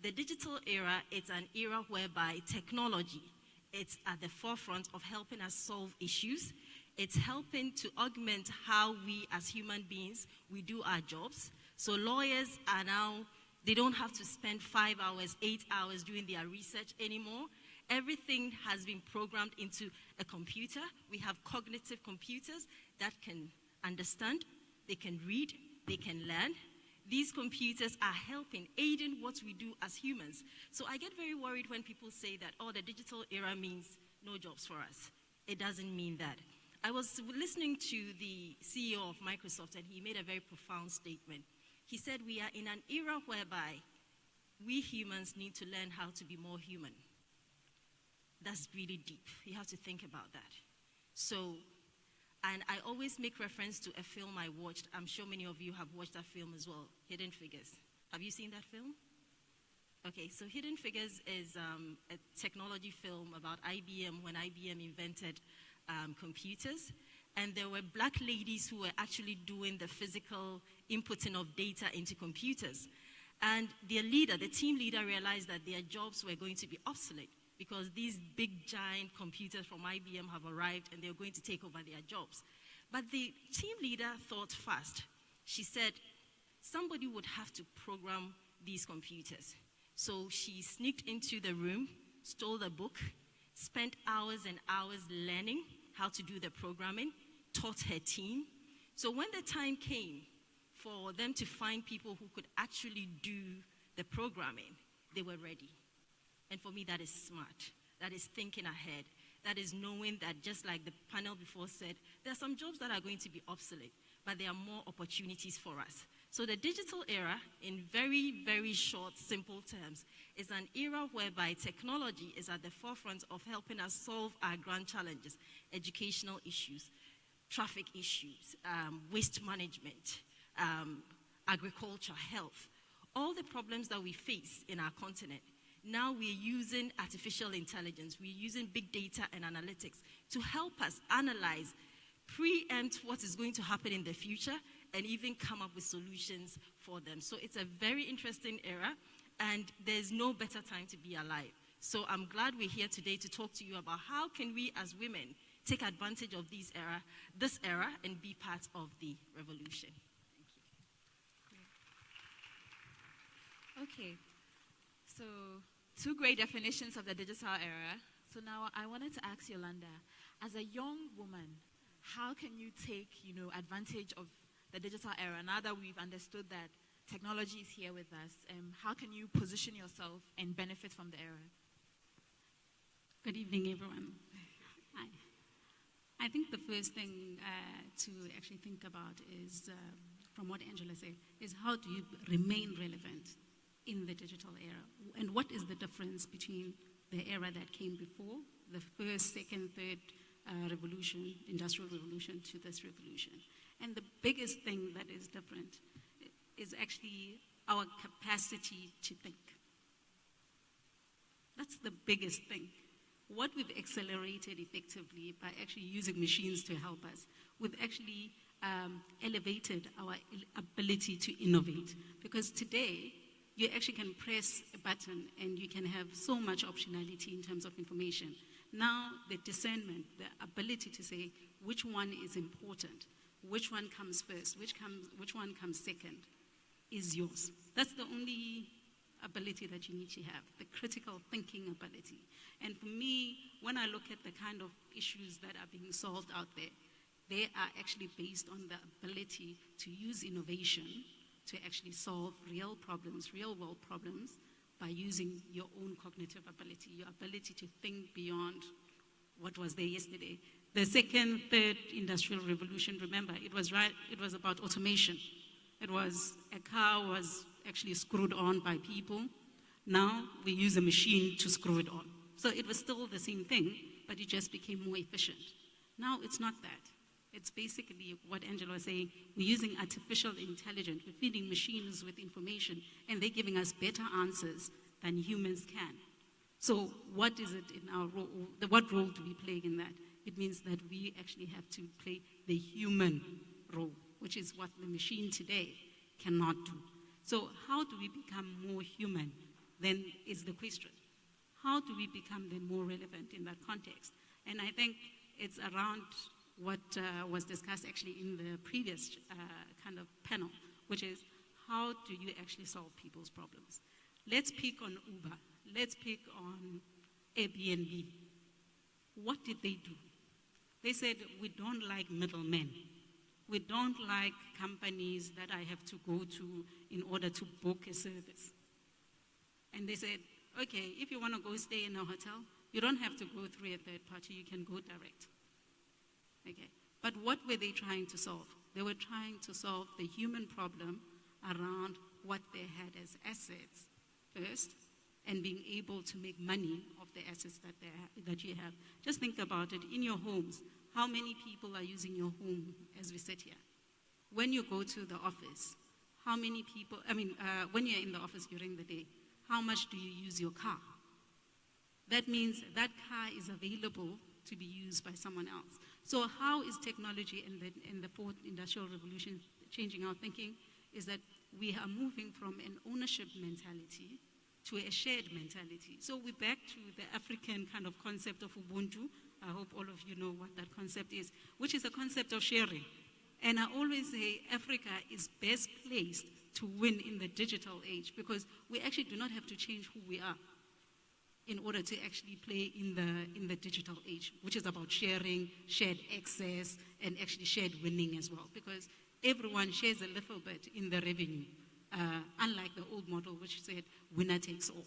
the digital era, it's an era whereby technology, it's at the forefront of helping us solve issues. It's helping to augment how we as human beings, we do our jobs. So lawyers are now, they don't have to spend 5 hours, 8 hours doing their research anymore. Everything has been programmed into a computer. We have cognitive computers that can understand, they can read, they can learn. These computers are helping, aiding what we do as humans. So I get very worried when people say that, oh, the digital era means no jobs for us. It doesn't mean that. I was listening to the CEO of Microsoft, and he made a very profound statement. He said, we are in an era whereby we humans need to learn how to be more human. That's really deep. You have to think about that. So, and I always make reference to a film I watched. I'm sure many of you have watched that film as well, Hidden Figures. Have you seen that film? Okay, so Hidden Figures is a technology film about IBM, when IBM invented computers. And there were black ladies who were actually doing the physical inputting of data into computers. And their leader, the team leader, realized that their jobs were going to be obsolete because these big giant computers from IBM have arrived and they're going to take over their jobs. But the team leader thought fast. She said, somebody would have to program these computers. So she sneaked into the room, stole the book, spent hours and hours learning how to do the programming, taught her team. So when the time came for them to find people who could actually do the programming, they were ready. And for me, that is smart. That is thinking ahead. That is knowing that, just like the panel before said, there are some jobs that are going to be obsolete, but there are more opportunities for us. So the digital era, in very, very short, simple terms, is an era whereby technology is at the forefront of helping us solve our grand challenges: educational issues, traffic issues, waste management, agriculture, health, all the problems that we face in our continent. Now we're using artificial intelligence, we're using big data and analytics to help us analyze, preempt what is going to happen in the future, and even come up with solutions for them. So it's a very interesting era, and there's no better time to be alive. So I'm glad we're here today to talk to you about how can we as women take advantage of this era, and be part of the revolution. Thank you. Okay, so 2 great definitions of the digital era. So now I wanted to ask Yolanda, as a young woman, how can you take, advantage of the digital era now that we've understood that technology is here with us? How can you position yourself and benefit from the era? Good evening, everyone. Hi. I think the first thing to actually think about is, from what Angela said, is how do you remain relevant in the digital era? And what is the difference between the era that came before, the first, second, third revolution, industrial revolution, to this revolution? And the biggest thing that is different is actually our capacity to think. That's the biggest thing. What we've accelerated effectively by actually using machines to help us, we've actually elevated our ability to innovate. Because today, you actually can press a button and you can have so much optionality in terms of information. Now, the discernment, the ability to say which one is important, which one comes first, which one comes second, is yours. That's the only ability that you need to have, the critical thinking ability. And for me, when I look at the kind of issues that are being solved out there, they are actually based on the ability to use innovation to actually solve real problems, real world problems, by using your own cognitive ability, your ability to think beyond what was there yesterday. The second, third industrial revolution, remember, it was about automation. It was, a car was actually screwed on by people. Now we use a machine to screw it on. So it was still the same thing, but it just became more efficient. Now it's not that. It's basically what Angela was saying. We're using artificial intelligence. We're feeding machines with information, and they're giving us better answers than humans can. So what is it in our role? What role do we play in that? It means that we actually have to play the human role, which is what the machine today cannot do. So how do we become more human? then is the question. How do we become then more relevant in that context? And I think it's around what was discussed actually in the previous kind of panel, which is how do you actually solve people's problems? Let's pick on Uber. Let's pick on Airbnb. What did they do? They said, we don't like middlemen. We don't like companies that I have to go to in order to book a service. And they said, okay, if you want to go stay in a hotel, you don't have to go through a third party, you can go direct. Okay. But what were they trying to solve? They were trying to solve the human problem around what they had as assets first, and being able to make money of the assets that you have. Just think about it. In your homes, how many people are using your home as we sit here? When you go to the office, how many people, when you're in the office during the day, how much do you use your car? That means that car is available to be used by someone else. So how is technology in the fourth industrial revolution changing our thinking? Is that we are moving from an ownership mentality to a shared mentality. So we're back to the African kind of concept of Ubuntu. I hope all of you know what that concept is, which is a concept of sharing. And I always say Africa is best placed to win in the digital age because we actually do not have to change who we are in order to actually play in the digital age, which is about sharing, shared access, and actually shared winning as well, because everyone shares a little bit in the revenue, unlike the old model, which said winner takes all.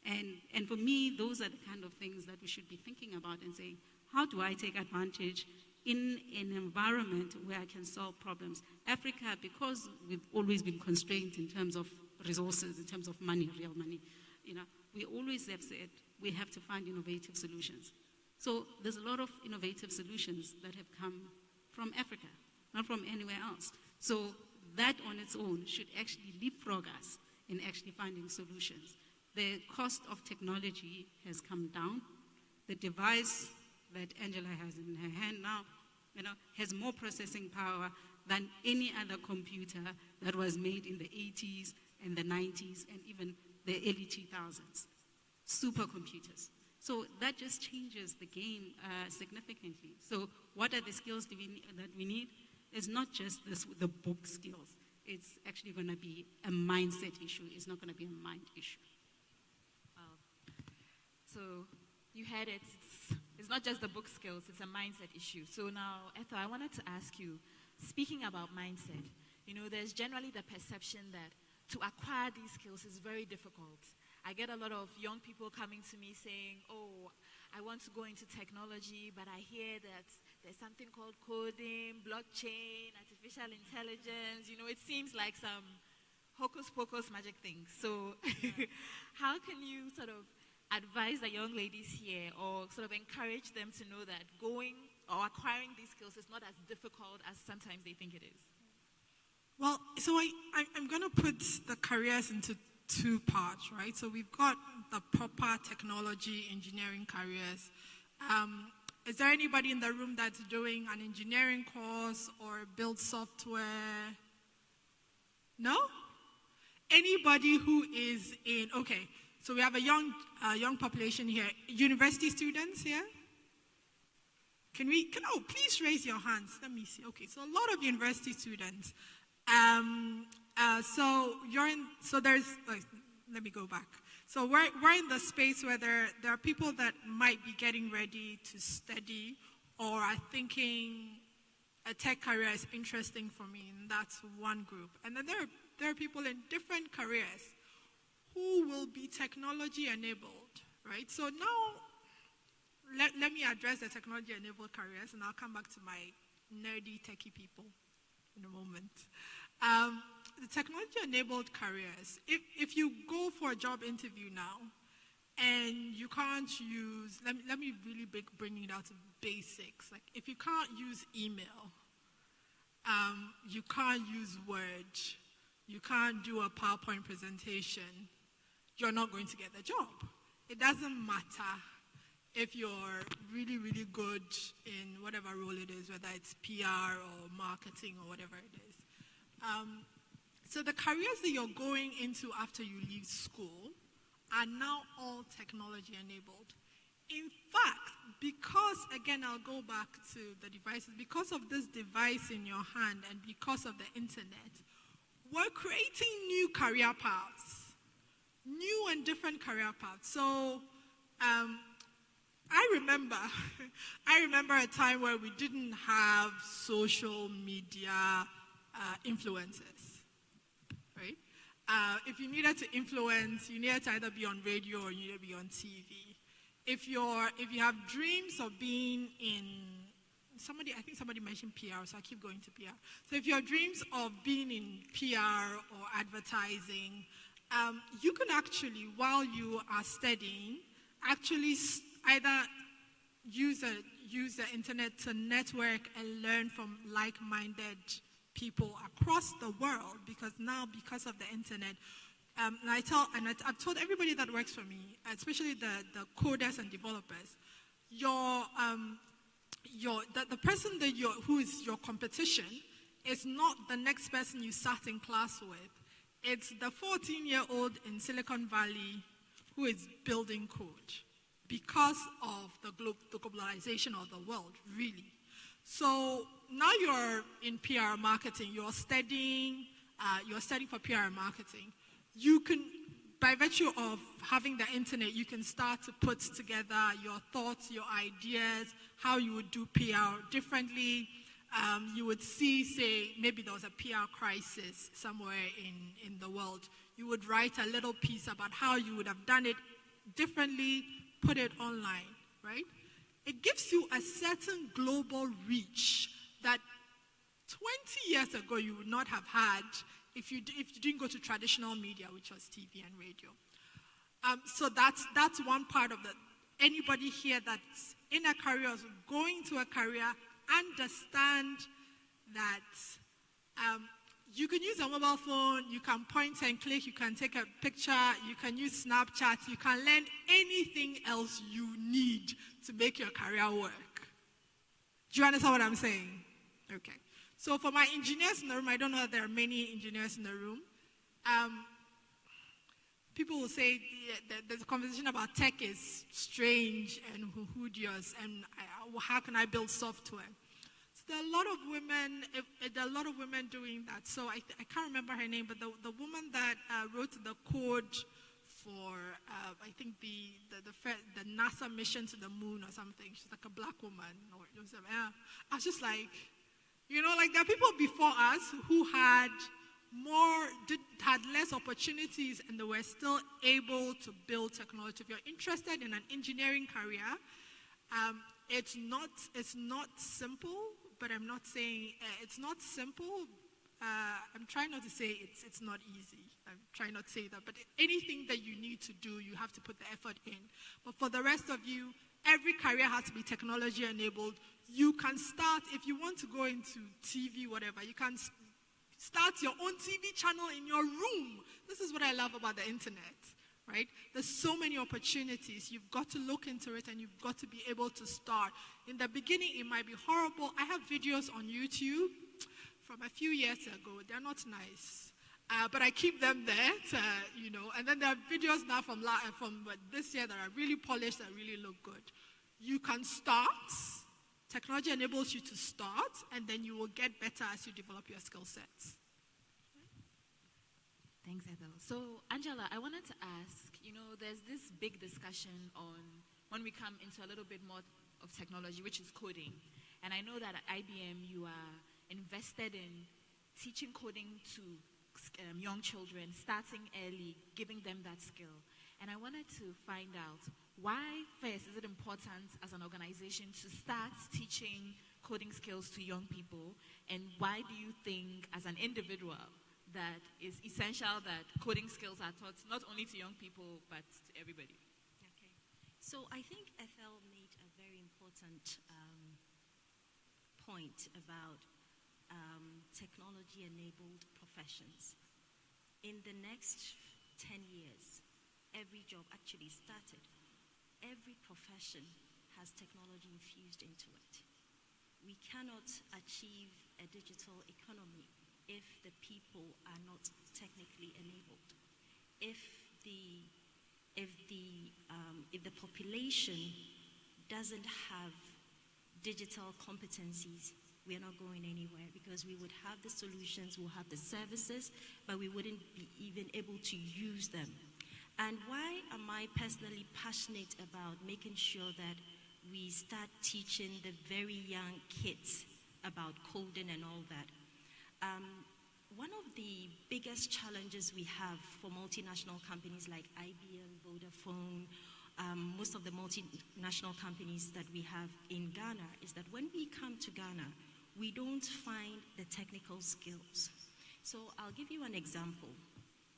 And for me, those are the kind of things that we should be thinking about and saying, how do I take advantage in an environment where I can solve problems? Africa, because we've always been constrained in terms of resources, in terms of money, real money, we always have said we have to find innovative solutions. So there's a lot of innovative solutions that have come from Africa, not from anywhere else. So that on its own should actually leapfrog us in actually finding solutions. The cost of technology has come down. The device that Angela has in her hand now, has more processing power than any other computer that was made in the 80s and the 90s and even the early 2000s. Supercomputers. So that just changes the game significantly. So what are the skills that we need? It's not just the book skills. It's actually going to be a mindset issue. It's not going to be a mind issue. So you had it. It's not just the book skills. It's a mindset issue. So now, Ethel, I wanted to ask you, speaking about mindset, there's generally the perception that to acquire these skills is very difficult. I get a lot of young people coming to me saying, oh, I want to go into technology, but I hear that there's something called coding, blockchain, artificial intelligence. It seems like some hocus pocus magic things. So how can you sort of advise the young ladies here or sort of encourage them to know that going or acquiring these skills is not as difficult as sometimes they think it is? Well, so I'm going to put the careers into two parts, right? So we've got the proper technology, engineering careers. Is there anybody in the room that's doing an engineering course or build software? No? Anybody who is in, okay, so we have a young population here. University students here? Please raise your hands. Let me see. Okay, so a lot of university students. Let me go back. So we're in the space where there are people that might be getting ready to study or are thinking a tech career is interesting for me, and that's one group. And then there are people in different careers who will be technology enabled, right? So now let me address the technology enabled careers, and I'll come back to my nerdy techie people in a moment. The technology-enabled careers, if you go for a job interview now and you can't use, let me really bring it out to basics. Like if you can't use email, you can't use Word, you can't do a PowerPoint presentation, you're not going to get the job. It doesn't matter if you're really, really good in whatever role it is, whether it's PR or marketing or whatever it is. So the careers that you're going into after you leave school are now all technology enabled. In fact, because, again, I'll go back to the devices, because of this device in your hand and because of the internet, we're creating new career paths, new and different career paths. So I remember a time where we didn't have social media influencers, right? If you needed to influence, you needed to either be on radio or you needed to be on TV. If you have dreams of being in I think somebody mentioned PR, so I keep going to PR. So if you have dreams of being in PR or advertising, you can actually, while you are studying, actually either use the internet to network and learn from like-minded people across the world, because now, because of the internet, I've told everybody that works for me, especially the coders and developers, the person who is your competition is not the next person you sat in class with. It's the 14-year-old in Silicon Valley who is building code because of the globalization of the world, really. So now you're in PR marketing, you're studying for PR marketing. You can, by virtue of having the internet, you can start to put together your thoughts, your ideas, how you would do PR differently. You would see, say, maybe there was a PR crisis somewhere in the world. You would write a little piece about how you would have done it differently, put it online, right? It gives you a certain global reach that 20 years ago you would not have had if you didn't go to traditional media, which was TV and radio. So that's one part of anybody here that's in a career, going to a career, understand that you can use a mobile phone, you can point and click, you can take a picture, you can use Snapchat, you can learn anything else you need to make your career work. Do you understand what I'm saying? Okay. So for my engineers in the room, I don't know if there are many engineers in the room. People will say there's a conversation about tech is strange and hoodious, and how can I build software? So there are a lot of women doing that. So I can't remember her name, but the woman that wrote the code for I think the NASA mission to the moon or something. She's like a black woman. I was just like, there are people before us who had less opportunities, and they were still able to build technology. If you're interested in an engineering career, it's not simple, but I'm not saying it's not simple. I'm trying not to say it's not easy. I'm trying not to say that. But anything that you need to do, you have to put the effort in. But for the rest of you, every career has to be technology enabled. You can start, if you want to go into TV, whatever, you can start your own TV channel in your room. This is what I love about the internet, right? There's so many opportunities. You've got to look into it, and you've got to be able to start. In the beginning, it might be horrible. I have videos on YouTube from a few years ago. They're not nice. But I keep them there, and then there are videos now from this year that are really polished, that really look good. You can start. Technology enables you to start, and then you will get better as you develop your skill sets. Thanks, Ethel. So, Angela, I wanted to ask, there's this big discussion on when we come into a little bit more of technology, which is coding. And I know that at IBM, you are invested in teaching coding to young children, starting early, giving them that skill. And I wanted to find out, why first is it important as an organization to start teaching coding skills to young people? And why do you think, as an individual, that it's essential that coding skills are taught not only to young people, but to everybody? Okay. So I think Ethel made a very important point about technology-enabled professions. In the next 10 years, every job actually started. Every profession has technology infused into it. We cannot achieve a digital economy if the people are not technically enabled. If if the population doesn't have digital competencies, we are not going anywhere, because we would have the solutions, we'll have the services, but we wouldn't be even able to use them. And why am I personally passionate about making sure that we start teaching the very young kids about coding and all that? One of the biggest challenges we have for multinational companies like IBM, Vodafone, most of the multinational companies that we have in Ghana, is that when we come to Ghana, we don't find the technical skills. So I'll give you an example.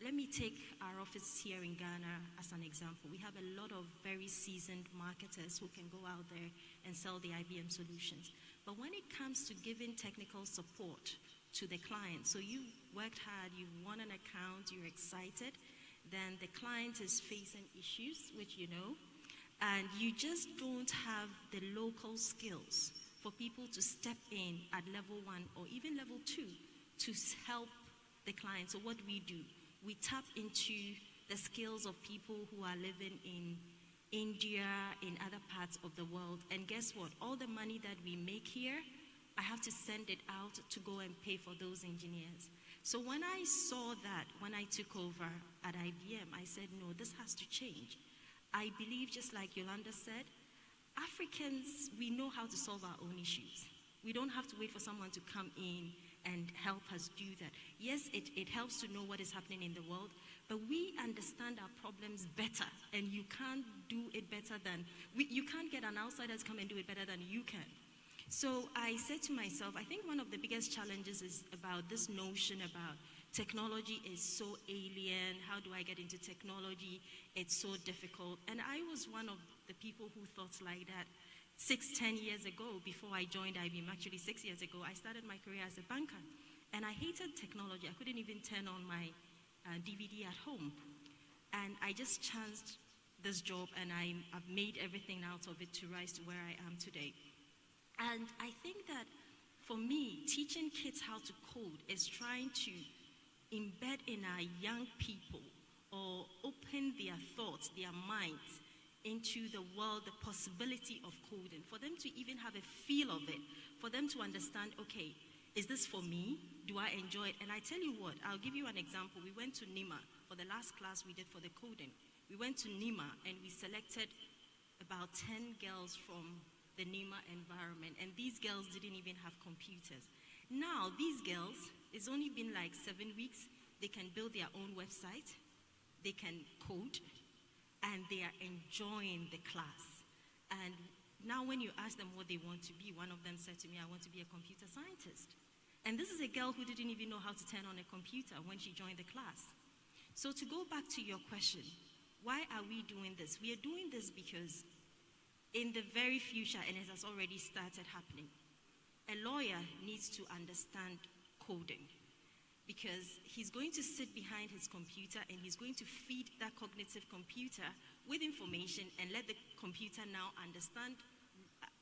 Let me take our office here in Ghana as an example. We have a lot of very seasoned marketers who can go out there and sell the IBM solutions. But when it comes to giving technical support to the client, so you worked hard, you won an account, you're excited, then the client is facing issues, which you know, and you just don't have the local skills for people to step in at level 1 or even level 2 to help the client. So what we do, we tap into the skills of people who are living in India, in other parts of the world. And guess what? All the money that we make here, I have to send it out to go and pay for those engineers. So when I saw that, when I took over at IBM, I said, no, this has to change. I believe, just like Yolanda said, Africans, we know how to solve our own issues. We don't have to wait for someone to come in and help us do that. Yes, it helps to know what is happening in the world, but we understand our problems better, and you can't do it better than, you can't get an outsider to come and do it better than you can. So I said to myself, I think one of the biggest challenges is about this notion about technology is so alien. How do I get into technology? It's so difficult. And I was one of the people who thought like that 10 years ago, before I joined IBM, actually 6 years ago. I started my career as a banker, and I hated technology. I couldn't even turn on my DVD at home. And I just chanced this job, and I've made everything out of it to rise to where I am today. And I think that for me, teaching kids how to code is trying to embed in our young people, or open their thoughts, their minds, into the world, the possibility of coding, for them to even have a feel of it, for them to understand, okay, is this for me? Do I enjoy it? And I tell you what, I'll give you an example. We went to NIMA for the last class we did for the coding. We went to NIMA and we selected about 10 girls from the NIMA environment, and these girls didn't even have computers. Now, these girls, it's only been like 7 weeks, they can build their own website, they can code, and they are enjoying the class. And now when you ask them what they want to be, one of them said to me, I want to be a computer scientist. And this is a girl who didn't even know how to turn on a computer when she joined the class. So to go back to your question, why are we doing this? We are doing this because in the very future, and it has already started happening, a lawyer needs to understand coding, because he's going to sit behind his computer and he's going to feed that cognitive computer with information and let the computer now understand,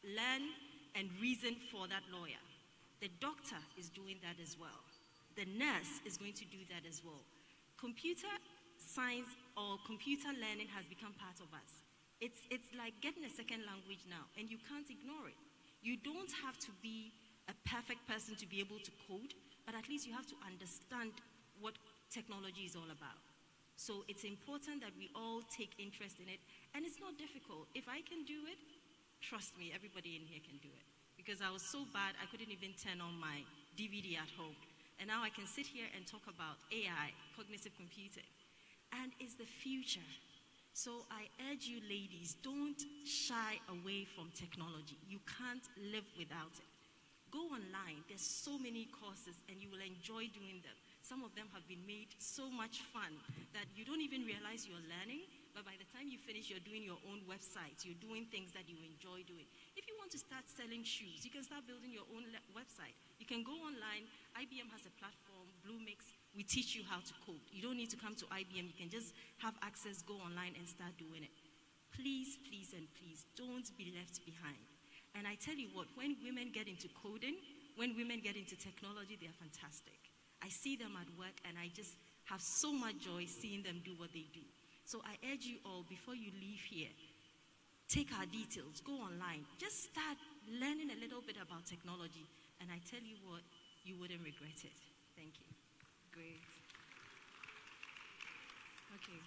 learn, and reason for that lawyer. The doctor is doing that as well. The nurse is going to do that as well. Computer science or computer learning has become part of us. It's like getting a second language now, and you can't ignore it. You don't have to be a perfect person to be able to code, but at least you have to understand what technology is all about. So it's important that we all take interest in it, and it's not difficult. If I can do it, trust me, everybody in here can do it. Because I was so bad, I couldn't even turn on my DVD at home. And now I can sit here and talk about AI, cognitive computing, and it's the future. So I urge you ladies, don't shy away from technology. You can't live without it. Go online. There's so many courses, and you will enjoy doing them. Some of them have been made so much fun that you don't even realize you're learning, but by the time you finish, you're doing your own website. You're doing things that you enjoy doing. If you want to start selling shoes, you can start building your own website. You can go online. IBM has a platform, Bluemix. We teach you how to code. You don't need to come to IBM. You can just have access, go online, and start doing it. Please, please, and please, don't be left behind. And I tell you what, when women get into coding, when women get into technology, they are fantastic. I see them at work, and I just have so much joy seeing them do what they do. So I urge you all, before you leave here, take our details, go online, just start learning a little bit about technology, and I tell you what, you wouldn't regret it. Thank you. Great. Okay.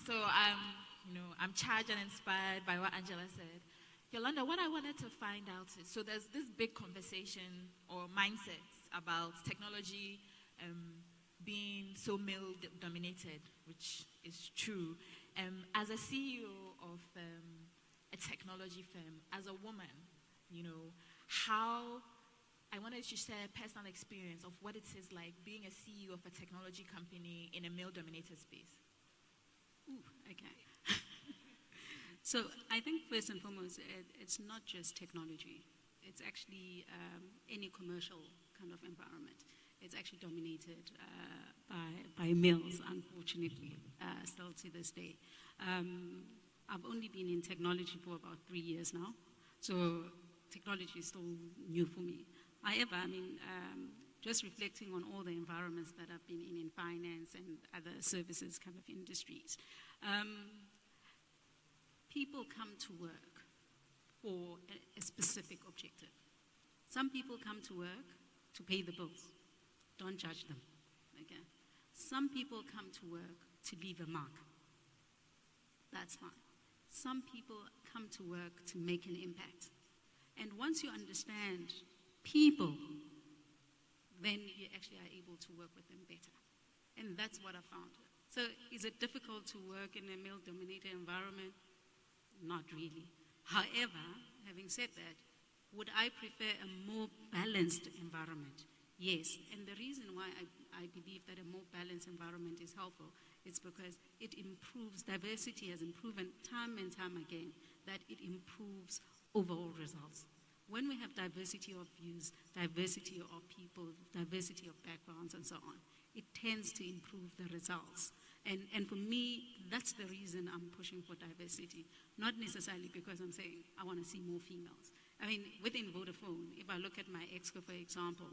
So I'm charged and inspired by what Angela said. Yolanda, what I wanted to find out is, so there's this big conversation or mindsets about technology being so male-dominated, which is true. As a CEO of a technology firm, as a woman, how I wanted to share a personal experience of what it is like being a CEO of a technology company in a male-dominated space. Ooh, okay. So I think first and foremost, it's not just technology. It's actually any commercial kind of environment. It's actually dominated by males, unfortunately, still to this day. I've only been in technology for about 3 years now, so technology is still new for me. However, just reflecting on all the environments that I've been in finance and other services kind of industries, people come to work for a specific objective. Some people come to work to pay the bills. Don't judge them, okay? Some people come to work to leave a mark. That's fine. Some people come to work to make an impact. And once you understand people, then you actually are able to work with them better. And that's what I found. So is it difficult to work in a male-dominated environment? Not really. However, having said that, would I prefer a more balanced environment? Yes. And the reason why I believe that a more balanced environment is helpful is because it improves, diversity has proven time and time again that it improves overall results. When we have diversity of views, diversity of people, diversity of backgrounds and so on, it tends to improve the results. And for me, that's the reason I'm pushing for diversity. Not necessarily because I'm saying I want to see more females. Within Vodafone, if I look at my ExCo, for example,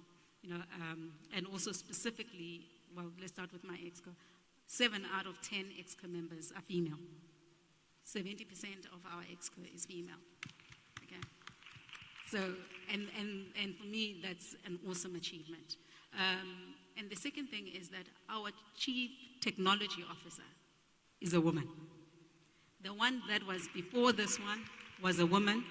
and also specifically, well, let's start with my ExCo. 7 out of 10 ExCo members are female. 70% of our ExCo is female. Okay. So, and for me, that's an awesome achievement. And the second thing is that our chief technology officer is a woman. The one that was before this one was a woman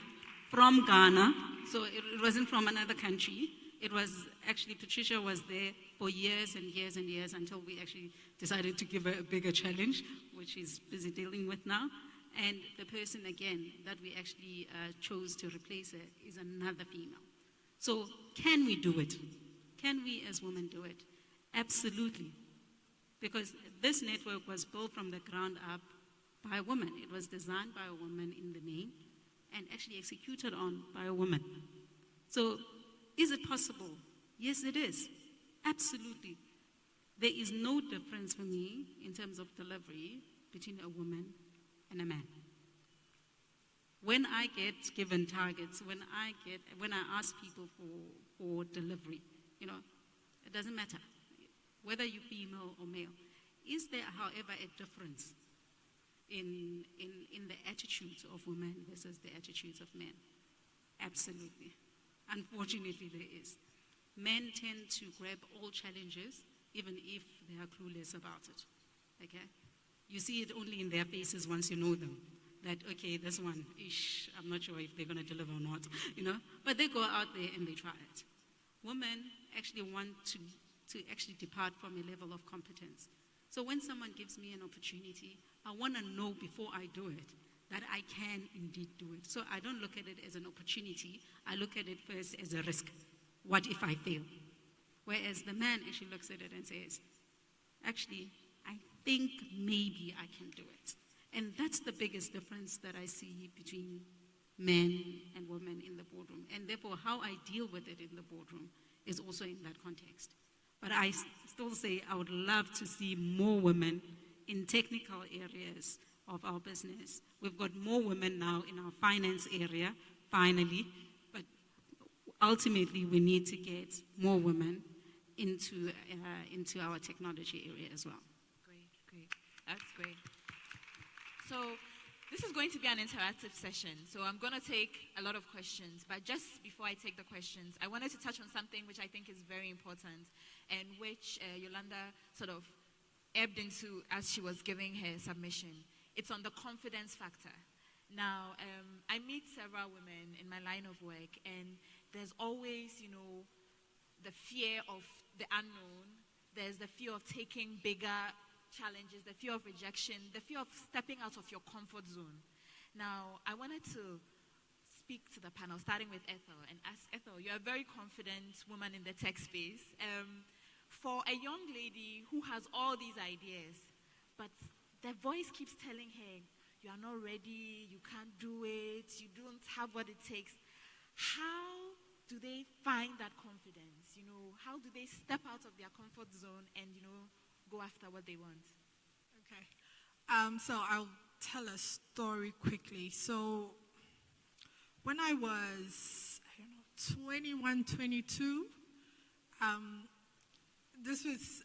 from Ghana. So it wasn't from another country. It was actually, Patricia was there for years and years and years until we actually decided to give her a bigger challenge, which she's busy dealing with now. And the person, again, that we actually chose to replace her is another female. So can we do it? Can we as women do it? Absolutely. Because this network was built from the ground up by a woman. It was designed by a woman in the main and actually executed on by a woman. So is it possible? Yes, it is. Absolutely. There is no difference for me in terms of delivery between a woman and a man. When I get given targets, when I ask people for delivery, it doesn't matter whether you're female or male. Is there, however, a difference in the attitudes of women versus the attitudes of men? Absolutely. Unfortunately, there is. Men tend to grab all challenges, even if they are clueless about it. Okay? You see it only in their faces once you know them. That, okay, this one, I'm not sure if they're going to deliver or not, But they go out there and they try it. Women actually want to actually depart from a level of competence. So when someone gives me an opportunity, I want to know before I do it that I can indeed do it. So I don't look at it as an opportunity. I look at it first as a risk. What if I fail? Whereas the man actually looks at it and says, actually, I think maybe I can do it. And that's the biggest difference that I see between men and women in the boardroom. And therefore, how I deal with it in the boardroom is also in that context. But I still say I would love to see more women in technical areas of our business. We've got more women now in our finance area, finally. But ultimately, we need to get more women into our technology area as well. Great. That's great. So this is going to be an interactive session. So I'm going to take a lot of questions. But just before I take the questions, I wanted to touch on something which I think is very important and which Yolanda sort of ebbed into as she was giving her submission. It's on the confidence factor. Now, I meet several women in my line of work, and there's always, the fear of the unknown. There's the fear of taking bigger challenges, the fear of rejection, the fear of stepping out of your comfort zone. Now, I wanted to speak to the panel, starting with Ethel, and ask Ethel, you're a very confident woman in the tech space. For a young lady who has all these ideas, but the voice keeps telling her, you are not ready, you can't do it, you don't have what it takes. How do they find that confidence? How do they step out of their comfort zone and, go after what they want? Okay. So I'll tell a story quickly. So when I was, 21, 22, this was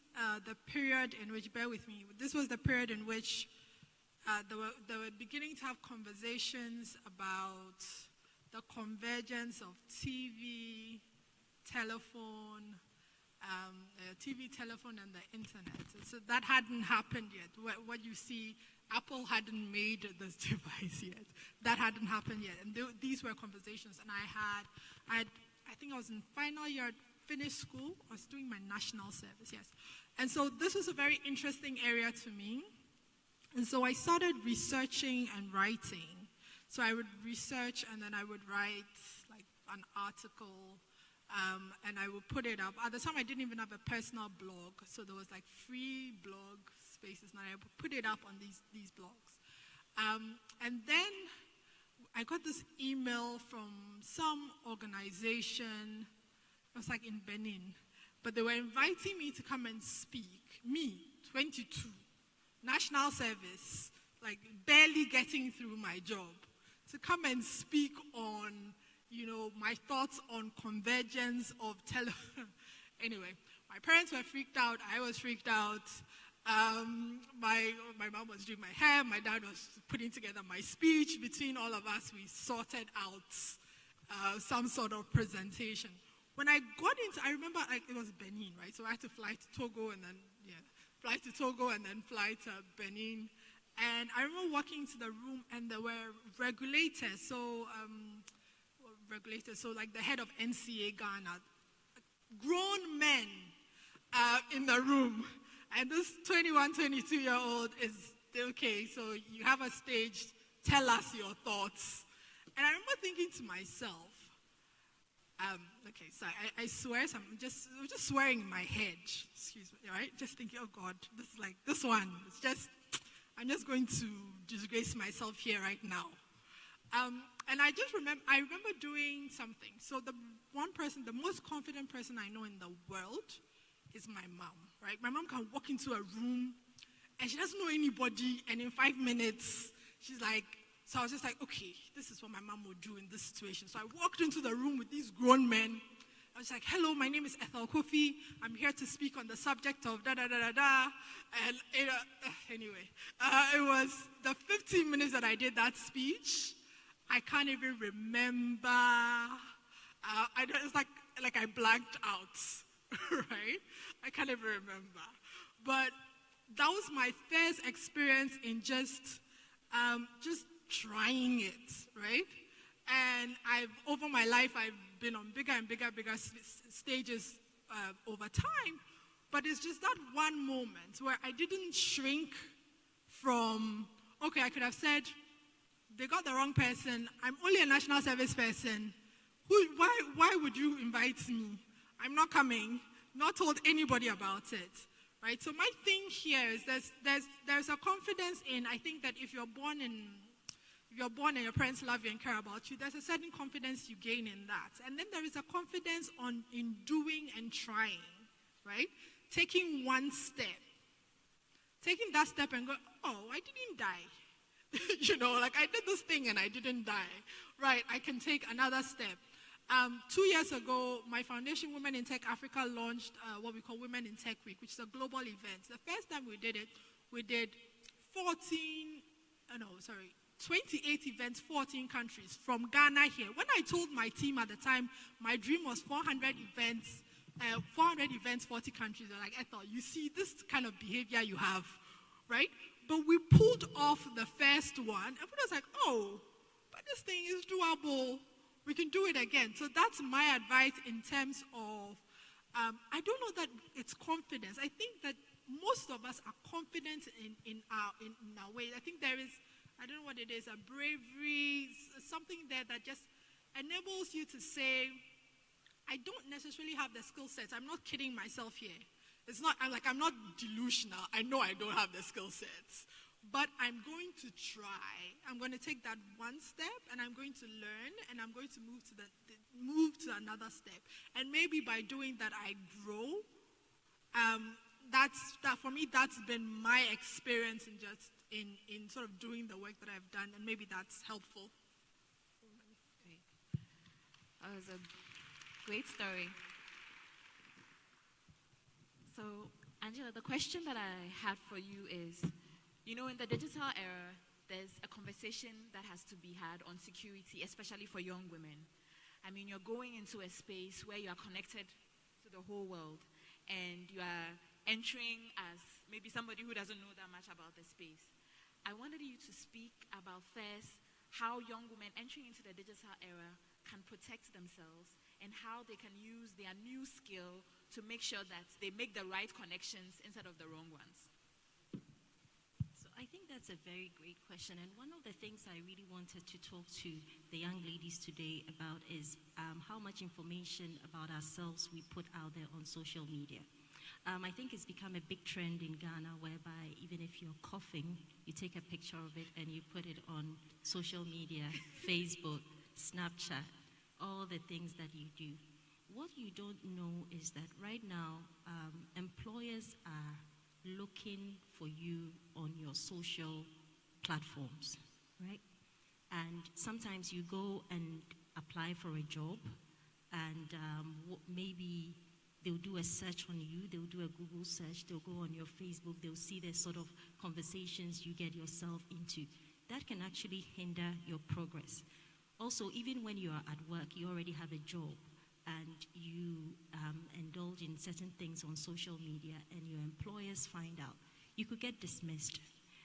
the period in which, bear with me, this was the period in which they were beginning to have conversations about the convergence of TV, telephone, and the internet. So that hadn't happened yet. What you see, Apple hadn't made this device yet. That hadn't happened yet. And these were conversations. And I think I was in final year, finished school. I was doing my national service, yes. And so this was a very interesting area to me. And so I started researching and writing. So I would research and then I would write like an article and I would put it up. At the time I didn't even have a personal blog, so there was like free blog spaces and I would put it up on these blogs. And then I got this email from some organization, it was like in Benin, but they were inviting me to come and speak, me, 22. National service, like barely getting through my job, to come and speak on, my thoughts on convergence of Anyway, my parents were freaked out. I was freaked out. My mom was doing my hair. My dad was putting together my speech. Between all of us, we sorted out some sort of presentation. When I got into, I remember it was Benin, right? So I had to fly to Togo and then, fly to Togo and then fly to Benin. And I remember walking into the room and there were regulators. So like the head of NCA Ghana, grown men in the room. And this 21, 22-year-old is, okay, so you have a stage, tell us your thoughts. And I remember thinking to myself, okay, so I swear, I'm just swearing in my head, excuse me, right? Just thinking, oh God, this is like, this one, I'm just going to disgrace myself here right now. And I remember doing something. So the most confident person I know in the world is my mom, right? My mom can walk into a room and she doesn't know anybody, and in 5 minutes, she's like, so I was just like, okay, this is what my mom would do in this situation. So I walked into the room with these grown men. I was like, hello, my name is Ethel Cofie. I'm here to speak on the subject of da-da-da-da-da. And anyway, it was the 15 minutes that I did that speech. I can't even remember. It's like I blanked out, right? I can't even remember. But that was my first experience in just trying it, right? And over my life, I've been on bigger and bigger stages over time. But it's just that one moment where I didn't shrink from, okay, I could have said, they got the wrong person. I'm only a national service person. Why would you invite me? I'm not coming. Not told anybody about it, right? So my thing here is there's a confidence in, I think that if you're born and your parents love you and care about you, there's a certain confidence you gain in that. And then there is a confidence in doing and trying, right? Taking one step. Taking that step and go, oh, I didn't die. I did this thing and I didn't die. Right, I can take another step. 2 years ago, my foundation, Women in Tech Africa, launched what we call Women in Tech Week, which is a global event. The first time we did it, we did 14 28 events, 14 countries from Ghana here. When I told my team at the time, my dream was 400 events, 40 countries. They're like, Ethel, you see this kind of behavior you have, right? But we pulled off the first one, and everybody was like, oh, but this thing is doable. We can do it again. So that's my advice in terms of, I don't know that it's confidence. I think that most of us are confident in our way. I think there is, I don't know what it is, a bravery, something there that just enables you to say, I don't necessarily have the skill sets. I'm not kidding myself here. I'm not delusional. I know I don't have the skill sets. But I'm going to try. I'm going to take that one step, and I'm going to learn, and I'm going to move to another step. And maybe by doing that, I grow. For me, that's been my experience in sort of doing the work that I've done, and maybe that's helpful. Great. That was a great story. So, Angela, the question that I had for you is, in the digital era, there's a conversation that has to be had on security, especially for young women. I mean, you're going into a space where you are connected to the whole world, and you are entering as maybe somebody who doesn't know that much about the space. I wanted you to speak about first how young women entering into the digital era can protect themselves and how they can use their new skill to make sure that they make the right connections instead of the wrong ones. So I think that's a very great question. And one of the things I really wanted to talk to the young ladies today about is how much information about ourselves we put out there on social media. I think it's become a big trend in Ghana whereby even if you're coughing, you take a picture of it and you put it on social media, Facebook, Snapchat, all the things that you do. What you don't know is that right now, employers are looking for you on your social platforms, right? And sometimes you go and apply for a job, and maybe they'll do a search on you, they'll do a Google search, they'll go on your Facebook, they'll see the sort of conversations you get yourself into. That can actually hinder your progress. Also, even when you are at work, you already have a job, and you indulge in certain things on social media, and your employers find out, you could get dismissed.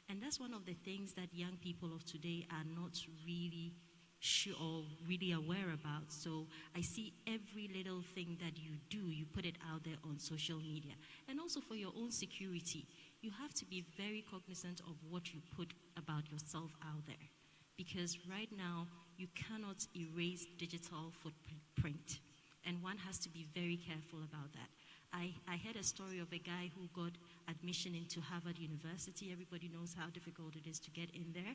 And that's one of the things that young people of today are not really sure or really aware about. So I see every little thing that you do, you put it out there on social media. And also for your own security, you have to be very cognizant of what you put about yourself out there. Because right now, you cannot erase digital footprint. And one has to be very careful about that. I heard a story of a guy who got admission into Harvard University. Everybody knows how difficult it is to get in there.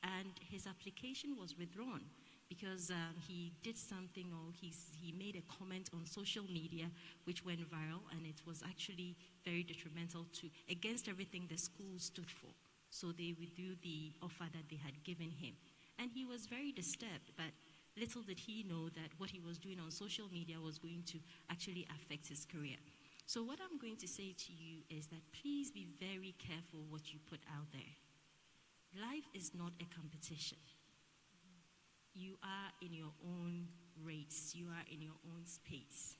And his application was withdrawn because he did something, or he made a comment on social media which went viral, and it was actually very detrimental against everything the school stood for. So they withdrew the offer that they had given him. And he was very disturbed, but little did he know that what he was doing on social media was going to actually affect his career. So what I'm going to say to you is that please be very careful what you put out there. Life is not a competition. You are in your own race. You are in your own space.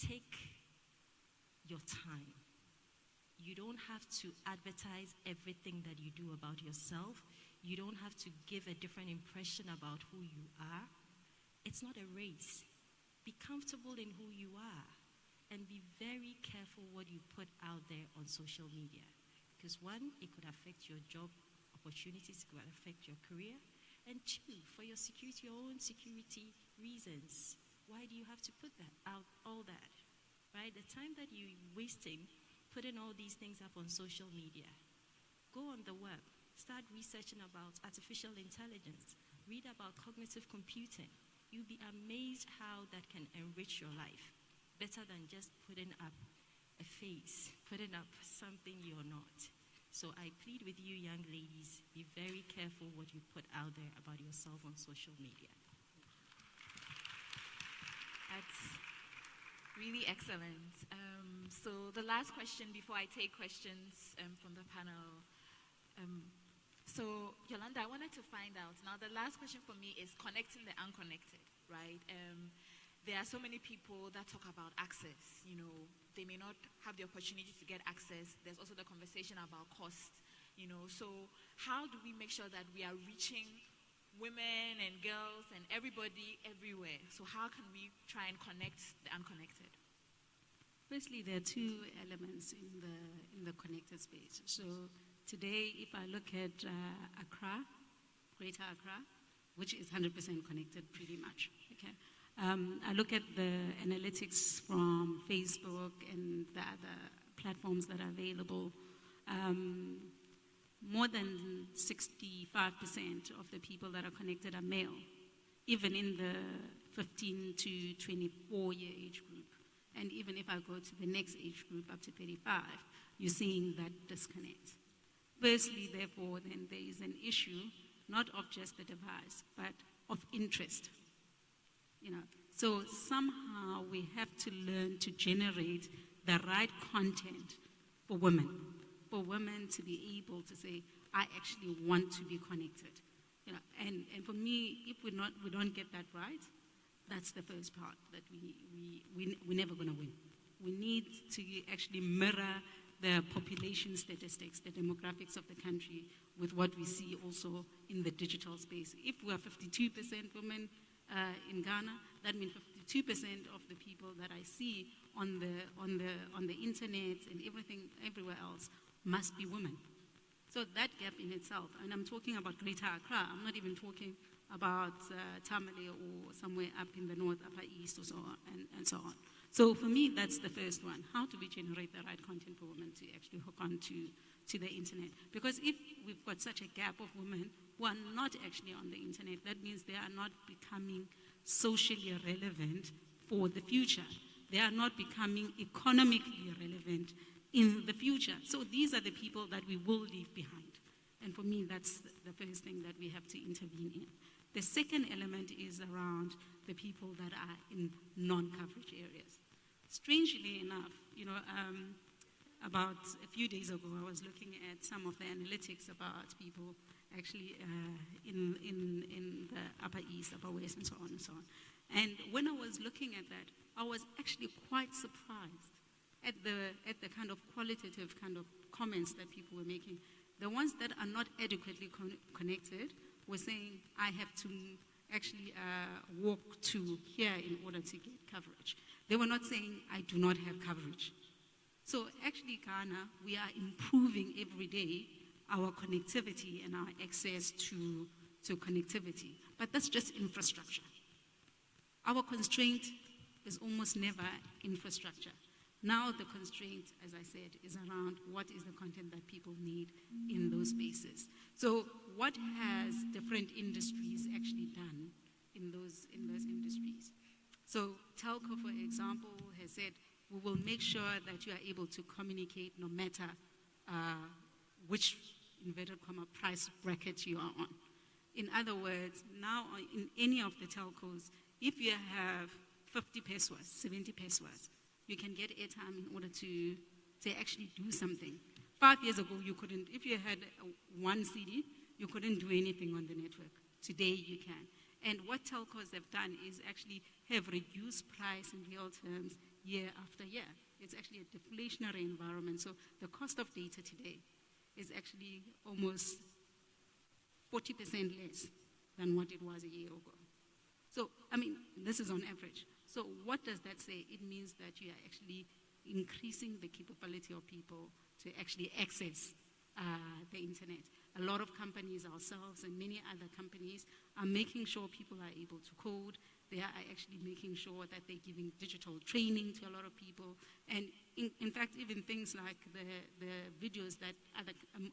Take your time. You don't have to advertise everything that you do about yourself. You don't have to give a different impression about who you are. It's not a race. Be comfortable in who you are, and be very careful what you put out there on social media. Because one, it could affect your job opportunities, it could affect your career. And two, for your security, your own security reasons, why do you have to put that out, all that, right? The time that you're wasting putting all these things up on social media, go on the web, start researching about artificial intelligence, read about cognitive computing. You'll be amazed how that can enrich your life, better than just putting up a face, putting up something you're not. So I plead with you, young ladies, be very careful what you put out there about yourself on social media. That's really excellent. So the last question before I take questions from the panel. So, Yolanda, I wanted to find out. Now, the last question for me is connecting the unconnected, right? There are so many people that talk about access. You know, they may not have the opportunity to get access. There's also the conversation about cost, you know. So, how do we make sure that we are reaching women and girls and everybody everywhere? So, how can we try and connect the unconnected? Firstly, there are two elements in the connected space. So today, if I look at Accra, Greater Accra, which is 100% connected pretty much, okay? I look at the analytics from Facebook and the other platforms that are available. More than 65% of the people that are connected are male, even in the 15 to 24-year age group. And even if I go to the next age group, up to 35, you're seeing that disconnect. Firstly, therefore, then there is an issue, not of just the device, but of interest. You know, so somehow we have to learn to generate the right content for women to be able to say, I actually want to be connected. You know, and for me, if we don't get that right, that's the first part that we're never going to win. We need to actually mirror the population statistics, the demographics of the country, with what we see also in the digital space. If we are 52% women in Ghana, that means 52% of the people that I see on the internet and everything everywhere else must be women. So that gap in itself, and I'm talking about Greater Accra, I'm not even talking about Tamale or somewhere up in the north, upper east, or so on, and so on. So for me, that's the first one. How do we generate the right content for women to actually hook on to the internet? Because if we've got such a gap of women who are not actually on the internet, that means they are not becoming socially relevant for the future. They are not becoming economically relevant in the future. So these are the people that we will leave behind. And for me, that's the first thing that we have to intervene in. The second element is around the people that are in non-coverage areas. Strangely enough, you know, about a few days ago, I was looking at some of the analytics about people actually in the Upper East, Upper West, and so on and so on. And when I was looking at that, I was actually quite surprised at the kind of qualitative kind of comments that people were making. The ones that are not adequately connected were saying, I have to actually walk to here in order to get coverage. They were not saying, I do not have coverage. So actually, Ghana, we are improving every day our connectivity and our access to connectivity. But that's just infrastructure. Our constraint is almost never infrastructure. Now the constraint, as I said, is around what is the content that people need in those spaces. So what has different industries actually done in those industries? So telco, for example, has said, we will make sure that you are able to communicate no matter which, inverted comma, price bracket you are on. In other words, now in any of the telcos, if you have 50 pesos, 70 pesos, you can get airtime in order to actually do something. 5 years ago, you couldn't. If you had one CD, you couldn't do anything on the network. Today, you can. And what telcos have done is actually have reduced price in real terms year after year. It's actually a deflationary environment. So the cost of data today is actually almost 40% less than what it was a year ago. So, I mean, this is on average. So what does that say? It means that you are actually increasing the capability of people to actually access the internet. A lot of companies, ourselves and many other companies, are making sure people are able to code. They are actually making sure that they're giving digital training to a lot of people. And in fact, even things like the videos that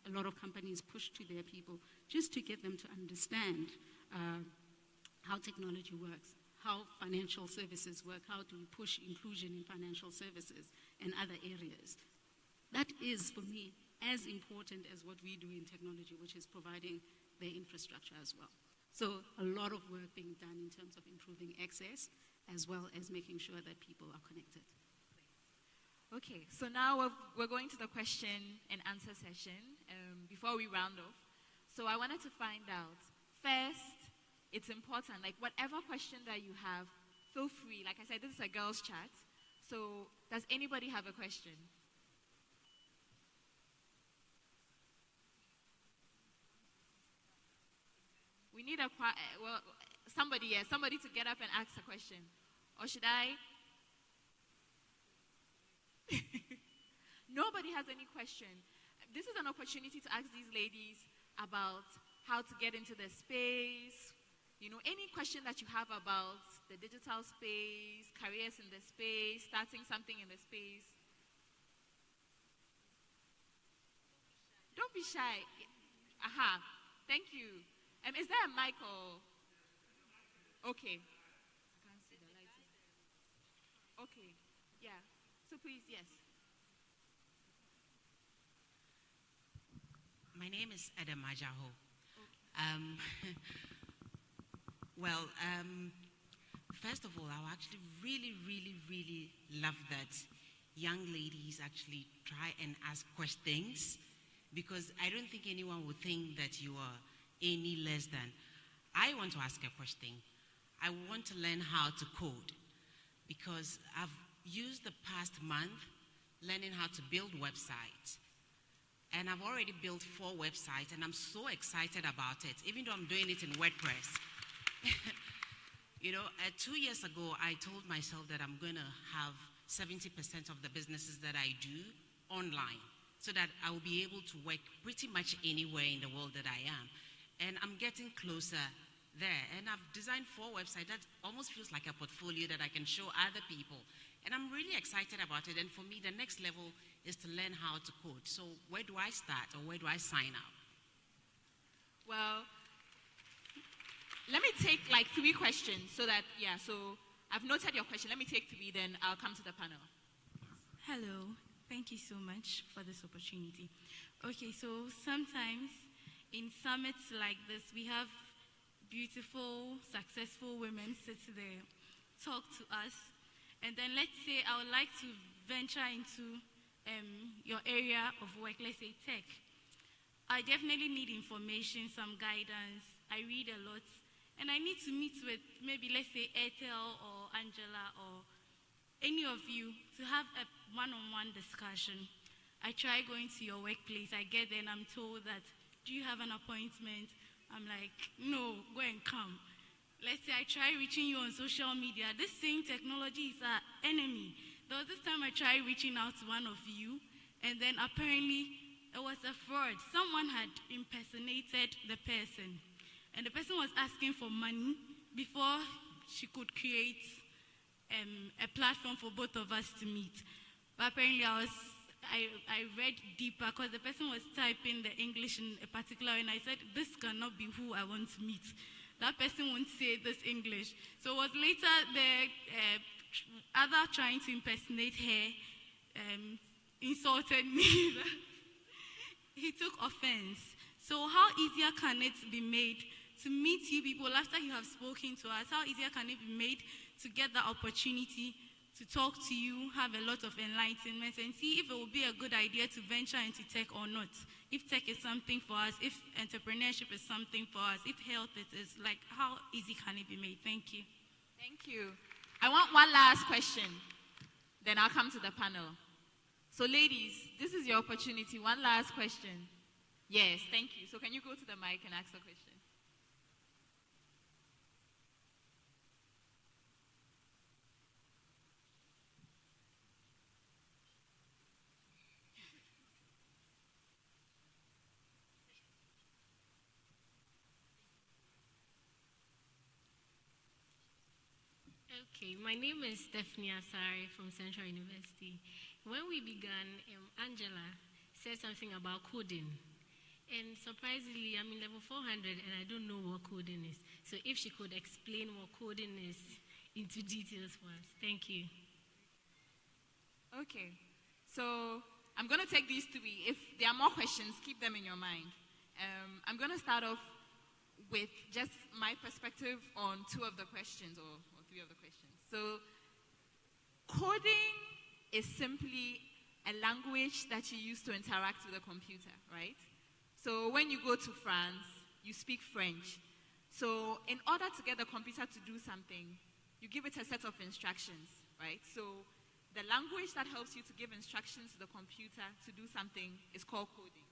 a lot of companies push to their people, just to get them to understand how technology works, how financial services work, how to push inclusion in financial services and other areas. That is, for me, as important as what we do in technology, which is providing the infrastructure as well. So a lot of work being done in terms of improving access, as well as making sure that people are connected. Okay, so now we're going to the question and answer session before we round off. So I wanted to find out, first, it's important, like whatever question that you have, feel free. Like I said, this is a girls' chat. So does anybody have a question? We need somebody to get up and ask a question. Or should I? Nobody has any question. This is an opportunity to ask these ladies about how to get into the space. You know, any question that you have about the digital space, careers in the space, starting something in the space. Don't be shy. Aha. Thank you. Is there a mic or? Okay. I can't see the light. Okay. Yeah. So please, yes. My name is Adam Ajaho. Okay. First of all, I actually really love that young ladies actually try and ask questions, because I don't think anyone would think that you are any less than. I want to ask a question. I want to learn how to code, because I've used the past month learning how to build websites. And I've already built 4 websites, and I'm so excited about it, even though I'm doing it in WordPress. 2 years ago, I told myself that I'm going to have 70% of the businesses that I do online, so that I will be able to work pretty much anywhere in the world that I am. And I'm getting closer there. And I've designed 4 websites that almost feels like a portfolio that I can show other people. And I'm really excited about it. And for me, the next level is to learn how to code. So where do I start, or where do I sign up? Well, let me take like 3 questions so I've noted your question. Let me take 3, then I'll come to the panel. Hello, thank you so much for this opportunity. Okay, so sometimes in summits like this, we have beautiful, successful women sit there, talk to us, and then let's say I would like to venture into your area of work, let's say tech. I definitely need information, some guidance. I read a lot, and I need to meet with maybe, let's say, Ethel or Angela or any of you to have a one-on-one discussion. I try going to your workplace. I get there and I'm told that, do you have an appointment? I'm like, no, go and come. Let's say I try reaching you on social media. This same technology is our enemy. There was this time I tried reaching out to one of you, and then apparently it was a fraud. Someone had impersonated the person, and the person was asking for money before she could create a platform for both of us to meet. But apparently I read deeper, because the person was typing the English in a particular way, and I said, this cannot be who I want to meet. That person won't say this English. So it was later the other trying to impersonate her insulted me. He took offense. So how easier can it be made to meet you people after you have spoken to us? How easier can it be made to get the opportunity to talk to you, have a lot of enlightenment, and see if it will be a good idea to venture into tech or not? If tech is something for us, if entrepreneurship is something for us, if health it is, like, how easy can it be made? Thank you. Thank you. I want one last question, then I'll come to the panel. So ladies, this is your opportunity. One last question. Yes, thank you. So can you go to the mic and ask the question? Okay, my name is Stephanie Asari from Central University. When we began, Angela said something about coding. And surprisingly, I'm in level 400 and I don't know what coding is. So if she could explain what coding is into details for us. Thank you. Okay, so I'm going to take these 3. If there are more questions, keep them in your mind. I'm going to start off with just my perspective on 2 of the questions, or 3 of the questions. So coding is simply a language that you use to interact with a computer, right? So when you go to France, you speak French. So in order to get the computer to do something, you give it a set of instructions, right? So the language that helps you to give instructions to the computer to do something is called coding.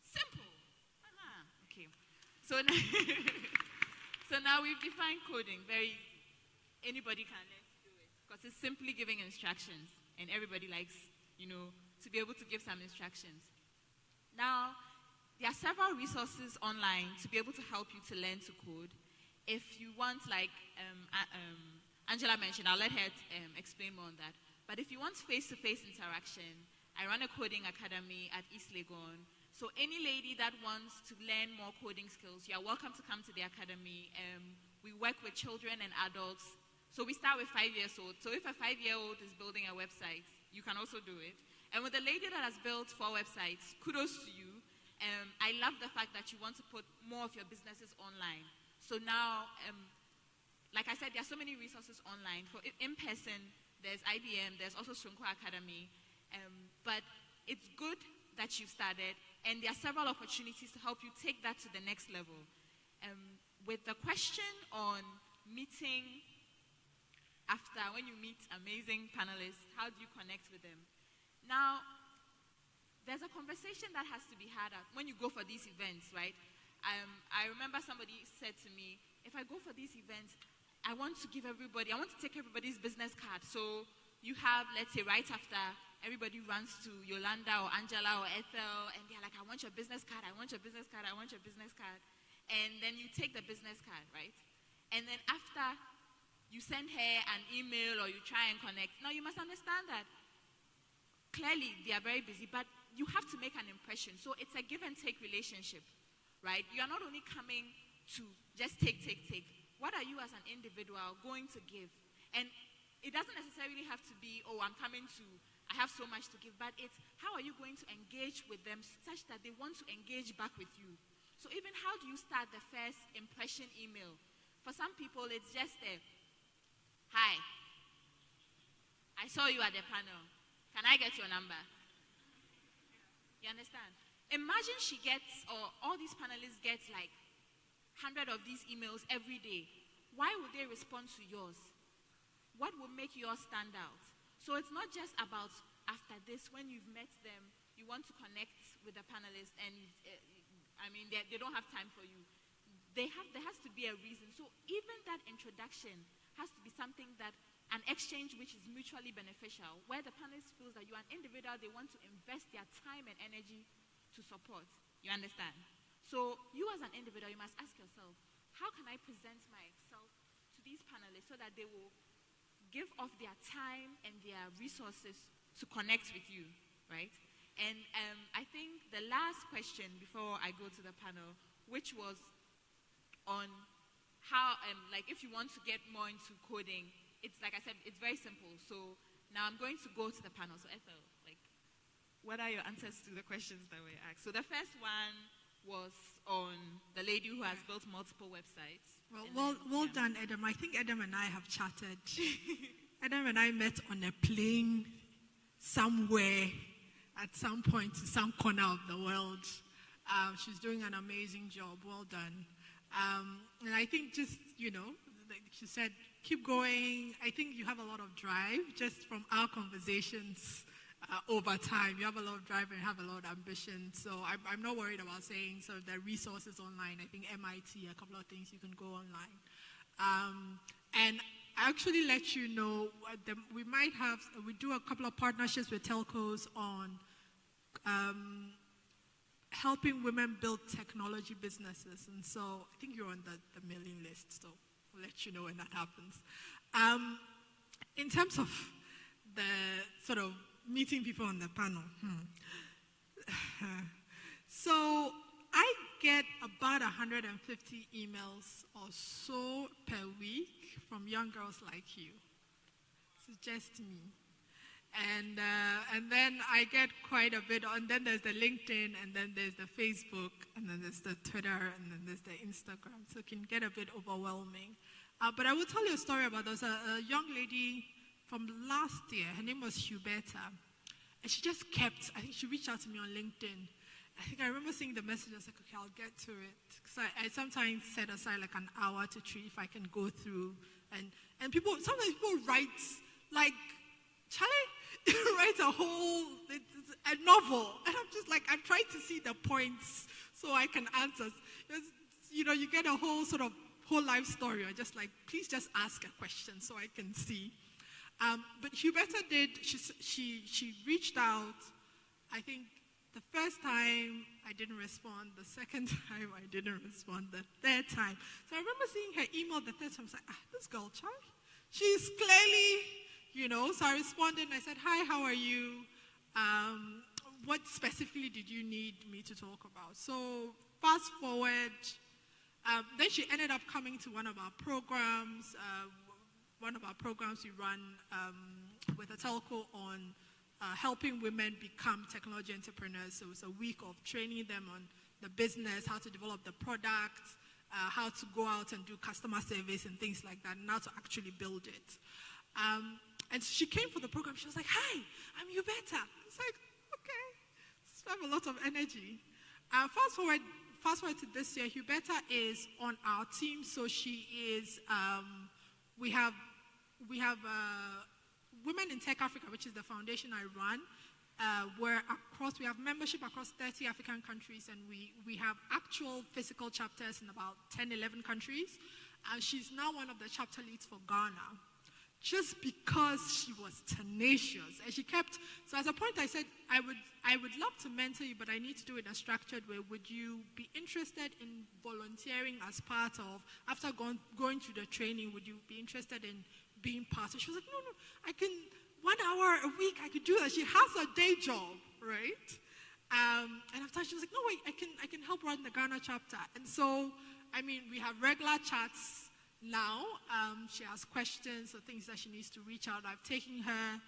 Simple. Okay. So now, so now we've defined coding. Anybody can learn to do it because it's simply giving instructions, and everybody likes, to be able to give some instructions. Now, there are several resources online to be able to help you to learn to code. If you want, like Angela mentioned, I'll let her explain more on that. But if you want face-to-face interaction, I run a coding academy at East Legon. So any lady that wants to learn more coding skills, you are welcome to come to the academy. We work with children and adults. So we start with 5 years old. So if a 5-year-old is building a website, you can also do it. And with a lady that has built 4 websites, kudos to you. I love the fact that you want to put more of your businesses online. So now, like I said, there are so many resources online. For in person, there's IBM, there's also Shunko Academy. But it's good that you've started, and there are several opportunities to help you take that to the next level. With the question on meeting after, when you meet amazing panelists, how do you connect with them? Now, there's a conversation that has to be had when you go for these events, right? I remember somebody said to me, if I go for these events, I want to take everybody's business card. So you have, let's say, right after, everybody runs to Yolanda or Angela or Ethel, and they're like, I want your business card, I want your business card, I want your business card. And then you take the business card, right? And then after, you send her an email or you try and connect. Now, you must understand that clearly they are very busy, but you have to make an impression. So it's a give and take relationship, right? You are not only coming to just take. What are you as an individual going to give? And it doesn't necessarily have to be, I have so much to give, but it's how are you going to engage with them such that they want to engage back with you? So even how do you start the first impression email? For some people, it's just hi, I saw you at the panel. Can I get your number? You understand? Imagine she gets, or all these panelists get like 100 of these emails every day. Why would they respond to yours? What would make yours stand out? So it's not just about after this, when you've met them, you want to connect with the panelists and, they don't have time for you. There has to be a reason. So even that introduction has to be something that an exchange which is mutually beneficial, where the panelist feels that you are an individual, they want to invest their time and energy to support. You understand? So you as an individual, you must ask yourself, how can I present myself to these panelists so that they will give off their time and their resources to connect with you, right? And I think the last question before I go to the panel, which was on how, if you want to get more into coding, it's like I said, it's very simple. So now I'm going to go to the panel. So Ethel, what are your answers to the questions that were asked? So the first one was on the lady who has built multiple websites. Well done, Adam. I think Adam and I have chatted. Adam and I met on a plane somewhere at some point in some corner of the world. She's doing an amazing job. Well done. And I think just, like she said, keep going. I think you have a lot of drive just from our conversations over time. You have a lot of drive and have a lot of ambition. So I'm not worried about saying, so the resources online. I think MIT, a couple of things you can go online. And I actually let you know, we do a couple of partnerships with telcos on helping women build technology businesses. And so I think you're on the mailing list, so we'll let you know when that happens. In terms of the sort of meeting people on the panel, so I get about 150 emails or so per week from young girls like you. It's just me. And then I get quite a bit, and then there's the LinkedIn, and then there's the Facebook, and then there's the Twitter, and then there's the Instagram. So it can get a bit overwhelming. But I will tell you a story about this. A young lady from last year, her name was Huberta, and she just kept, I think she reached out to me on LinkedIn, I think I remember seeing the message. I was like, okay, I'll get to it. So I sometimes set aside like an hour to 3 if I can go through. And sometimes people write, like, Charlie, write a novel. And I'm just like, I'm trying to see the points so I can answer. You get a whole whole life story. Or just like, please just ask a question so I can see. But Huberta did, she reached out. I think the first time I didn't respond, the second time I didn't respond, the third time. So I remember seeing her email the third time. I was like, this girl, Charlie, she's clearly, So I responded and I said, hi, how are you? What specifically did you need me to talk about? So fast forward, then she ended up coming to one of our programs. One of our programs we run with a telco on helping women become technology entrepreneurs. So it's a week of training them on the business, how to develop the product, how to go out and do customer service and things like that, and how to actually build it. And she came for the program. She was like, hi, I'm Huberta. It's like, okay, so I have a lot of energy. Fast forward to this year, Huberta is on our team. So she is, we have Women in Tech Africa, which is the foundation I run. We have membership across 30 African countries, and we have actual physical chapters in about 10, 11 countries. And she's now one of the chapter leads for Ghana, just because she was tenacious. And she kept, so at a point I said, I would love to mentor you, but I need to do it in a structured way. Would you be interested in volunteering as part of, after going through the training, would you be interested in being part? So she was like, no, I can, 1 hour a week, I could do that. She has a day job, right? And after she was like, no, wait, I can help run the Ghana chapter. And so, we have regular chats now. She has questions or things that she needs to reach out. I've taken her,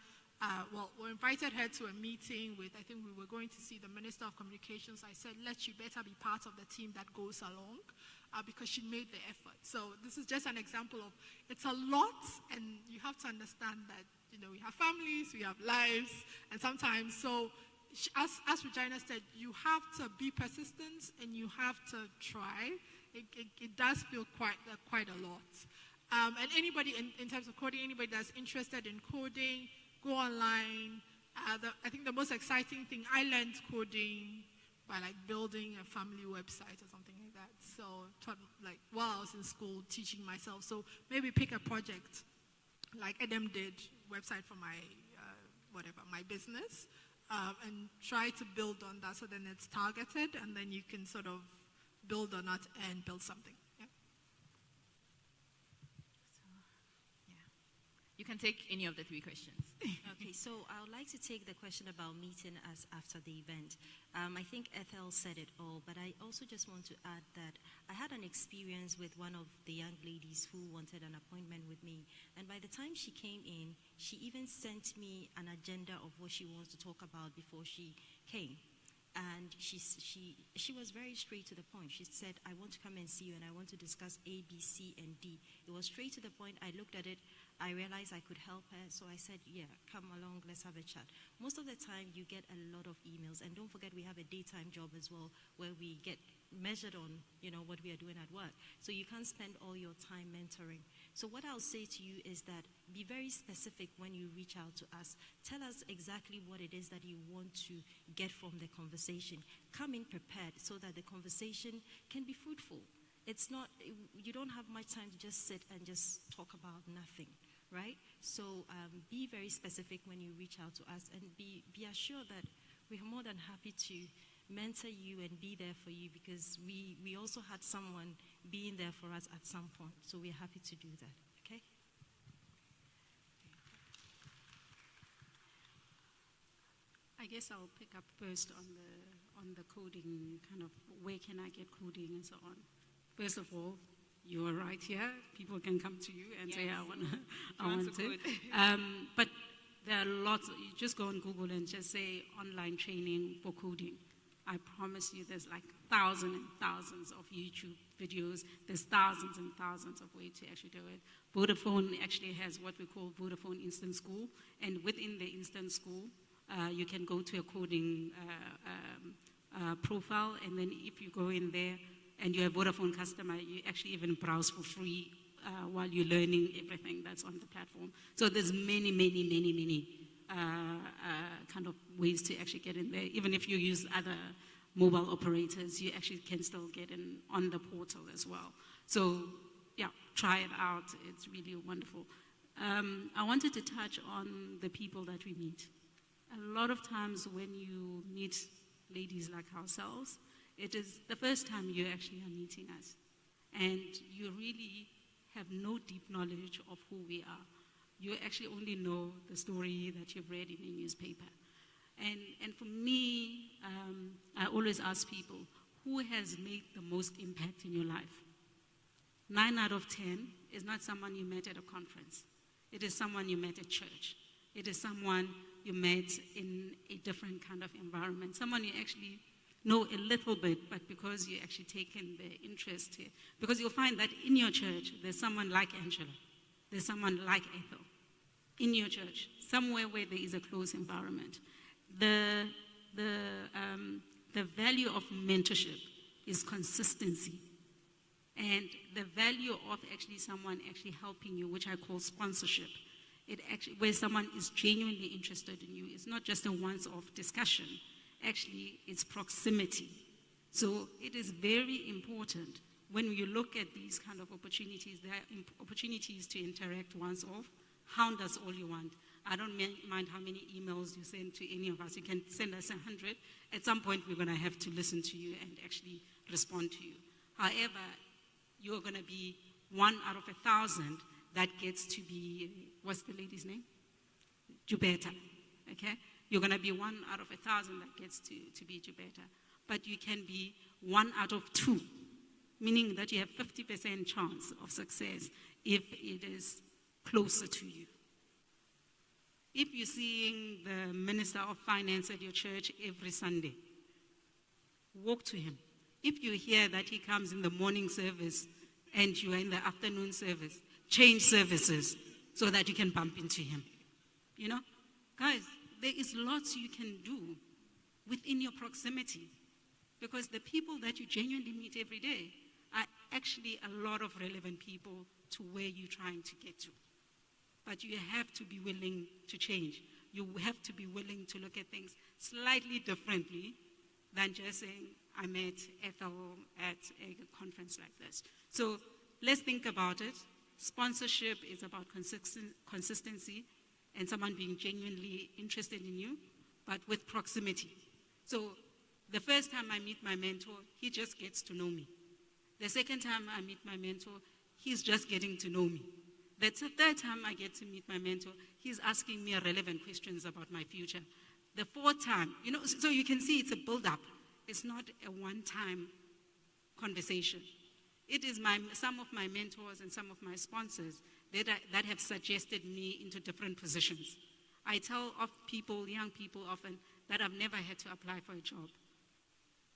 we invited her to a meeting with, I think we were going to see the Minister of Communications. I said, you better be part of the team that goes along. Because she made the effort. So this is just an example of, it's a lot, and you have to understand that, we have families, we have lives, and sometimes, so as Regina said, you have to be persistent and you have to try. It does feel quite a lot. And anybody, in terms of coding, anybody that's interested in coding, go online. I think the most exciting thing, I learned coding by building a family website or something like that. So while I was in school teaching myself. So maybe pick a project like Adam did, website for my my business, and try to build on that. So then it's targeted, and then you can sort of build on that and build something. Yeah. You can take any of the 3 questions. Okay, so I would like to take the question about meeting us after the event. I think Ethel said it all, but I also just want to add that I had an experience with one of the young ladies who wanted an appointment with me. And by the time she came in, she even sent me an agenda of what she wants to talk about before she came. And she was very straight to the point. She said, I want to come and see you, and I want to discuss A, B, C, and D. It was straight to the point. I looked at it. I realized I could help her, so I said, yeah, come along, let's have a chat. Most of the time, you get a lot of emails. And don't forget, we have a daytime job as well, where we get measured on, what we are doing at work. So you can't spend all your time mentoring. So what I'll say to you is that be very specific when you reach out to us. Tell us exactly what it is that you want to get from the conversation. Come in prepared so that the conversation can be fruitful. It's not, you don't have much time to just sit and just talk about nothing, right? So be very specific when you reach out to us, and be assured that we're more than happy to mentor you and be there for you, because we also had someone being there for us at some point. So we're happy to do that, okay? I guess I'll pick up first on the coding, kind of where can I get coding and so on. First of all, you are right here. People can come to you and say, I want to. But there are lots. You just go on Google and just say online training for coding. I promise you there's thousands and thousands of YouTube videos. There's thousands and thousands of ways to actually do it. Vodafone actually has what we call Vodafone Instant School. And within the Instant School, you can go to a coding profile, and then if you go in there and you're a Vodafone customer, you actually even browse for free while you're learning everything that's on the platform. So there's many kind of ways to actually get in there. Even if you use other mobile operators, you actually can still get in on the portal as well. So yeah, try it out. It's really wonderful. I wanted to touch on the people that we meet. A lot of times when you meet ladies like ourselves, it is the first time you actually are meeting us. And you really have no deep knowledge of who we are. You actually only know the story that you've read in a newspaper. And for me, I always ask people, who has made the most impact in your life? 9 out of 10 is not someone you met at a conference. It is someone you met at church. It is someone you met in a different kind of environment. Someone you actually know a little bit, but because you actually taken the interest here. Because you'll find that in your church, there's someone like Angela. There's someone like Ethel. In your church, somewhere where there is a close environment. The value of mentorship is consistency. And the value of actually someone actually helping you, which I call sponsorship, it actually, where someone is genuinely interested in you, it's not just a once-off discussion. Actually, it's proximity. So it is very important when you look at these kind of opportunities, there are opportunities to interact once-off. Hound us all you want. I don't mind how many emails you send to any of us. You can send us 100. At some point, we're going to have to listen to you and actually respond to you. However, you're going to be 1 out of 1,000 that gets to be, what's the lady's name? Jubeta, okay? You're going to be 1 out of 1,000 that gets to be Jubeta. But you can be 1 out of 2, meaning that you have 50% chance of success if it is closer to you. If you're seeing the Minister of Finance at your church every Sunday, walk to him. If you hear that he comes in the morning service and you are in the afternoon service, change services so that you can bump into him. You know, guys, there is lots you can do within your proximity, because the people that you genuinely meet every day are actually a lot of relevant people to where you're trying to get to. But you have to be willing to change. You have to be willing to look at things slightly differently than just saying, I met Ethel at a conference like this. So let's think about it. Sponsorship is about consistency and someone being genuinely interested in you, but with proximity. So the first time I meet my mentor, he just gets to know me. The second time I meet my mentor, he's just getting to know me. The third time I get to meet my mentor, he's asking me relevant questions about my future. The fourth time, you know, so you can see it's a build-up. It's not a one-time conversation. It is some of my mentors and some of my sponsors that have suggested me into different positions. I tell people, young people often, that I've never had to apply for a job.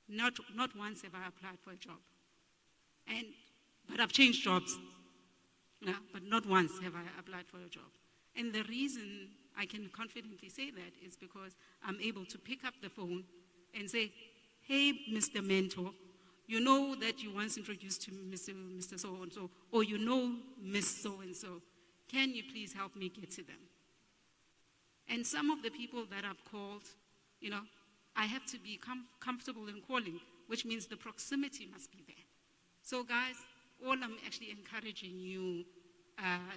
Not once have I applied for a job. But I've changed jobs. Yeah, but not once have I applied for a job. And the reason I can confidently say that is because I'm able to pick up the phone and say, hey, Mr. Mentor, you know that you once introduced to Mr. So-and-so, or you know Miss So-and-so. Can you please help me get to them? And some of the people that I've called, you know, I have to be comfortable in calling, which means the proximity must be there. So guys, all I'm actually encouraging you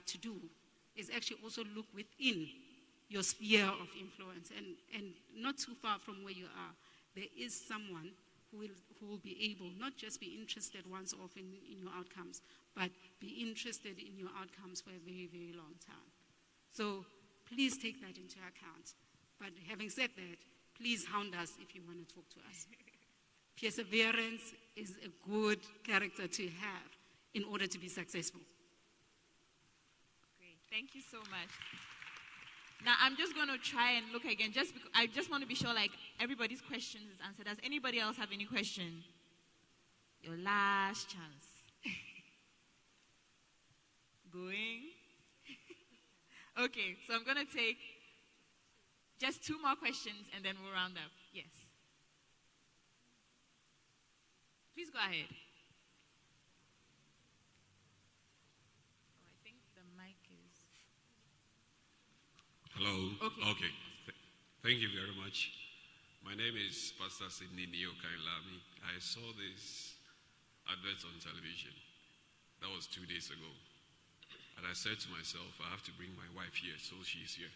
to do is actually also look within your sphere of influence, and not too far from where you are, there is someone who will be able, not just be interested once off in your outcomes, but be interested in your outcomes for a very, very long time. So please take that into account. But having said that, please hound us if you want to talk to us. Perseverance is a good character to have in order to be successful. Great, thank you so much. Now I'm just going to try and look again, just because I just want to be sure like everybody's question is answered. Does anybody else have any question? Your last chance. Going? Okay, so I'm going to take just 2 more questions and then we'll round up. Yes. go ahead. Oh, I think the mic is... Hello. Okay. Thank you very much. My name is Pastor Sidney Neo Kailami. I saw this advert on television. That was 2 days ago. And I said to myself, I have to bring my wife here, so she's here.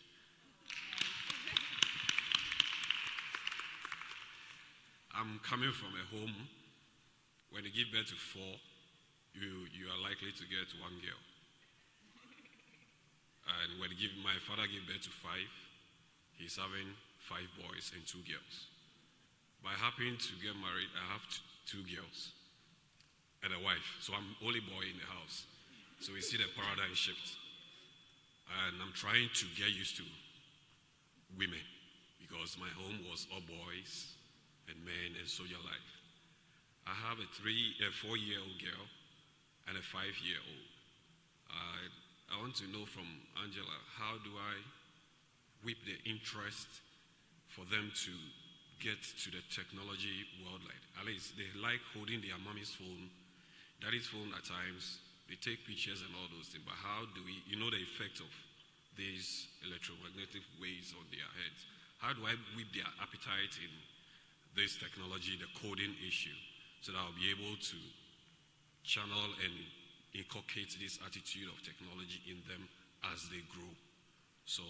I'm coming from a home. When you give birth to 4, you are likely to get 1 girl. And when my father gave birth to 5, he's having 5 boys and 2 girls. By happening to get married, I have 2 girls and a wife. So I'm only boy in the house. So we see the paradigm shift. And I'm trying to get used to women because my home was all boys and men and soldier life. I have a 4-year-old girl and a 5-year-old. I want to know from Angela, how do I whip the interest for them to get to the technology world? Like, at least they like holding their mommy's phone, daddy's phone at times. They take pictures and all those things, but how do we, the effect of these electromagnetic waves on their heads? How do I whip their appetite in this technology, the coding issue, so that I'll be able to channel and inculcate this attitude of technology in them as they grow? So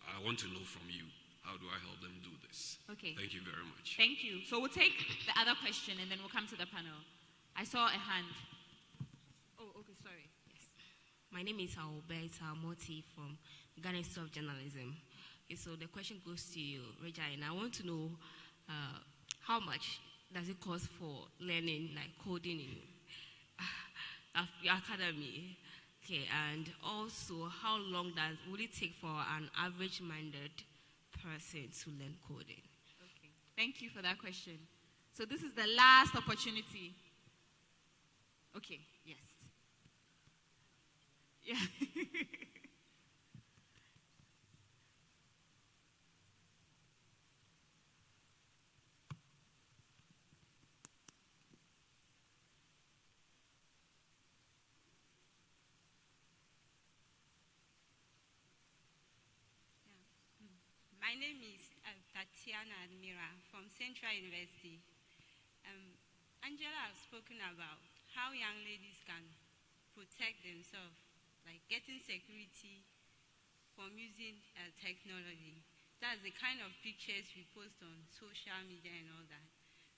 I want to know from you, how do I help them do this? Okay. Thank you very much. Thank you. So we'll take the other question and then we'll come to the panel. I saw a hand. Oh, okay, sorry. Yes. My name is Alberta Moti from Ghana Institute of Journalism. Okay, so the question goes to you, Regia, and I want to know how much does it cost for learning, like coding in your academy? Okay, and also how long would it take for an average-minded person to learn coding? Okay, thank you for that question. So this is the last opportunity. Okay, yes. Yeah. My name is Tatiana Admira from Central University. Angela has spoken about how young ladies can protect themselves, like getting security from using technology. That's the kind of pictures we post on social media and all that.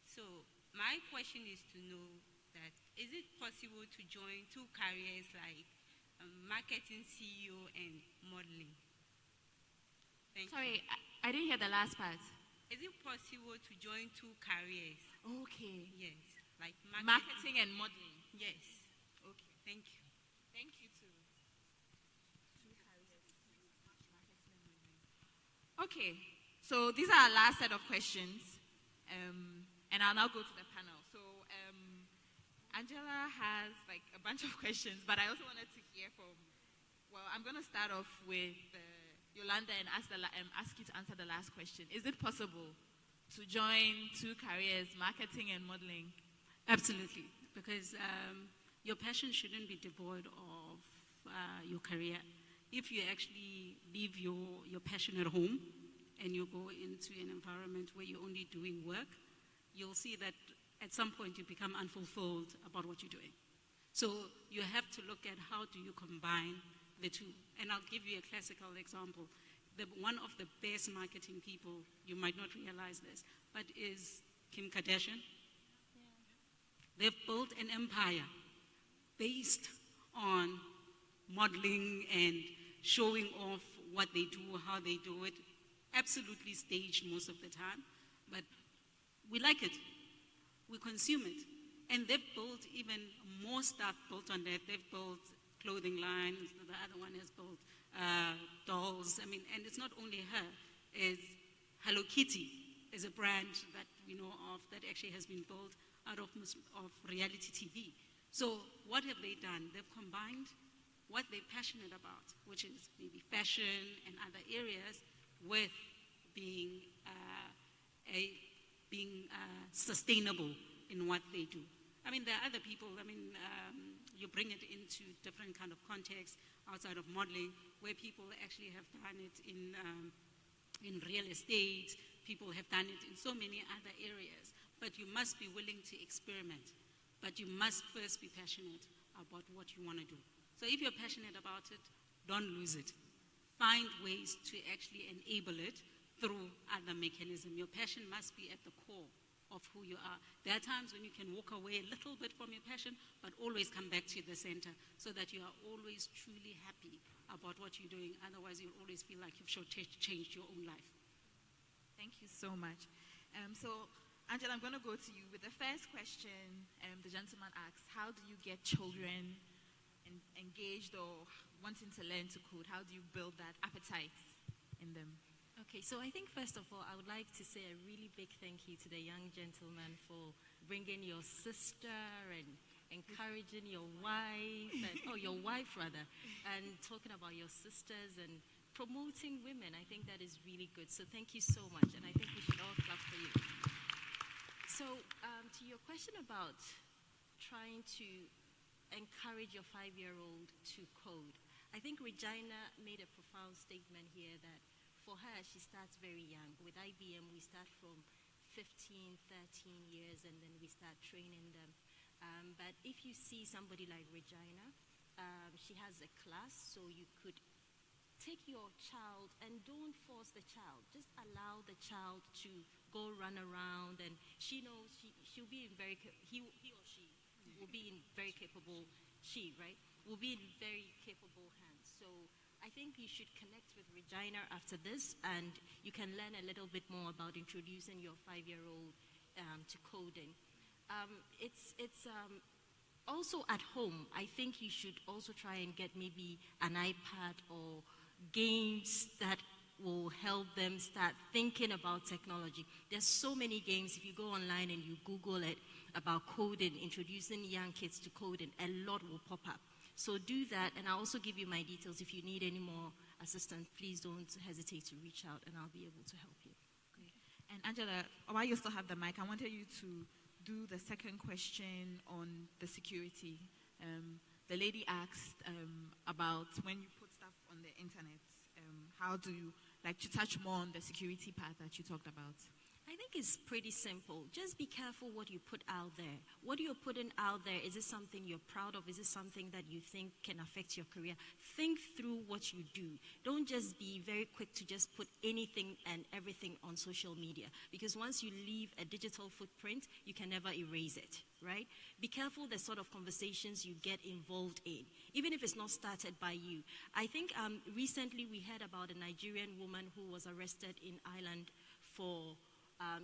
So my question is to know that, is it possible to join 2 careers like marketing, CEO, and modeling? Sorry, I didn't hear the last part. Is it possible to join 2 careers? Okay. Yes, like Marketing and modeling. Yes. Okay. Thank you. Thank you too. 2 careers. Marketing and modeling. Okay. So these are our last set of questions. And I'll now go to the panel. So Angela has like a bunch of questions, but I also wanted to hear from, I'm going to start off with Yolanda and ask you to answer the last question. Is it possible to join 2 careers, marketing and modeling? Absolutely, because your passion shouldn't be devoid of your career. If you actually leave your passion at home and you go into an environment where you're only doing work, you'll see that at some point you become unfulfilled about what you're doing. So you have to look at how do you combine the 2. And I'll give you a classical example. One of the best marketing people, you might not realize this, but is Kim Kardashian. They've built an empire based on modeling and showing off what they do, how they do it. Absolutely staged most of the time, but we like it. We consume it. And they've built even more stuff built on that. They've built clothing lines. The other one has built dolls. And it's not only her. It's Hello Kitty is a brand that we know of that actually has been built out of reality TV. So what have they done? They've combined what they're passionate about, which is maybe fashion and other areas, with being sustainable in what they do. I mean, there are other people, you bring it into different kind of contexts outside of modeling, where people actually have done it in real estate, people have done it in so many other areas. But you must be willing to experiment. But you must first be passionate about what you want to do. So if you're passionate about it, don't lose it. Find ways to actually enable it through other mechanisms. Your passion must be at the core of who you are. There are times when you can walk away a little bit from your passion, but always come back to the center so that you are always truly happy about what you're doing. Otherwise, you'll always feel like you've changed your own life. Thank you so much. So, Angela, I'm going to go to you with the first question. The gentleman asks, how do you get children engaged or wanting to learn to code? How do you build that appetite in them? Okay, so I think first of all, I would like to say a really big thank you to the young gentleman for bringing your sister and encouraging your wife, your wife rather, and talking about your sisters and promoting women. I think that is really good. So thank you so much, and I think we should all clap for you. So to your question about trying to encourage your 5-year-old to code, I think Regina made a profound statement here that for her, she starts very young. With IBM, we start from 15, 13 years, and then we start training them. But if you see somebody like Regina, she has a class, so you could take your child and don't force the child. Just allow the child to go run around, and she knows she'll be in he or she will be in very capable, will be in very capable hands. So I think you should connect with Regina after this, and you can learn a little bit more about introducing your 5-year-old to coding. It's also at home. I think you should also try and get maybe an iPad or games that will help them start thinking about technology. There's so many games. If you go online and you Google it about coding, introducing young kids to coding, a lot will pop up. So do that, and I'll also give you my details. If you need any more assistance, please don't hesitate to reach out, and I'll be able to help you. Great. And Angela, while you still have the mic, I wanted you to do the second question on the security. The lady asked about when you put stuff on the internet, how do you, to touch more on the security part that you talked about? I think it's pretty simple. Just be careful what you put out there. What you're putting out there, is it something you're proud of? Is it something that you think can affect your career? Think through what you do. Don't just be very quick to just put anything and everything on social media, because once you leave a digital footprint, you can never erase it, right? Be careful the sort of conversations you get involved in, even if it's not started by you. I think recently we heard about a Nigerian woman who was arrested in Ireland for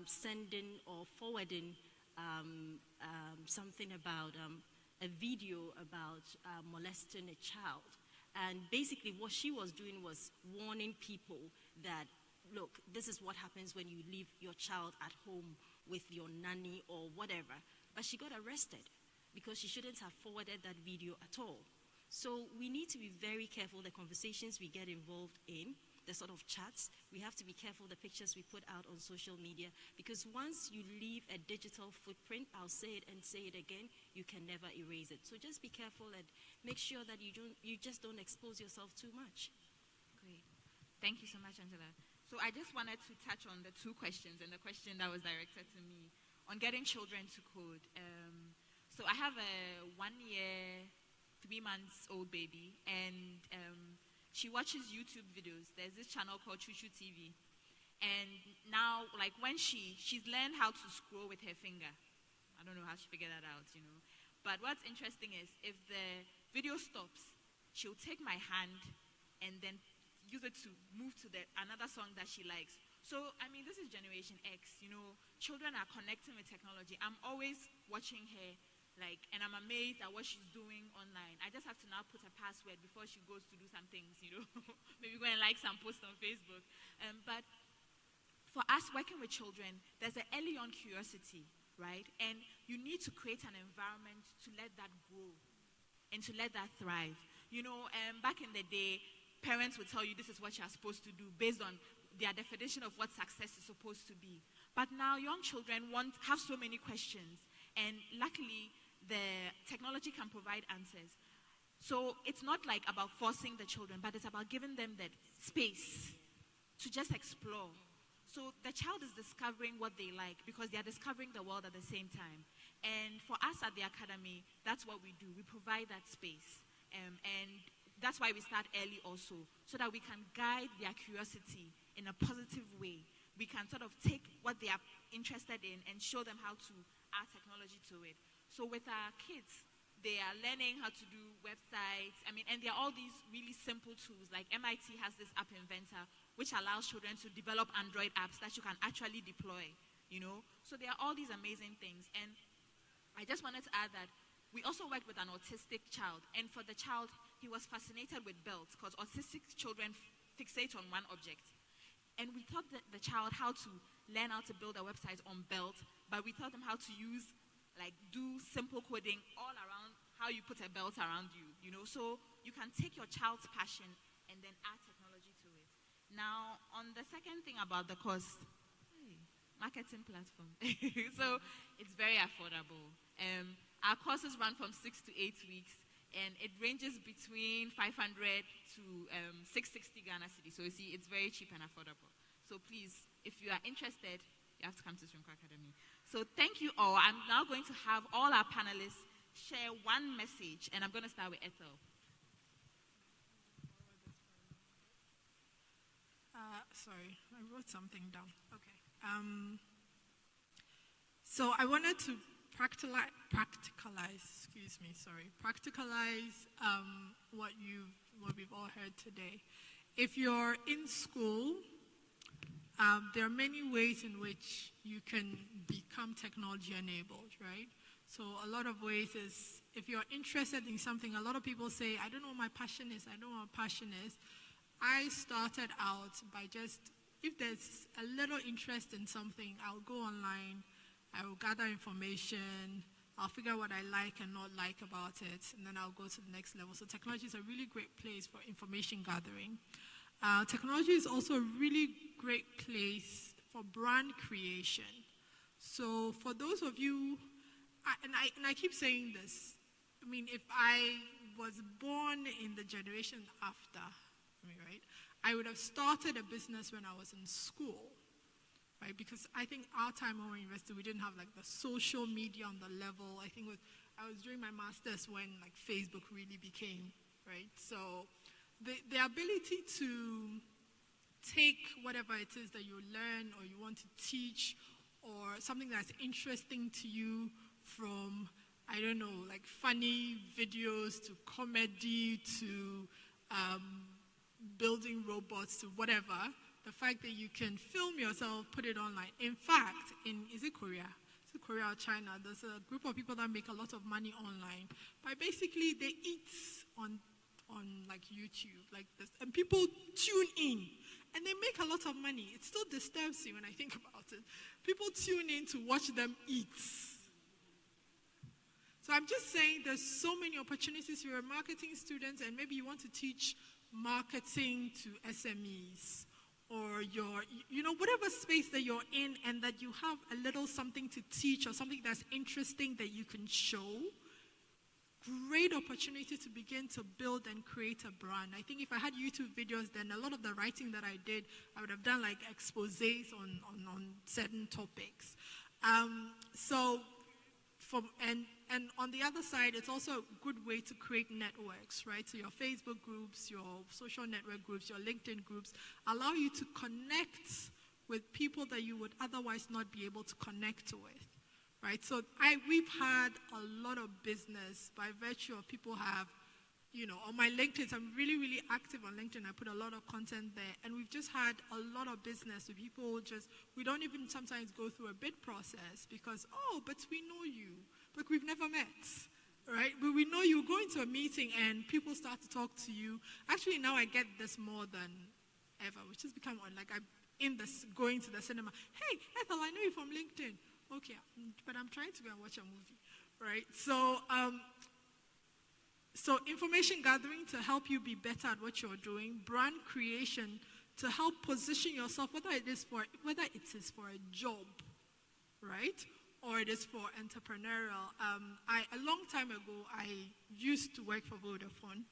sending or forwarding something about a video about molesting a child. And basically what she was doing was warning people that, look, this is what happens when you leave your child at home with your nanny or whatever. But she got arrested because she shouldn't have forwarded that video at all. So we need to be very careful the conversations we get involved in, the sort of chats. We have to be careful the pictures we put out on social media, because once you leave a digital footprint, I'll say it and say it again, you can never erase it. So just be careful and make sure that you just don't expose yourself too much. Great. Thank you so much, Angela. So I just wanted to touch on the two questions and the question that was directed to me on getting children to code. So I have a 1-year, 3-month-old baby, and she watches YouTube videos. There's this channel called Chuchu TV. And now, when she's learned how to scroll with her finger. I don't know how she figured that out, But what's interesting is, if the video stops, she'll take my hand and then use it to move to another song that she likes. So, this is Generation X, Children are connecting with technology. I'm always watching her, and I'm amazed at what she's doing online. I just have to now put a password before she goes to do some things, Maybe go and like some posts on Facebook. But for us working with children, there's an early on curiosity, right? And you need to create an environment to let that grow and to let that thrive. Back in the day, parents would tell you this is what you're supposed to do based on their definition of what success is supposed to be. But now young children have so many questions. And luckily, the technology can provide answers. So it's not like about forcing the children, but it's about giving them that space to just explore. So the child is discovering what they like because they are discovering the world at the same time. And for us at the academy, that's what we do. We provide that space. And that's why we start early also, so that we can guide their curiosity in a positive way. We can sort of take what they are interested in and show them how to add technology to it. So with our kids, they are learning how to do websites. And there are all these really simple tools. Like MIT has this app inventor, which allows children to develop Android apps that you can actually deploy, So there are all these amazing things. And I just wanted to add that we also worked with an autistic child. And for the child, he was fascinated with belts because autistic children fixate on one object. And we taught the child how to learn how to build a website on belt, but we taught them how to do simple coding all around how you put a belt around you, So you can take your child's passion and then add technology to it. Now, on the second thing about the cost, marketing platform. So it's very affordable. Our courses run from 6 to 8 weeks, and it ranges between 500 to 660 Ghana cedis. So you see, it's very cheap and affordable. So please, if you are interested, you have to come to Swimco Academy. So thank you all. I'm now going to have all our panelists share one message, and I'm going to start with Ethel. Sorry, I wrote something down. Okay. So I wanted to practicalize what we've all heard today. If you're in school, there are many ways in which you can become technology enabled, right? So a lot of ways is, if you're interested in something, a lot of people say, I don't know what my passion is, I started out by if there's a little interest in something, I'll go online, I will gather information, I'll figure out what I like and not like about it, and then I'll go to the next level. So technology is a really great place for information gathering. Technology is also a really great place for brand creation. So for those of you, and I keep saying this, if I was born in the generation after, right, I would have started a business when I was in school, right? Because I think our time when we were in university, we didn't have the social media on the level. I think I was doing my master's when Facebook really became, right? So the ability to take whatever it is that you learn or you want to teach or something that's interesting to you, from, funny videos to comedy to building robots to whatever, the fact that you can film yourself, put it online. In fact, is it Korea? Is it Korea or China? There's a group of people that make a lot of money online. But basically, they eat on YouTube like this, and people tune in, and they make a lot of money. It still disturbs me when I think about it. People tune in to watch them eat. So I'm just saying there's so many opportunities. You're a marketing student, and maybe you want to teach marketing to SMEs, or whatever space that you're in, and that you have a little something to teach or something that's interesting that you can show. Great opportunity to begin to build and create a brand. I think if I had YouTube videos, then a lot of the writing that I did, I would have done exposés on certain topics. And on the other side, it's also a good way to create networks, right? So your Facebook groups, your social network groups, your LinkedIn groups allow you to connect with people that you would otherwise not be able to connect with, right? So we've had a lot of business by virtue of people have, on my LinkedIn, so I'm really, really active on LinkedIn. I put a lot of content there, and we've just had a lot of business with people we don't even sometimes go through a bid process because, but we know you, but we've never met, right? But we know you go into a meeting and people start to talk to you. Actually, now I get this more than ever, which has become I'm going to the cinema. Hey, Ethel, I know you from LinkedIn. Okay, but I'm trying to go and watch a movie, right? So information gathering to help you be better at what you're doing, brand creation to help position yourself, whether it is for a job, right? or it is for entrepreneurial. A long time ago, I used to work for Vodafone.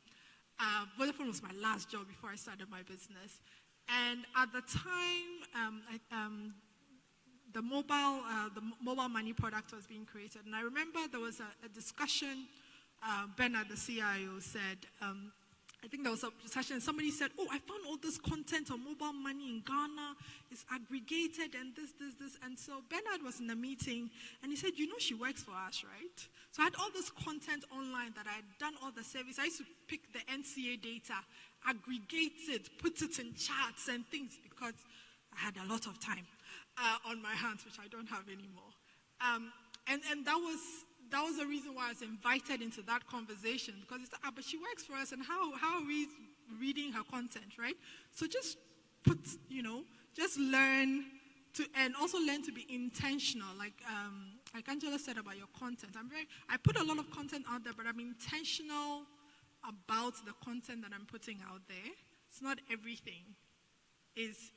Vodafone was my last job before I started my business. And at the time, the mobile money product was being created. And I remember there was a discussion. Bernard, the CIO, said, I think there was a discussion, and somebody said, oh, I found all this content on mobile money in Ghana. It's aggregated and this. And so Bernard was in a meeting, and he said, you know she works for us, right? So I had all this content online that I had done all the service. I used to pick the NCA data, aggregate it, put it in charts and things, because I had a lot of time on my hands, which I don't have anymore. And that was the reason why I was invited into that conversation, because it's, but she works for us, and how are we reading her content, right? So just just learn to, and also learn to be intentional, like Angela said about your content. I put a lot of content out there, but I'm intentional about the content that I'm putting out there. It's not everything. It's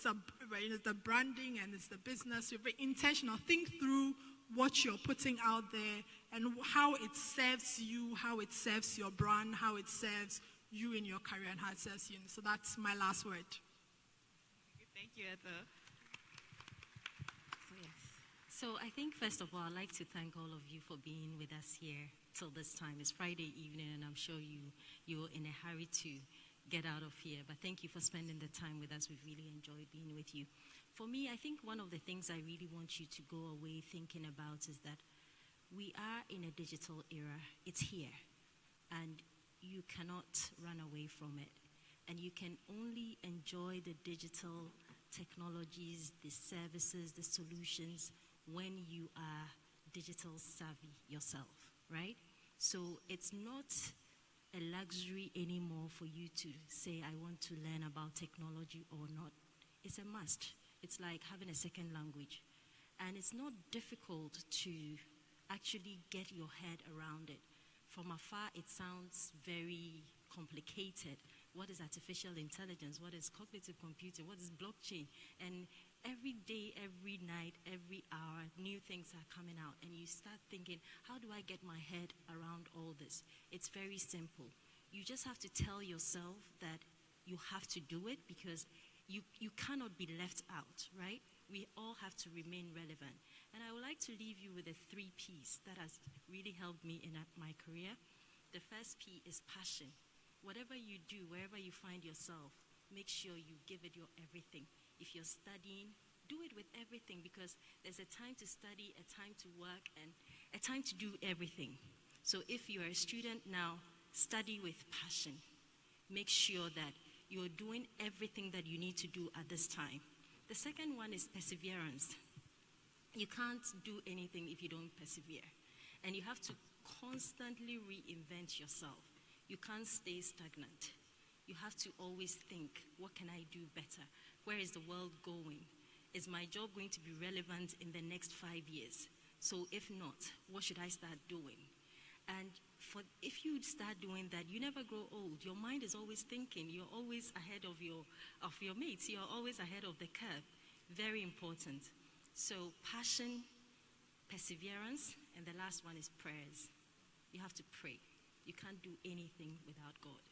the branding and it's the business. You're very intentional. Think through what you're putting out there and how it serves you, how it serves your brand, how it serves you in your career, and how it serves you. So that's my last word. Thank you, Ethel. So I think, first of all, I'd like to thank all of you for being with us here till this time. It's Friday evening, and I'm sure you're in a hurry to get out of here. But thank you for spending the time with us. We've really enjoyed being with you. For me, I think one of the things I really want you to go away thinking about is that we are in a digital era. It's here, and you cannot run away from it. And you can only enjoy the digital technologies, the services, the solutions when you are digital savvy yourself, right? So it's not a luxury anymore for you to say, I want to learn about technology or not. It's a must. It's like having a second language. And it's not difficult to actually get your head around it. From afar, it sounds very complicated. What is artificial intelligence? What is cognitive computing? What is blockchain? And every day, every night, every hour, new things are coming out. And you start thinking, how do I get my head around all this? It's very simple. You just have to tell yourself that you have to do it, because you cannot be left out, right? We all have to remain relevant. And I would like to leave you with a 3 Ps that has really helped me in my career. The first P is passion. Whatever you do, wherever you find yourself, make sure you give it your everything. If you're studying, do it with everything, because there's a time to study, a time to work, and a time to do everything. So if you're a student now, study with passion. Make sure that you're doing everything that you need to do at this time. The second one is perseverance. You can't do anything if you don't persevere. And you have to constantly reinvent yourself. You can't stay stagnant. You have to always think, what can I do better? Where is the world going? Is my job going to be relevant in the next 5 years? So if not, what should I start doing? And if you start doing that, you never grow old. Your mind is always thinking. You're always ahead of your mates. You're always ahead of the curve. Very important. So passion, perseverance, and the last one is prayers. You have to pray. You can't do anything without God.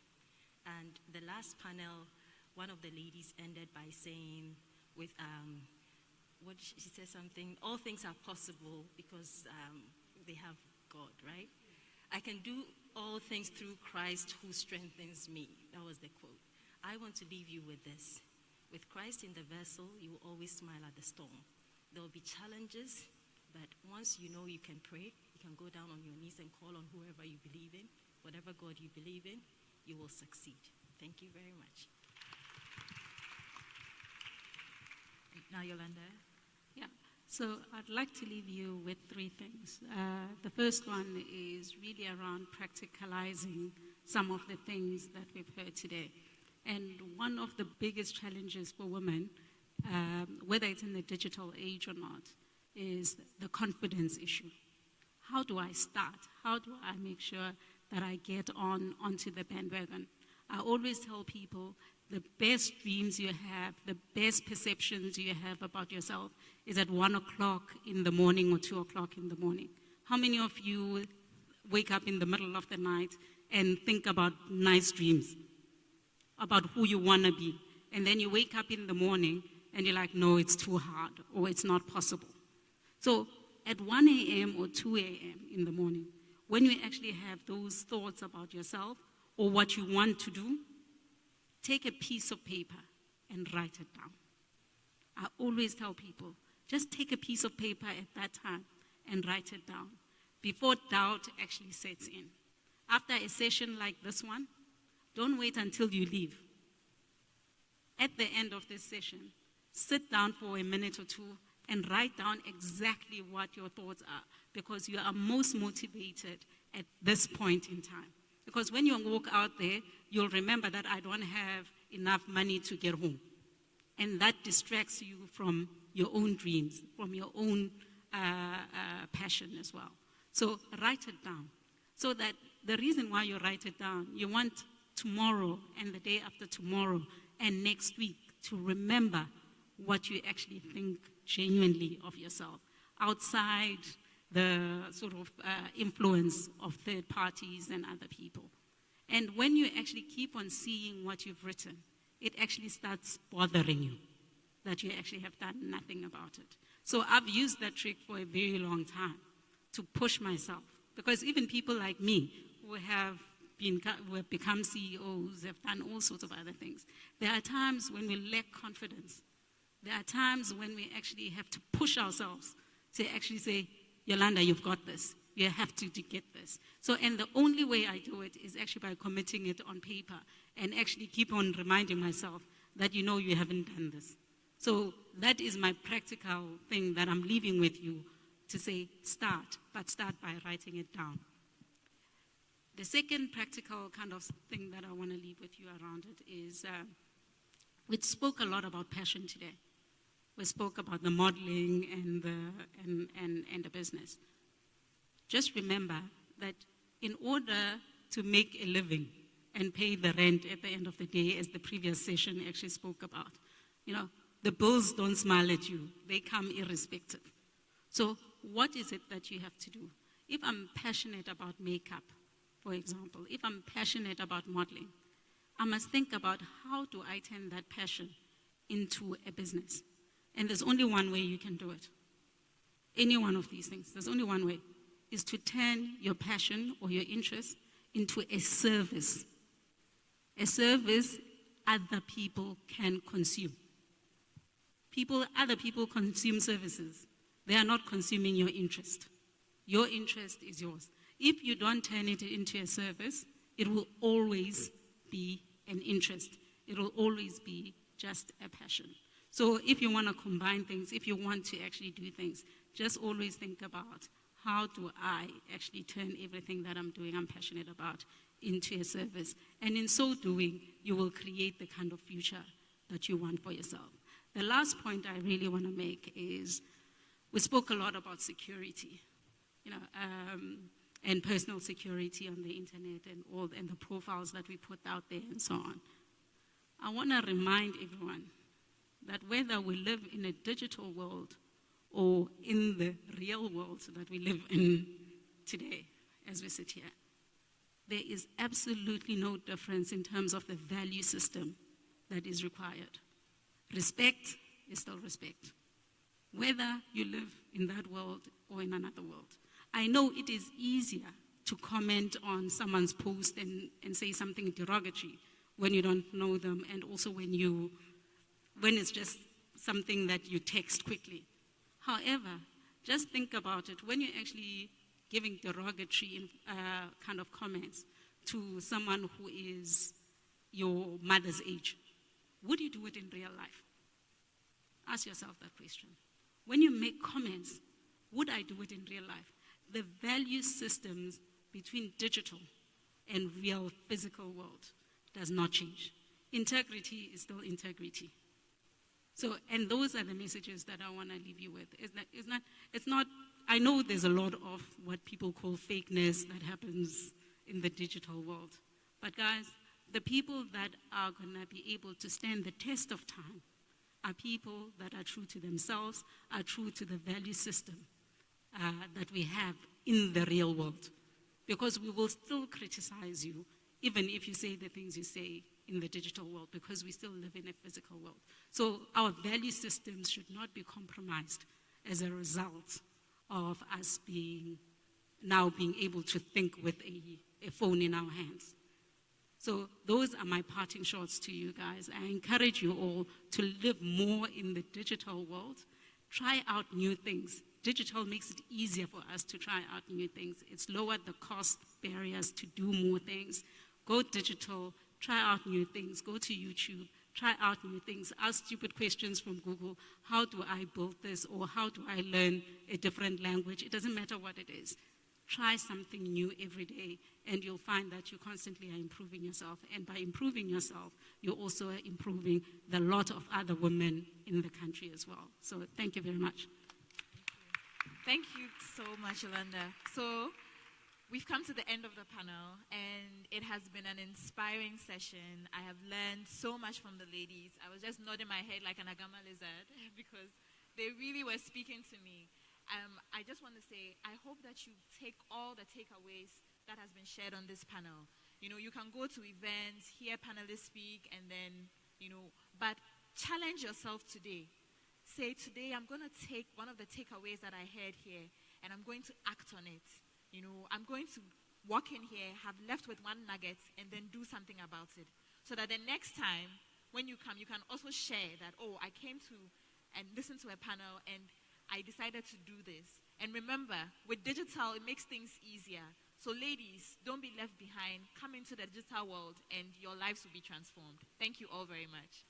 And the last panel, one of the ladies ended by saying, she said something, all things are possible because they have God, right? I can do all things through Christ who strengthens me. That was the quote. I want to leave you with this. With Christ in the vessel, you will always smile at the storm. There will be challenges, but once you know you can pray, you can go down on your knees and call on whoever you believe in, whatever God you believe in, you will succeed. Thank you very much. Now, Yolanda. Yeah. So I'd like to leave you with 3 things. The first one is really around practicalizing some of the things that we've heard today. And one of the biggest challenges for women, whether it's in the digital age or not, is the confidence issue. How do I start? How do I make sure that I get onto the bandwagon? I always tell people the best dreams you have, the best perceptions you have about yourself is at 1 o'clock in the morning or 2 o'clock in the morning. How many of you wake up in the middle of the night and think about nice dreams, about who you want to be? And then you wake up in the morning and you're like, no, it's too hard or it's not possible. So at 1 a.m. or 2 a.m. in the morning, when you actually have those thoughts about yourself or what you want to do, take a piece of paper and write it down. I always tell people, just take a piece of paper at that time and write it down before doubt actually sets in. After a session like this one, don't wait until you leave. At the end of this session, sit down for a minute or two and write down exactly what your thoughts are, because you are most motivated at this point in time. Because when you walk out there, you'll remember that I don't have enough money to get home. And that distracts you from your own dreams, from your own passion as well. So write it down. So that the reason why you write it down, you want tomorrow and the day after tomorrow and next week to remember what you actually think genuinely of yourself, outside the sort of influence of third parties and other people. And when you actually keep on seeing what you've written, it actually starts bothering you that you actually have done nothing about it. So I've used that trick for a very long time to push myself, because even people like me who have become CEOs, have done all sorts of other things, there are times when we lack confidence. There are times when we actually have to push ourselves to actually say, Yolanda, you've got this. You have to get this. So, and the only way I do it is actually by committing it on paper and actually keep on reminding myself that you haven't done this. So that is my practical thing that I'm leaving with you, to say start, but start by writing it down. The second practical kind of thing that I want to leave with you around it is, we spoke a lot about passion today. We spoke about the modeling and the business. Just remember that in order to make a living and pay the rent at the end of the day, as the previous session actually spoke about, the bills don't smile at you. They come irrespective. So what is it that you have to do? If I'm passionate about makeup, for example, if I'm passionate about modeling, I must think about how do I turn that passion into a business. And there's only one way you can do it. Any one of these things, there's only one way, is to turn your passion or your interest into a service. A service other people can consume. Other people consume services. They are not consuming your interest. Your interest is yours. If you don't turn it into a service, it will always be an interest. It will always be just a passion. So if you want to combine things, if you want to actually do things, just always think about, how do I actually turn everything that I'm doing, I'm passionate about, into a service? And in so doing, you will create the kind of future that you want for yourself. The last point I really want to make is, we spoke a lot about security, and personal security on the internet and the profiles that we put out there and so on. I want to remind everyone that whether we live in a digital world or in the real world that we live in today, as we sit here, there is absolutely no difference in terms of the value system that is required. Respect is still respect, whether you live in that world or in another world. I know it is easier to comment on someone's post and say something derogatory when you don't know them, and also when it's just something that you text quickly. However, just think about it. When you're actually giving derogatory kind of comments to someone who is your mother's age, would you do it in real life? Ask yourself that question. When you make comments, would I do it in real life? The value systems between digital and real physical world does not change. Integrity is still integrity. So, and those are the messages that I want to leave you with. It's not, I know there's a lot of what people call fakeness that happens in the digital world. But guys, the people that are going to be able to stand the test of time are people that are true to themselves, are true to the value system that we have in the real world. Because we will still criticize you, even if you say the things you say in the digital world, because we still live in a physical world. So our value systems should not be compromised as a result of us now being able to think with a phone in our hands. So those are my parting shots to you guys. I encourage you all to live more in the digital world. Try out new things. Digital makes it easier for us to try out new things. It's lowered the cost barriers to do more things. Go digital, try out new things. Go to YouTube, try out new things. Ask stupid questions from Google. How do I build this? Or how do I learn a different language? It doesn't matter what it is. Try something new every day, and you'll find that you constantly are improving yourself. And by improving yourself, you're also improving the lot of other women in the country as well. So thank you very much. Thank you so much, Yolanda. So we've come to the end of the panel, and it has been an inspiring session. I have learned so much from the ladies. I was just nodding my head like an agama lizard because they really were speaking to me. I just want to say, I hope that you take all the takeaways that has been shared on this panel. You know, you can go to events, hear panelists speak, and then, but challenge yourself today. Say, today I'm going to take one of the takeaways that I heard here, and I'm going to act on it. I'm going to walk in here, have left with one nugget, and then do something about it. So that the next time, when you come, you can also share that, oh, I came to and listened to a panel, and I decided to do this. And remember, with digital, it makes things easier. So ladies, don't be left behind. Come into the digital world, and your lives will be transformed. Thank you all very much.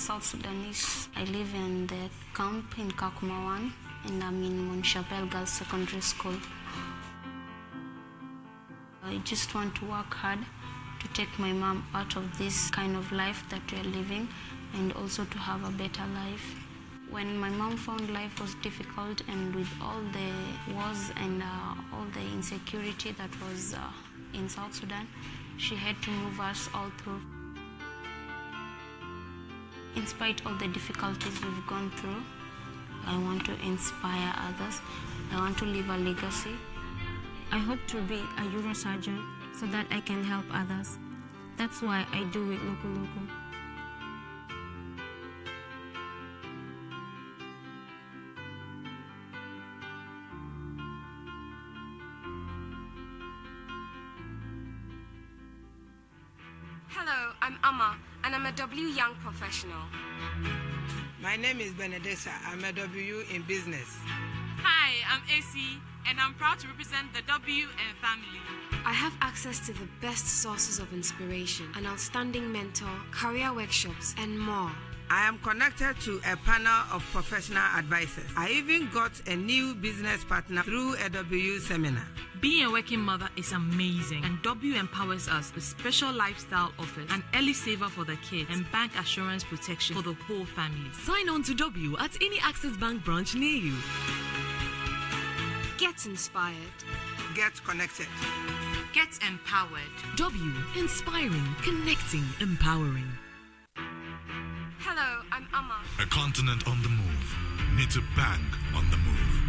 South Sudanese. I live in the camp in Kakuma 1, and I'm in Monchapel Girls Secondary School. I just want to work hard to take my mom out of this kind of life that we're living, and also to have a better life. When my mom found life was difficult, and with all the wars and all the insecurity that was in South Sudan, she had to move us all through. In spite of the difficulties we've gone through, I want to inspire others. I want to leave a legacy. I hope to be a neurosurgeon so that I can help others. That's why I do it Loko Loko. Hello, I'm Amma, and I'm a W Young Professional. My name is Benedetta. I'm a W in business. Hi, I'm AC, and I'm proud to represent the W and family. I have access to the best sources of inspiration, an outstanding mentor, career workshops, and more. I am connected to a panel of professional advisors. I even got a new business partner through a W seminar. Being a working mother is amazing, and W empowers us with special lifestyle offers, an early saver for the kids, and bank assurance protection for the whole family. Sign on to W at any Access Bank branch near you. Get inspired. Get connected. Get empowered. W, inspiring, connecting, empowering. Hello, I'm Amma. A continent on the move needs a bank on the move.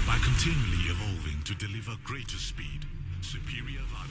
By continually evolving to deliver greater speed and superior value.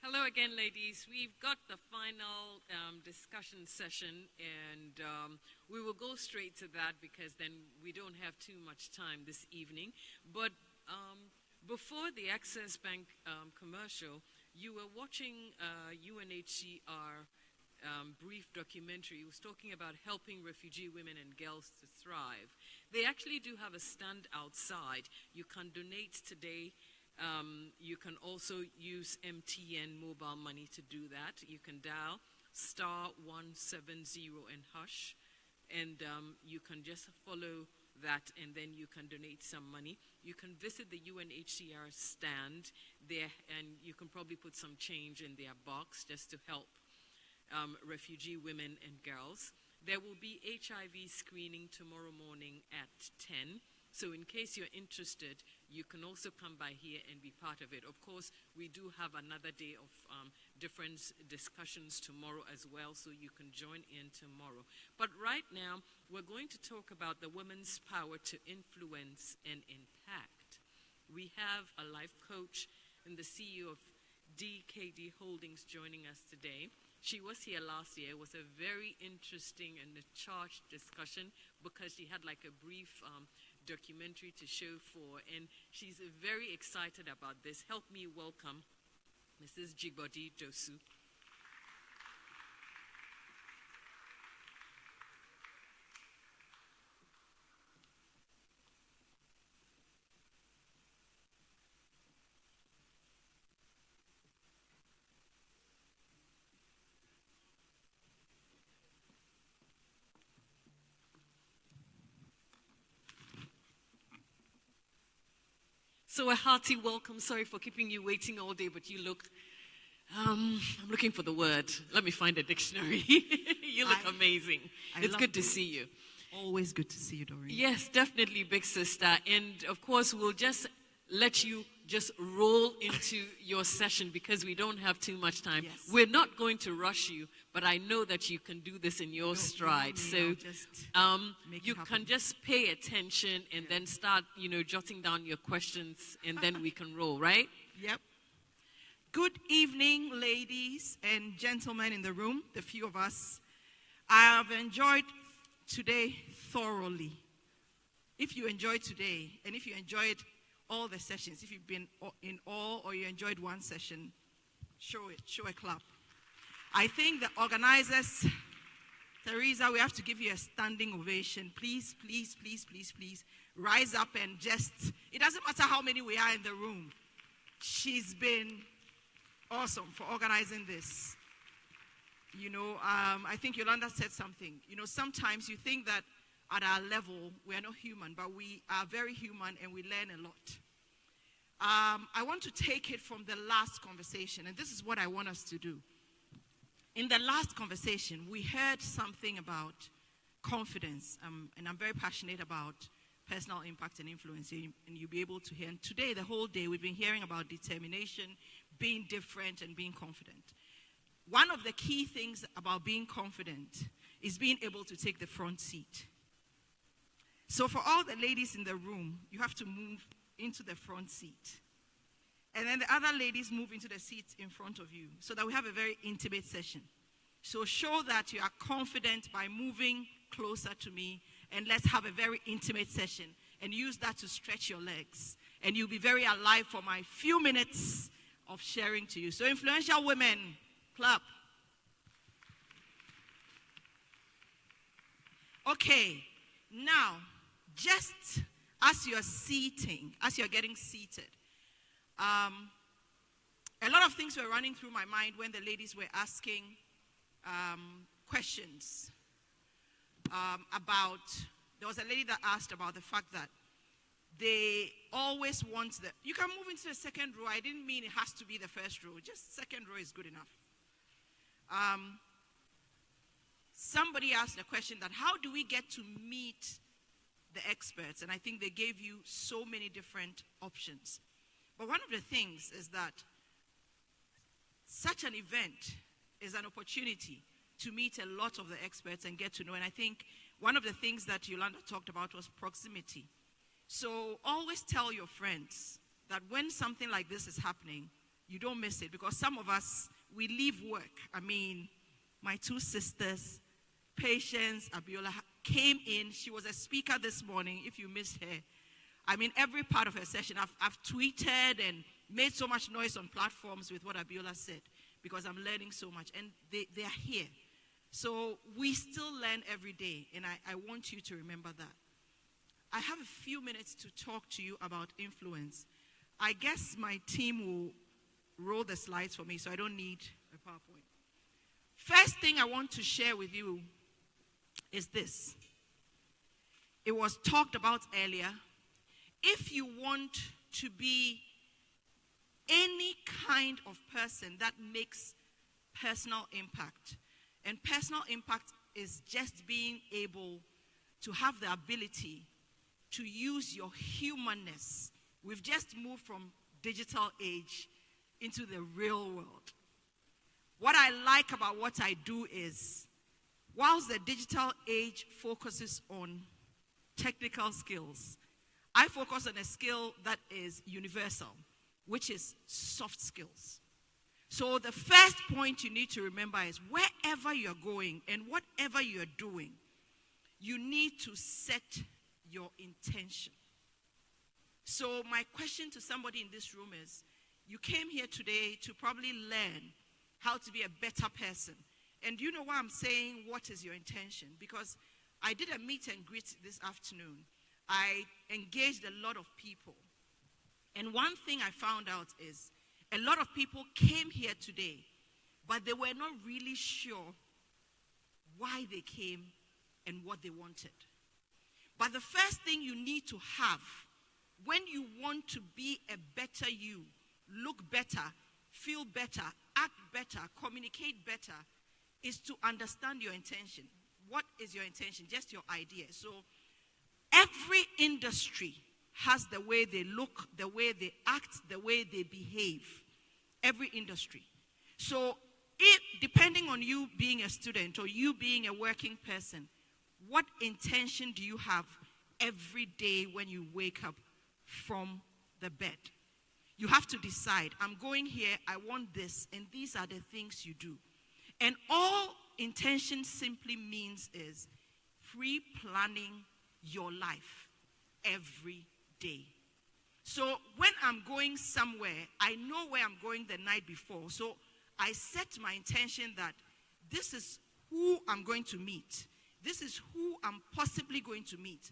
Hello again, ladies. We've got the final discussion session, and we will go straight to that because then we don't have too much time this evening. But before the Access Bank commercial, you were watching UNHCR brief documentary. It was talking about helping refugee women and girls to thrive. They actually do have a stand outside. You can donate today. You can also use MTN mobile money to do that. You can dial *170 and hash, and you can just follow that, and then you can donate some money. You can visit the UNHCR stand there, and you can probably put some change in their box just to help refugee women and girls. There will be HIV screening tomorrow morning at 10. So in case you're interested, you can also come by here and be part of it. Of course, we do have another day of different discussions tomorrow as well, so you can join in tomorrow. But right now, we're going to talk about the women's power to influence and impact. We have a life coach and the CEO of DKD Holdings joining us today. She was here last year. It was a very interesting and a charged discussion because she had like a brief documentary to show for, and she's very excited about this. Help me welcome Mrs. Jibodi Dosu. So a hearty welcome. Sorry for keeping you waiting all day, but you look, I'm looking for the word. Let me find a dictionary. You look amazing. It's good to see you. Always good to see you, Doreen. Yes, definitely, big sister. And of course, we'll just let you just roll into your session because we don't have too much time. Yes. We're not going to rush you, but I know that you can do this in your stride. So you can just pay attention and then start, jotting down your questions, and then we can roll, right? Yep. Good evening, ladies and gentlemen in the room, the few of us. I have enjoyed today thoroughly. If you enjoyed today, and if you enjoyed all the sessions, if you've been in all or you enjoyed one session, show a clap. I think the organizers, Teresa, we have to give you a standing ovation. Please, please, please, please, please, rise up and it doesn't matter how many we are in the room. She's been awesome for organizing this. I think Yolanda said something. Sometimes you think that at our level, we are not human, but we are very human and we learn a lot. I want to take it from the last conversation, and this is what I want us to do. In the last conversation, we heard something about confidence, and I'm very passionate about personal impact and influence, and you'll be able to hear. And today, the whole day, we've been hearing about determination, being different, and being confident. One of the key things about being confident is being able to take the front seat. So for all the ladies in the room, you have to move into the front seat. And then the other ladies move into the seats in front of you so that we have a very intimate session. So show that you are confident by moving closer to me, and let's have a very intimate session and use that to stretch your legs. And you'll be very alive for my few minutes of sharing to you. So influential women, clap. Okay, now, just as you're getting seated, a lot of things were running through my mind when the ladies were asking questions there was a lady that asked about the fact that they always want you can move into the second row. I didn't mean it has to be the first row. Just second row is good enough. Somebody asked a question that how do we get to meet the experts? And I think they gave you so many different options. But one of the things is that such an event is an opportunity to meet a lot of the experts and get to know. And I think one of the things that Yolanda talked about was proximity. So always tell your friends that when something like this is happening, you don't miss it. Because some of us, we leave work. I mean, my two sisters, Patience, Abiola, came in. She was a speaker this morning, if you missed her. I mean, every part of her session, I've tweeted and made so much noise on platforms with what Abiola said, because I'm learning so much. And they are here. So we still learn every day, and I want you to remember that. I have a few minutes to talk to you about influence. I guess my team will roll the slides for me, so I don't need a PowerPoint. First thing I want to share with you is this. It was talked about earlier. If you want to be any kind of person that makes personal impact, and personal impact is just being able to have the ability to use your humanness. We've just moved from digital age into the real world. What I like about what I do is, whilst the digital age focuses on technical skills, I focus on a skill that is universal, which is soft skills. So the first point you need to remember is wherever you're going and whatever you're doing, you need to set your intention. So my question to somebody in this room is, you came here today to probably learn how to be a better person. And you know why I'm saying what is your intention? Because I did a meet and greet this afternoon. I engaged a lot of people. And one thing I found out is a lot of people came here today, but they were not really sure why they came and what they wanted. But the first thing you need to have when you want to be a better you, look better, feel better, act better, communicate better, is to understand your intention. What is your intention? Just your idea. So every industry has the way they look, the way they act, the way they behave. Every industry. So depending on you being a student or you being a working person, what intention do you have every day when you wake up from the bed? You have to decide, I'm going here, I want this, and these are the things you do. And all intention simply means is pre-planning your life every day. So when I'm going somewhere, I know where I'm going the night before. So I set my intention that this is who I'm going to meet. This is who I'm possibly going to meet.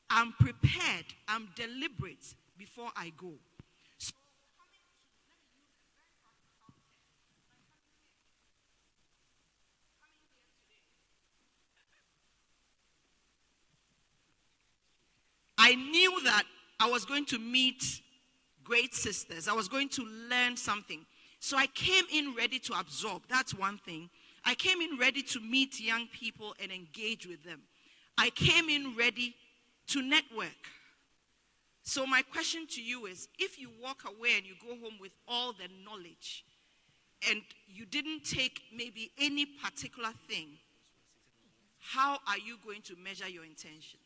I'm prepared, I'm deliberate before I go. So I knew that I was going to meet great sisters. I was going to learn something. So I came in ready to absorb. That's one thing. I came in ready to meet young people and engage with them. I came in ready to network. So my question to you is, if you walk away and you go home with all the knowledge and you didn't take maybe any particular thing, how are you going to measure your intention?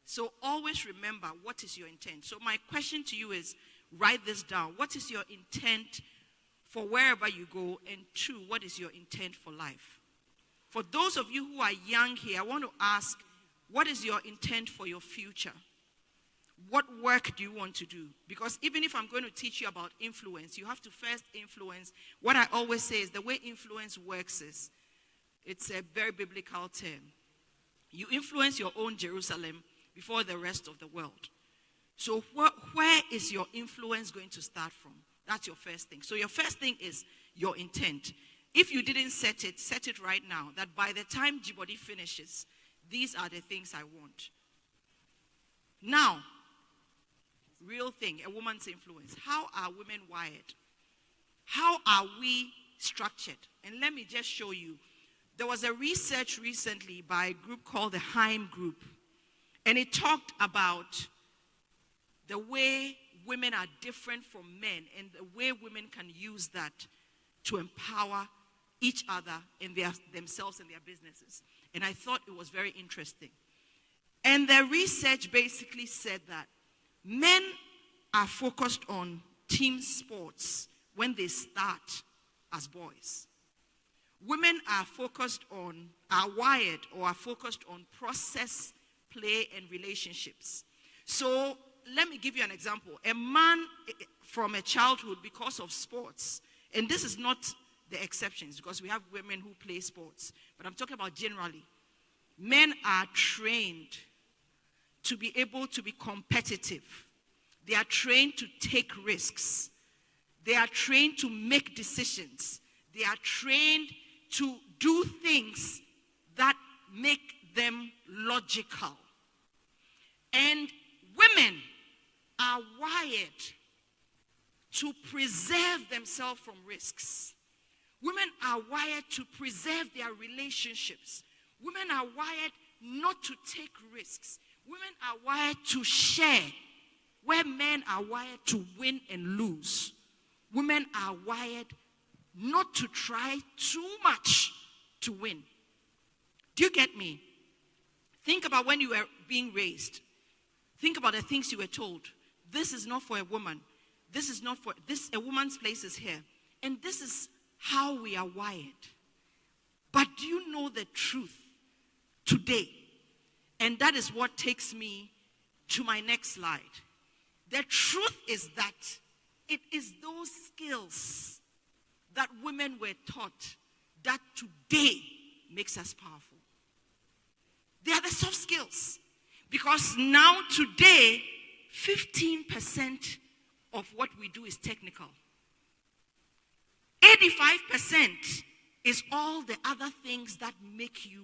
So always remember, what is your intent? So my question to you is, write this down. What is your intent for wherever you go? And 2, what is your intent for life? For those of you who are young here, I want to ask, what is your intent for your future? What work do you want to do? Because even if I'm going to teach you about influence, you have to first influence. What I always say is the way influence works is, it's a very biblical term. You influence your own Jerusalem before the rest of the world. So where is your influence going to start from? That's your first thing. So your first thing is your intent. If you didn't set it right now, that by the time Djibouti finishes, these are the things I want. Now, real thing, a woman's influence. How are women wired? How are we structured? And let me just show you. There was a research recently by a group called the Haim Group, and it talked about the way women are different from men and the way women can use that to empower each other and themselves and their businesses. And I thought it was very interesting. And the research basically said that men are focused on team sports when they start as boys. Women are wired or are focused on process, play, and relationships. So let me give you an example. A man from a childhood, because of sports, and this is not the exceptions because we have women who play sports, but I'm talking about generally. Men are trained to be able to be competitive. They are trained to take risks. They are trained to make decisions. They are trained to do things that make them logical. And women are wired to preserve themselves from risks. Women are wired to preserve their relationships. Women are wired not to take risks. Women are wired to share, where men are wired to win and lose. Women are wired not to try too much to win. Do you get me? Think about when you were being raised. Think about the things you were told. This is not for a woman. This is not for this. A woman's place is here. And this is how we are wired. But do you know the truth today? And that is what takes me to my next slide. The truth is that it is those skills that women were taught that today makes us powerful. They are the soft skills. Because now today, 15% of what we do is technical. 85% is all the other things that make you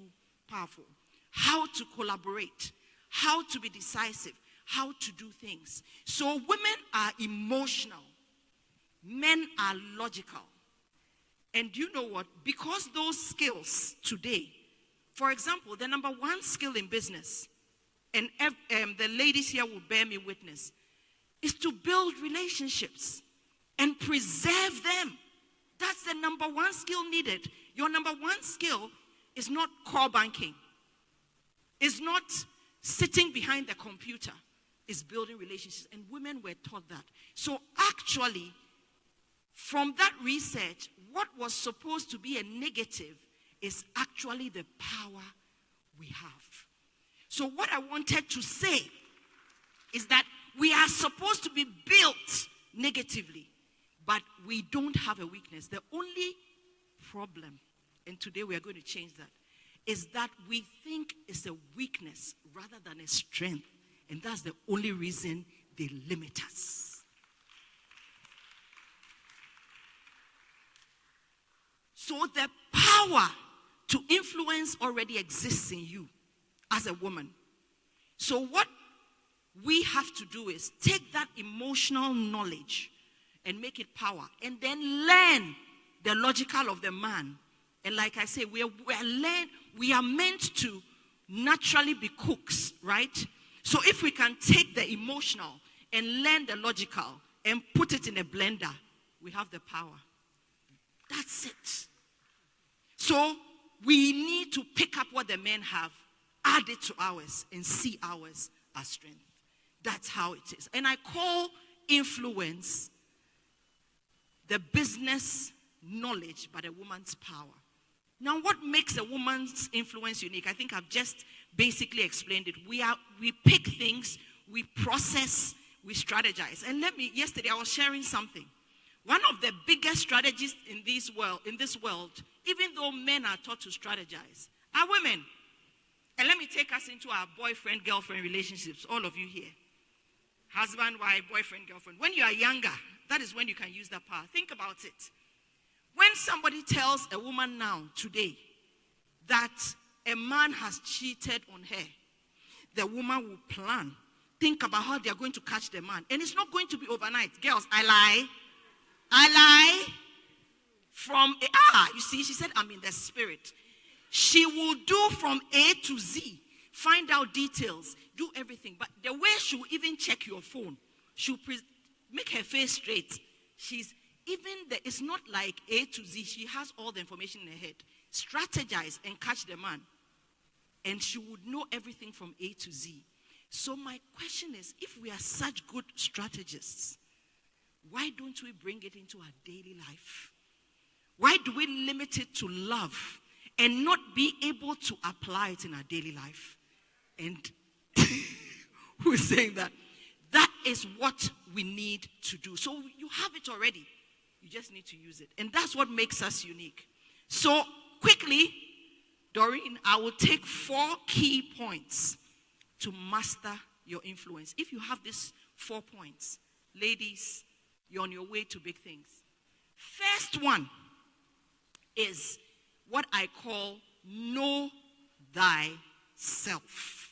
powerful. How to collaborate, how to be decisive, how to do things. So women are emotional. Men are logical. And you know what? Because those skills today, for example, the number one skill in business, and the ladies here will bear me witness, is to build relationships and preserve them. That's the number one skill needed. Your number one skill is not core banking. It's not sitting behind the computer. It's building relationships. And women were taught that. So actually, from that research, what was supposed to be a negative is actually the power we have. So what I wanted to say is that we are supposed to be built negatively, but we don't have a weakness. The only problem, and today we are going to change that, is that we think it's a weakness rather than a strength. And that's the only reason they limit us. So the power to influence already exists in you as a woman. So what we have to do is take that emotional knowledge and make it power, and then learn the logical of the man. And like I say, we are meant to naturally be cooks, right? So if we can take the emotional and learn the logical and put it in a blender, we have the power. That's it. So we need to pick up what the men have, add it to ours, and see ours as strength. That's how it is. And I call influence the business knowledge but a woman's power. Now, what makes a woman's influence unique? I think I've just basically explained it. We pick things, we process, we strategize. And yesterday I was sharing something. One of the biggest strategies in this world, even though men are taught to strategize, are women. And let me take us into our boyfriend-girlfriend relationships, all of you here. Husband, wife, boyfriend, girlfriend. When you are younger, that is when you can use that power. Think about it. When somebody tells a woman now, today, that a man has cheated on her, the woman will plan. Think about how they are going to catch the man. And it's not going to be overnight. Girls, I lie. You see, she said, I'm in the spirit. She will do from A to Z. Find out details. Do everything. But the way she will even check your phone, she'll make her face straight. It's not like A to Z. She has all the information in her head. Strategize and catch the man. And she would know everything from A to Z. So my question is, if we are such good strategists, why don't we bring it into our daily life? Why do we limit it to love and not be able to apply it in our daily life? And who is saying that? That is what we need to do. So you have it already. You just need to use it. And that's what makes us unique. So quickly, Doreen, I will take 4 key points to master your influence. If you have these 4 points, ladies, you're on your way to big things. First one is what I call know thyself.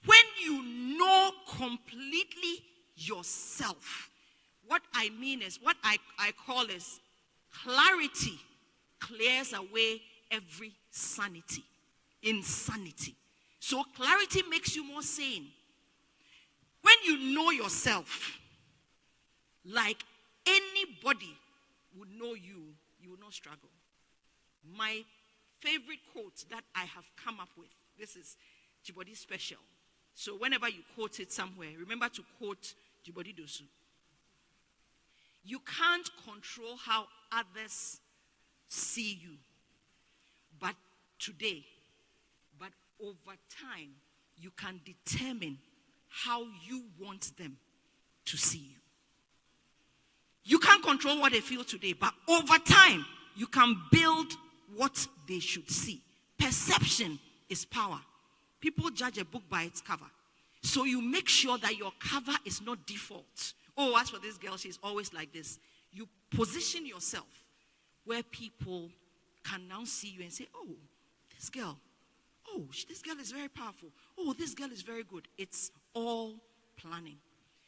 When you know completely yourself, what I mean is, what I call is clarity clears away every insanity. So clarity makes you more sane. When you know yourself, like anybody would know you, you will not struggle. My favorite quote that I have come up with, this is Jibodi special. So whenever you quote it somewhere, remember to quote Jibodi Dosu. You can't control how others see you, but over time, you can determine how you want them to see you. You can't control what they feel today, but over time, you can build what they should see. Perception is power. People judge a book by its cover. So you make sure that your cover is not default. Oh, as for this girl, she's always like this. You position yourself where people can now see you and say, oh, this girl is very powerful. Oh, this girl is very good. It's all planning.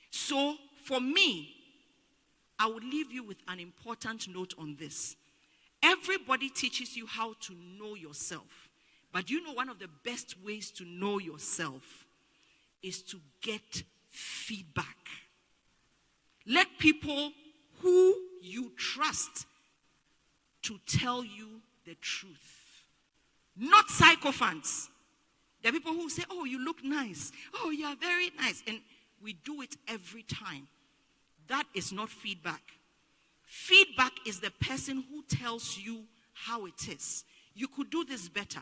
So for me, I would leave you with an important note on this. Everybody teaches you how to know yourself. But you know one of the best ways to know yourself is to get feedback. Let people who you trust to tell you the truth. Not sycophants. There are people who say, oh, you look nice. Oh, you are very nice. And we do it every time. That is not feedback. Feedback is the person who tells you how it is. You could do this better.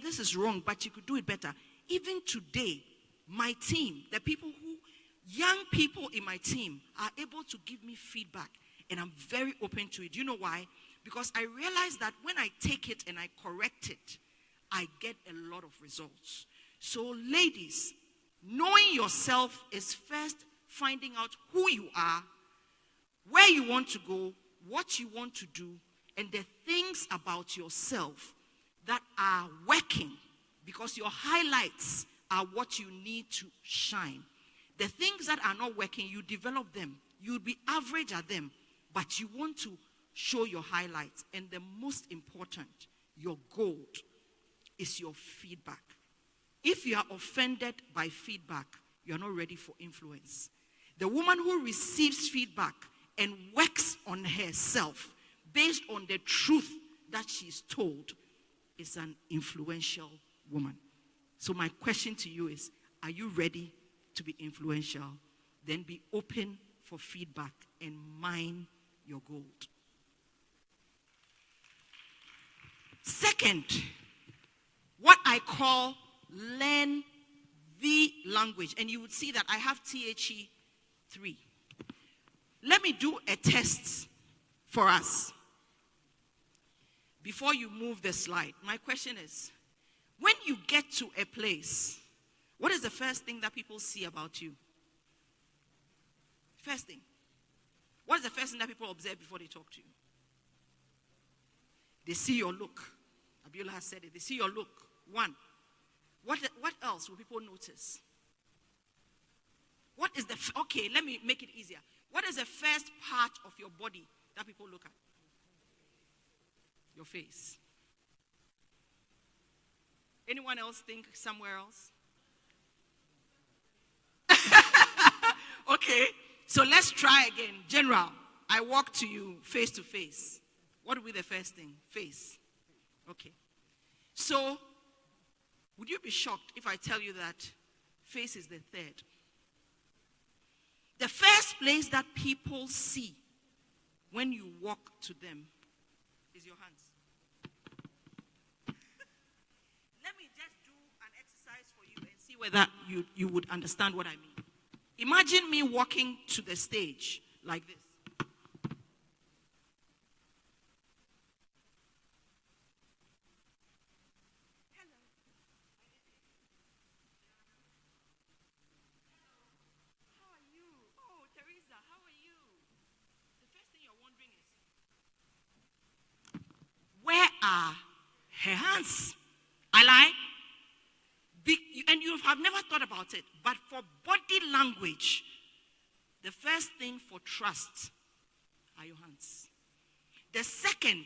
This is wrong, but you could do it better. Even today, my team, young people in my team are able to give me feedback, and I'm very open to it. You know why? Because I realize that when I take it and I correct it, I get a lot of results. So ladies, knowing yourself is first finding out who you are, where you want to go, what you want to do, and the things about yourself that are working, because your highlights are what you need to shine. The things that are not working, you develop them. You'll be average at them, but you want to show your highlights. And the most important, your gold, is your feedback. If you are offended by feedback, you are not ready for influence. The woman who receives feedback and works on herself based on the truth that she's told is an influential woman. So my question to you is, are you ready to be influential? Then be open for feedback and mine your gold. Second, what I call learn the language. And you would see that I have THE 3. Let me do a test for us. Before you move the slide, my question is, when you get to a place, what is the first thing that people see about you? First thing. What is the first thing that people observe before they talk to you? They see your look. Abiola has said it. They see your look. One. What else will people notice? What is okay, let me make it easier. What is the first part of your body that people look at? Your face. Anyone else think somewhere else? Okay, so let's try again. General, I walk to you face to face. What will be the first thing? Face. Okay. So, would you be shocked if I tell you that face is the third? The first place that people see when you walk to them is your hands. Let me just do an exercise for you and see whether you would understand what I mean. Imagine me walking to the stage like this. Where are her hands? I lie. And you have never thought about it, but for body language, the first thing for trust are your hands. The second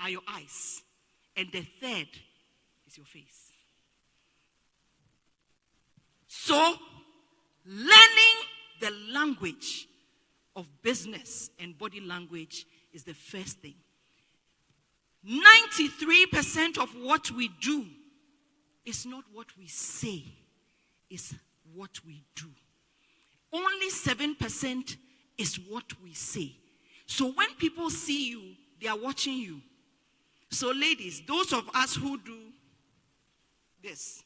are your eyes. And the third is your face. So, learning the language of business and body language is the first thing. 93% of what we do is not what we say, it's what we do. Only 7% is what we say. So when people see you, they are watching you. So ladies, those of us who do this,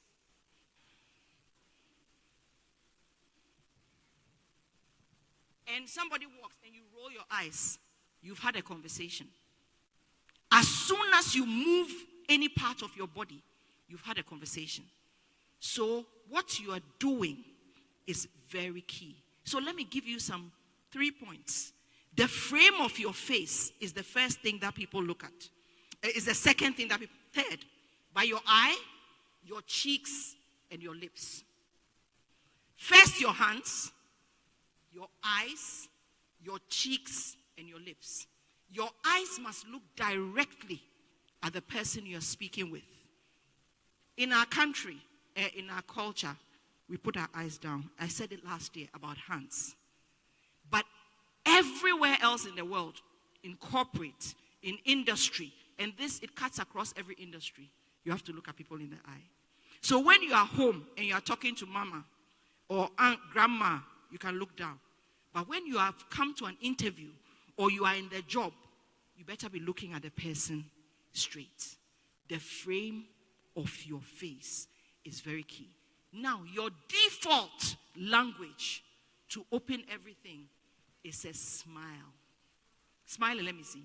and somebody walks and you roll your eyes, you've had a conversation. As soon as you move any part of your body, you've had a conversation. So what you are doing is very key. So let me give you some 3 points. The frame of your face is the first thing that people look at. Is the second thing that people, third, by your eye, your cheeks, and your lips. First your hands, your eyes, your cheeks, and your lips. Your eyes must look directly at the person you're speaking with. In our country, in our culture, we put our eyes down. I said it last year about hands. But everywhere else in the world, in corporate, in industry, and this, it cuts across every industry, you have to look at people in the eye. So when you are home and you are talking to mama or aunt, grandma, you can look down. But when you have come to an interview or you are in the job, you better be looking at the person straight. The frame of your face is very key. Now, your default language to open everything is a smile. Smile and let me see.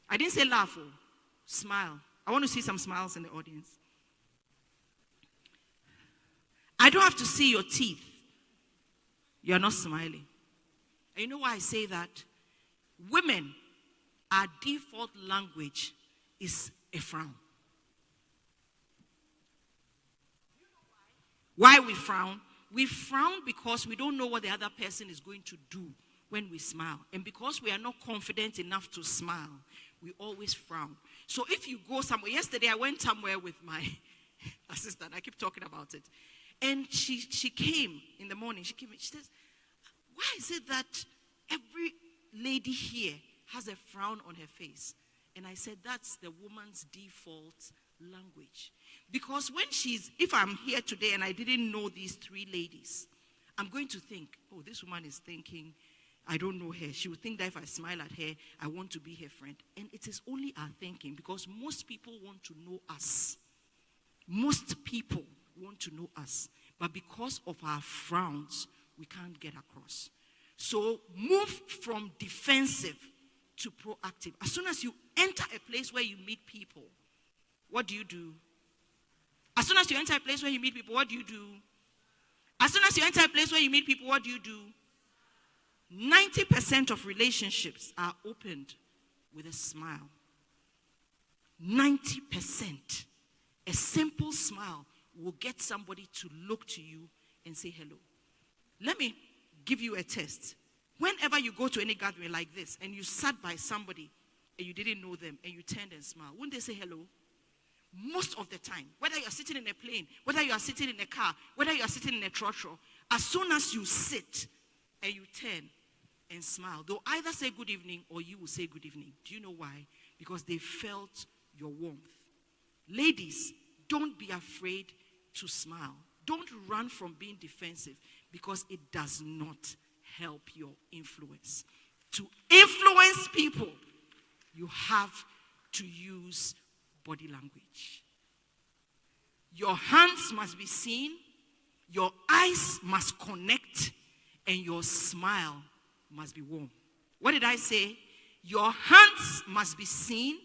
I didn't say laugh, oh. Smile. I want to see some smiles in the audience. I don't have to see your teeth. You're not smiling. And you know why I say that? Women, our default language is a frown. Why we frown? We frown because we don't know what the other person is going to do when we smile. And because we are not confident enough to smile, we always frown. So if you go somewhere, yesterday I went somewhere with my assistant. I keep talking about it. And she came in the morning. She came and she says, why is it that every lady here has a frown on her face? And I said, that's the woman's default language. Because if I'm here today and I didn't know these three ladies, I'm going to think, oh, this woman is thinking, I don't know her. She would think that if I smile at her, I want to be her friend. And it is only our thinking, because most people want to know us. Most people want to know us. But because of our frowns, we can't get across. So move from defensive to proactive. As soon as you enter a place where you meet people, what do you do? As soon as you enter a place where you meet people, what do you do? As soon as you enter a place where you meet people, what do you do? 90% of relationships are opened with a smile. 90%. A simple smile will get somebody to look to you and say hello. Let me give you a test. Whenever you go to any gathering like this and you sat by somebody and you didn't know them and you turned and smiled, wouldn't they say hello? Most of the time, whether you're sitting in a plane, whether you are sitting in a car, whether you are sitting in a trotro, as soon as you sit and you turn and smile, they'll either say good evening or you will say good evening. Do you know why? Because they felt your warmth. Ladies, don't be afraid to smile. Don't run from being defensive, because it does not help your influence. To influence people, you have to use body language. Your hands must be seen, your eyes must connect, and your smile must be warm. What did I say? Your hands must be seen,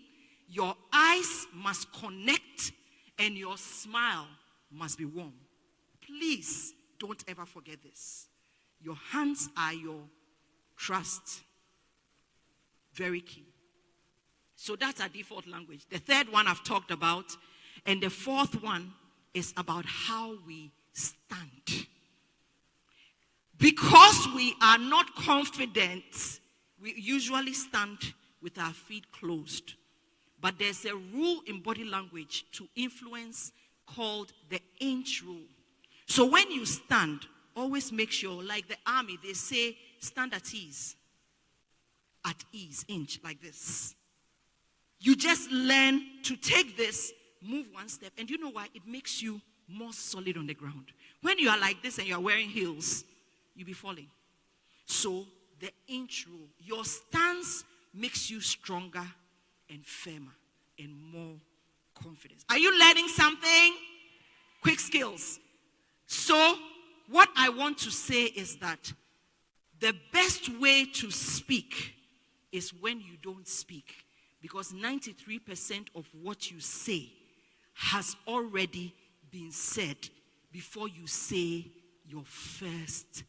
your eyes must connect, and your smile must be warm. Please don't ever forget this. Your hands are your trust. Very key. So that's our default language. The third one I've talked about. And the fourth one is about how we stand. Because we are not confident, we usually stand with our feet closed. But there's a rule in body language to influence called the inch rule. So when you stand, always make sure, like the army, they say, stand at ease. At ease, inch, like this. You just learn to take this, move one step, and you know why? It makes you more solid on the ground. When you are like this and you are wearing heels, you'll be falling. So the inch rule, your stance makes you stronger and firmer and more confidence. Are you learning something? Quick skills. So what I want to say is that the best way to speak is when you don't speak, because 93% of what you say has already been said before you say your first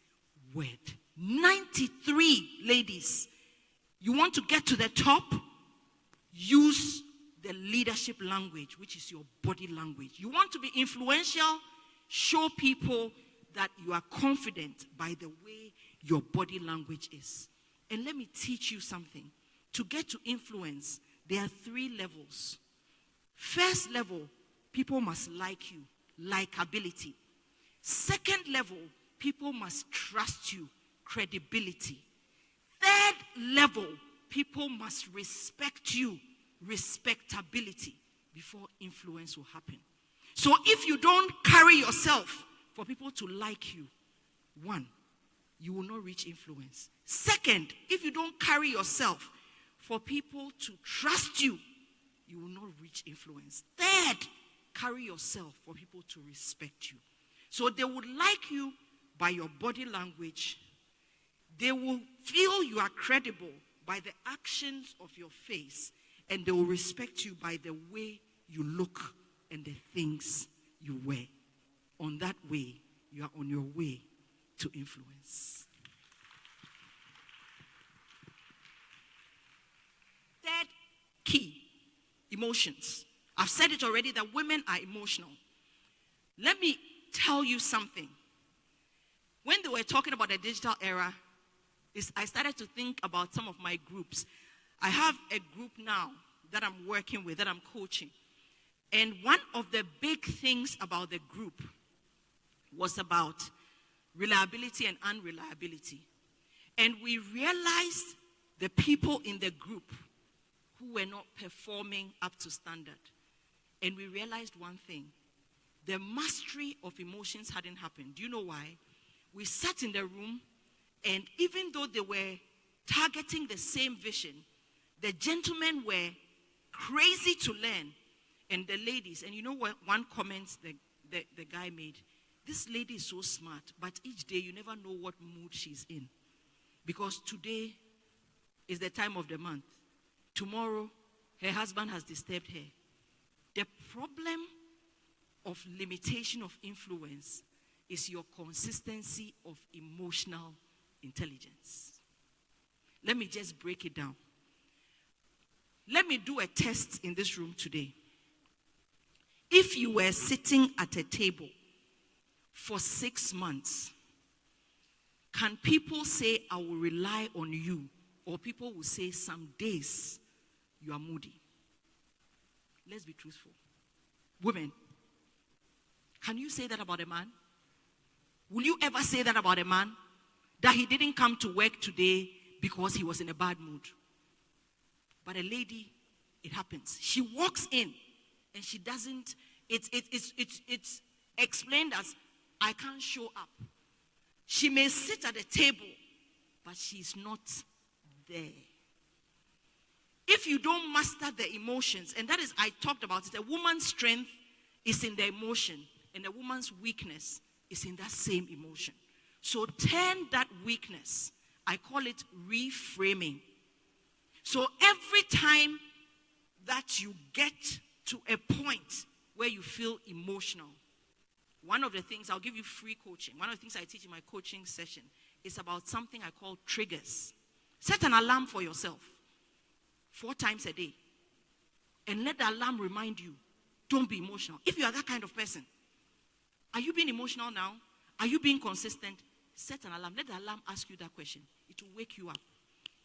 word. 93, ladies. You want to get to the top? Use the leadership language, which is your body language. You want to be influential? Show people that you are confident by the way your body language is. And let me teach you something. To get to influence, there are 3 levels. First level, people must like you, likability. Second level, people must trust you, credibility. Third level, people must respect you, respectability, before influence will happen. So if you don't carry yourself for people to like you, 1, you will not reach influence. Second, if you don't carry yourself for people to trust you, you will not reach influence. Third, carry yourself for people to respect you. So they would like you by your body language. They will feel you are credible by the actions of your face. And they will respect you by the way you look and the things you wear. On that way, you are on your way to influence. Third key, emotions. I've said it already that women are emotional. Let me tell you something. When they were talking about the digital era, I started to think about some of my groups. I have a group now that I'm working with, that I'm coaching. And one of the big things about the group was about reliability and unreliability. And we realized the people in the group who were not performing up to standard. And we realized one thing. The mastery of emotions hadn't happened. Do you know why? We sat in the room, and even though they were targeting the same vision, the gentlemen were crazy to learn, and the ladies, and you know what? One comment the guy made, this lady is so smart, but each day you never know what mood she's in. Because today is the time of the month. Tomorrow, her husband has disturbed her. The problem of limitation of influence is your consistency of emotional intelligence. Let me just break it down. Let me do a test in this room today. If you were sitting at a table for 6 months, can people say, I will rely on you? Or people will say, some days you are moody. Let's be truthful. Women, can you say that about a man? Will you ever say that about a man? That he didn't come to work today because he was in a bad mood. But a lady, it happens. She walks in and she doesn't, it's explained as, I can't show up. She may sit at a table, but she's not there. If you don't master the emotions, and that is, I talked about it, a woman's strength is in the emotion, and a woman's weakness is in that same emotion. So turn that weakness, I call it reframing. So every time that you get to a point where you feel emotional, one of the things, I'll give you free coaching. One of the things I teach in my coaching session is about something I call triggers. Set an alarm for yourself 4 times a day. And let the alarm remind you, don't be emotional. If you are that kind of person, are you being emotional now? Are you being consistent? Set an alarm. Let the alarm ask you that question. It will wake you up.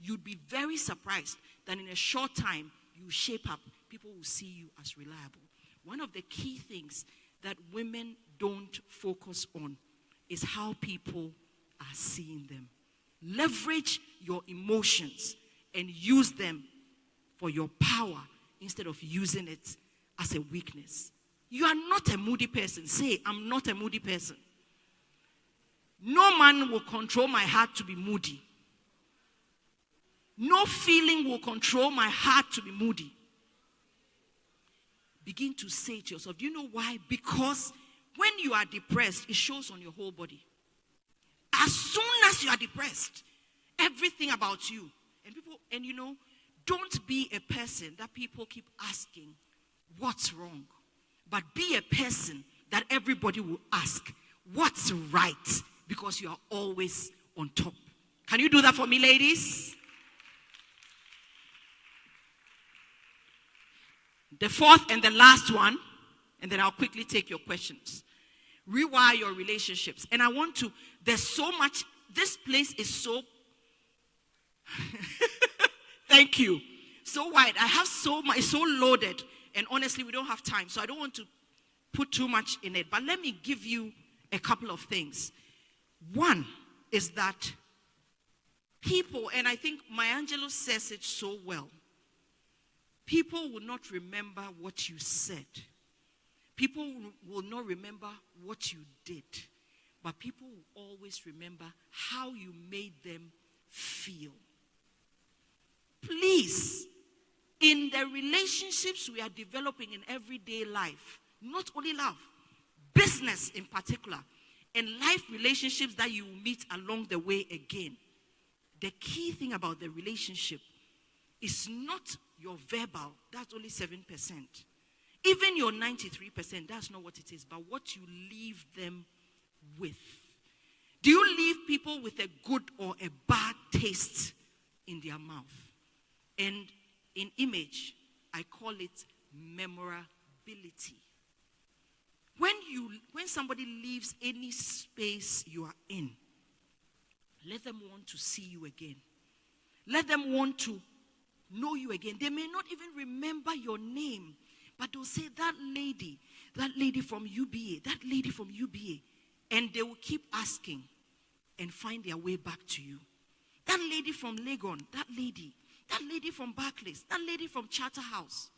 You'd be very surprised that in a short time, you shape up. People will see you as reliable. One of the key things that women don't focus on is how people are seeing them. Leverage your emotions and use them for your power instead of using it as a weakness. You are not a moody person. Say, I'm not a moody person. No man will control my heart to be moody. No feeling will control my heart to be moody. Begin to say to yourself, do you know why? Because when you are depressed, it shows on your whole body. As soon as you are depressed, everything about you, and you know, don't be a person that people keep asking, what's wrong? But be a person that everybody will ask, what's right? Because you are always on top. Can you do that for me, ladies? The fourth and the last one, and then I'll quickly take your questions. Rewire your relationships. And I want to, there's so much, this place is so, thank you, so wide. I have so much, it's so loaded. And honestly, we don't have time, so I don't want to put too much in it. But let me give you a couple of things. One is that people, and I think Maya Angelou says it so well, people will not remember what you said. People will not remember what you did. But people will always remember how you made them feel. Please, in the relationships we are developing in everyday life, not only love, business in particular, and life relationships that you will meet along the way again, the key thing about the relationship is not your verbal, that's only 7%. Even your 93%, that's not what it is, but what you leave them with. Do you leave people with a good or a bad taste in their mouth? And in image, I call it memorability. When somebody leaves any space you are in, let them want to see you again. Let them want to know you again. They may not even remember your name, but they'll say, that lady from UBA, that lady from UBA. And they will keep asking and find their way back to you. that lady from Legon, that lady from Barclays, that lady from Charterhouse.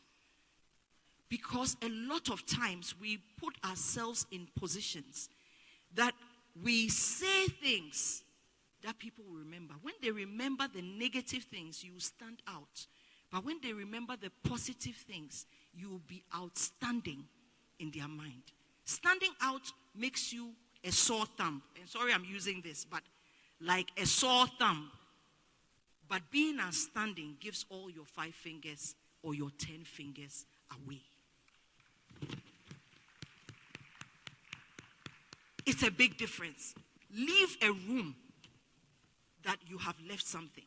Because a lot of times we put ourselves in positions that we say things that people will remember. When they remember the negative things, you stand out. But when they remember the positive things, you will be outstanding in their mind. Standing out makes you a sore thumb. And sorry I'm using this, but like a sore thumb. But being outstanding gives all your 5 fingers or your 10 fingers away. It's a big difference. Leave a room that you have left something.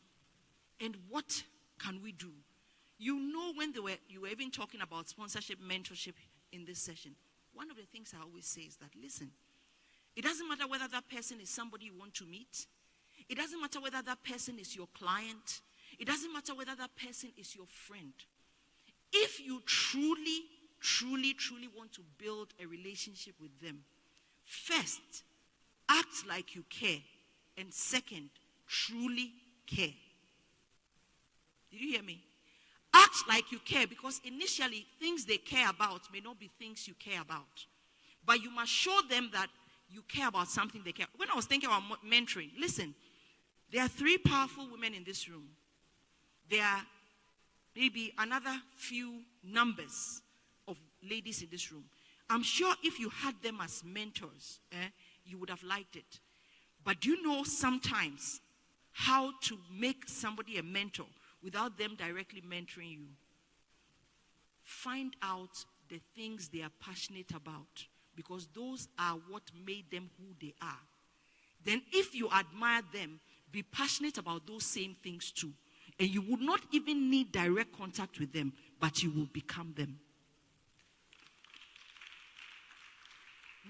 And what can we do? You know, when you were even talking about sponsorship, mentorship in this session, one of the things I always say is that, listen, it doesn't matter whether that person is somebody you want to meet. It doesn't matter whether that person is your client. It doesn't matter whether that person is your friend. If you truly, truly, truly want to build a relationship with them, first, act like you care. And second, truly care. Did you hear me? Act like you care, because initially things they care about may not be things you care about. But you must show them that you care about something they care. When I was thinking about mentoring, listen, there are 3 powerful women in this room. There are maybe another few numbers of ladies in this room. I'm sure if you had them as mentors, you would have liked it. But do you know sometimes how to make somebody a mentor without them directly mentoring you? Find out the things they are passionate about, because those are what made them who they are. Then if you admire them, be passionate about those same things too. And you would not even need direct contact with them, but you will become them.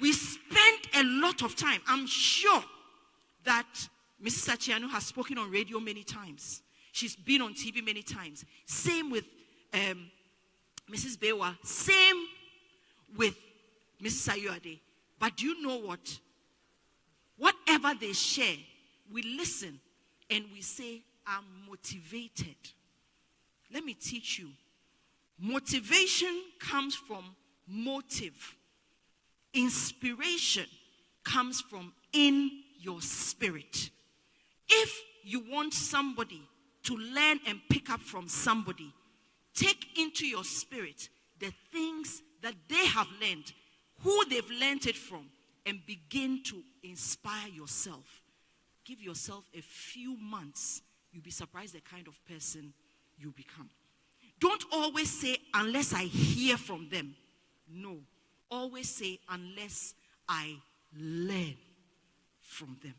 We spend a lot of time. I'm sure that Mrs. Sachiano has spoken on radio many times. She's been on TV many times. Same with Mrs. Bewa. Same with Mrs. Sayuade. But do you know what? Whatever they share, we listen and we say, I'm motivated. Let me teach you. Motivation comes from motive. Inspiration comes from in your spirit. If you want somebody to learn and pick up from somebody, take into your spirit the things that they have learned, who they've learned it from, and begin to inspire yourself. Give yourself a few months. You'll be surprised the kind of person you become. Don't always say, unless I hear from them. No. Always say, unless I learn from them.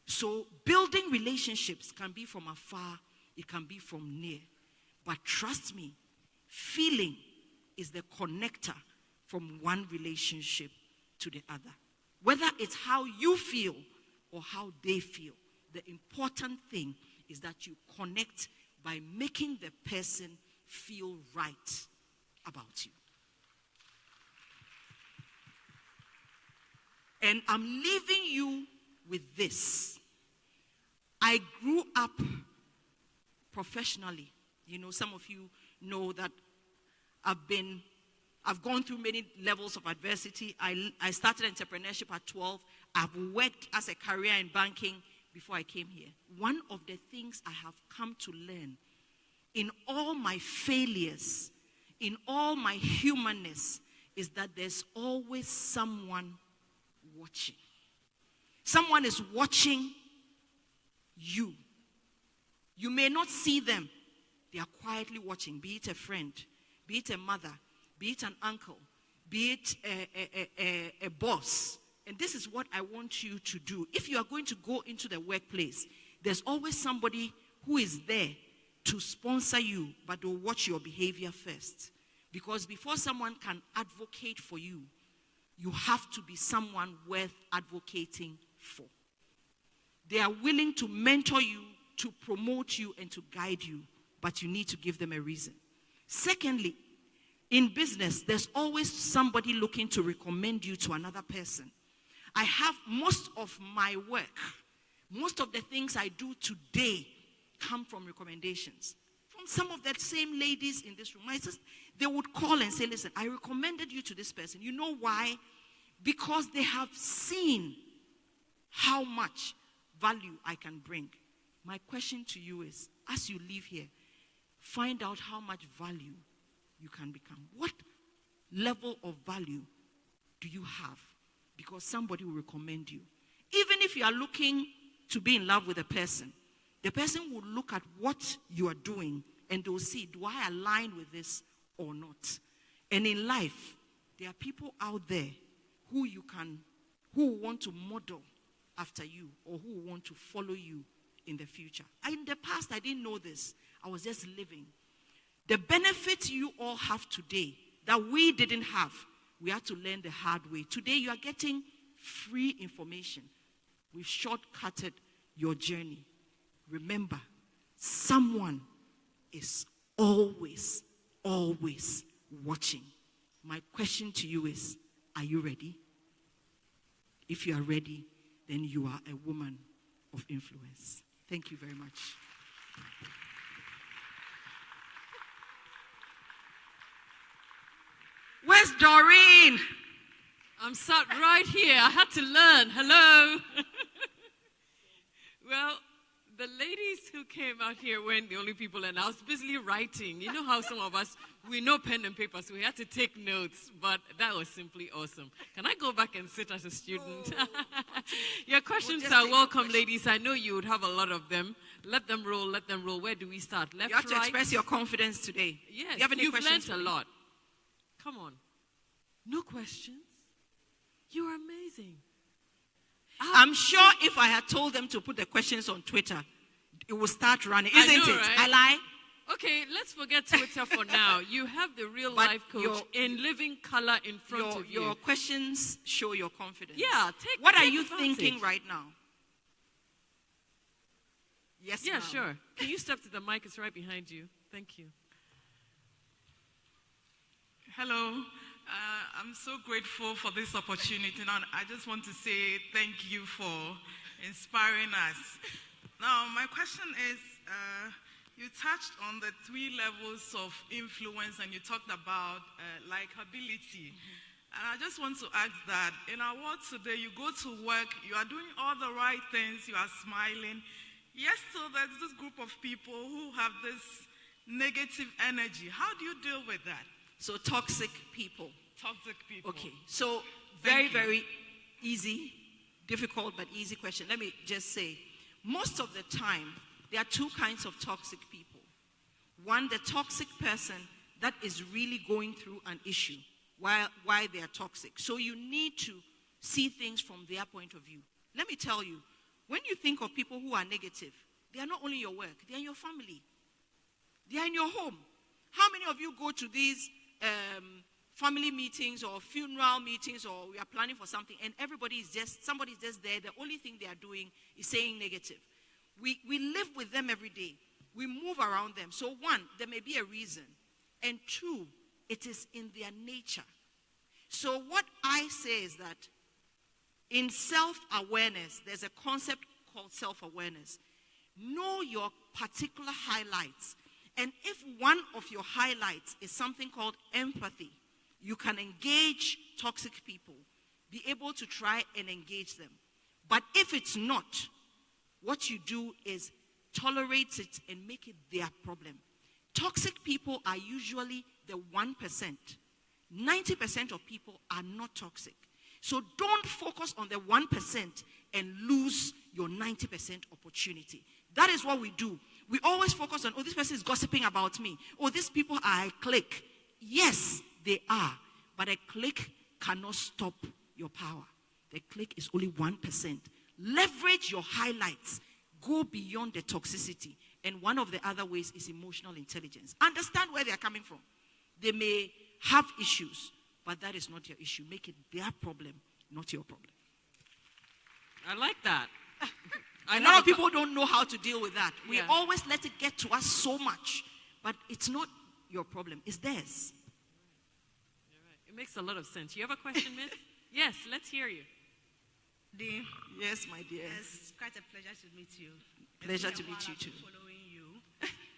So building relationships can be from afar, it can be from near. But trust me, feeling is the connector from one relationship to the other. Whether it's how you feel or how they feel, the important thing is that you connect by making the person feel right about you. And I'm leaving you with this. I grew up professionally. You know, some of you know that I've gone through many levels of adversity. I started entrepreneurship at 12. I've worked as a career in banking before I came here. One of the things I have come to learn in all my failures, in all my humanness, is that there's always someone watching. Someone is watching you. You may not see them. They are quietly watching, be it a friend, be it a mother, be it an uncle, be it a boss. And this is what I want you to do. If you are going to go into the workplace, there's always somebody who is there to sponsor you, but they'll watch your behavior first. Because before someone can advocate for you, you have to be someone worth advocating for. They are willing to mentor you, to promote you, and to guide you, but you need to give them a reason. Secondly, in business, there's always somebody looking to recommend you to another person. I have most of my work, Most of the things I do today come from recommendations. From some of the same ladies in this room. My sister, they would call and say, listen, I recommended you to this person. You know why? Because they have seen how much value I can bring. My question to you is, as you leave here, find out how much value you can become. What level of value do you have? Because somebody will recommend you. Even if you are looking to be in love with a person, the person will look at what you are doing and they'll see, do I align with this or not? And in life, there are people out there who want to model after you or who want to follow you in the future. In the past, I didn't know this. I was just living. The benefit you all have today that we didn't have, we had to learn the hard way. Today, you are getting free information. We've shortcutted your journey. Remember, someone is always, always watching. My question to you is, are you ready? If you are ready, then you are a woman of influence. Thank you very much. Where's Doreen? I'm sat right here. I had to learn. Hello. Well, the ladies who came out here weren't the only people, and I was busily writing. You know how some of us, we know pen and paper, so we had to take notes, but that was simply awesome. Can I go back and sit as a student? Your questions are welcome, ladies. I know you would have a lot of them. Let them roll, let them roll. Where do we start? Left, you have to right? express your confidence today. Yes, you have any questions? You've learned a lot. Come on. No questions? You're amazing. I'm sure if I had told them to put the questions on Twitter, it will start running, isn't it? Right? I lie? Okay, let's forget Twitter for now. You have the real life coach in living color in front of you. Your questions show your confidence. Yeah, What are take you advantage. thinking right now? Yes, yeah, ma'am. sure. Can you step to the mic? It's right behind you. Thank you. Hello. I'm so grateful for this opportunity. Now, I just want to say thank you for inspiring us. Now, my question is, you touched on the 3 levels of influence and you talked about likability. And I just want to ask that in our world today, you go to work, you are doing all the right things, you are smiling. Yes, so there's this group of people who have this negative energy. How do you deal with that? So toxic people. Toxic people. Okay, so very easy, difficult but easy question. Let me just say, most of the time, there are 2 kinds of toxic people. One, the toxic person that is really going through an issue, why they are toxic. So you need to see things from their point of view. Let me tell you, when you think of people who are negative, they are not only your work, they are in your family. They are in your home. How many of you go to these family meetings or funeral meetings, or we are planning for something and somebody's just there, the only thing they are doing is saying negative. We live with them every day. We move around them. So 1, there may be a reason. And 2, it is in their nature. So what I say is that in self-awareness, there's a concept called self-awareness. Know your particular highlights. And if one of your highlights is something called empathy, you can engage toxic people, be able to try and engage them. But if it's not, what you do is tolerate it and make it their problem. Toxic people are usually the 1%. 90% of people are not toxic. So don't focus on the 1% and lose your 90% opportunity. That is what we do. We always focus on, this person is gossiping about me. These people are a clique. Yes, they are. But a clique cannot stop your power. The clique is only 1%. Leverage your highlights. Go beyond the toxicity. And one of the other ways is emotional intelligence. Understand where they are coming from. They may have issues, but that is not your issue. Make it their problem, not your problem. I like that. A lot of people don't know how to deal with that. We always let it get to us so much. But it's not your problem. It's theirs. It makes a lot of sense. You have a question, miss? Yes, let's hear you. Dean. Yes, my dear. It's quite a pleasure to meet you. Pleasure to meet you too. Following you.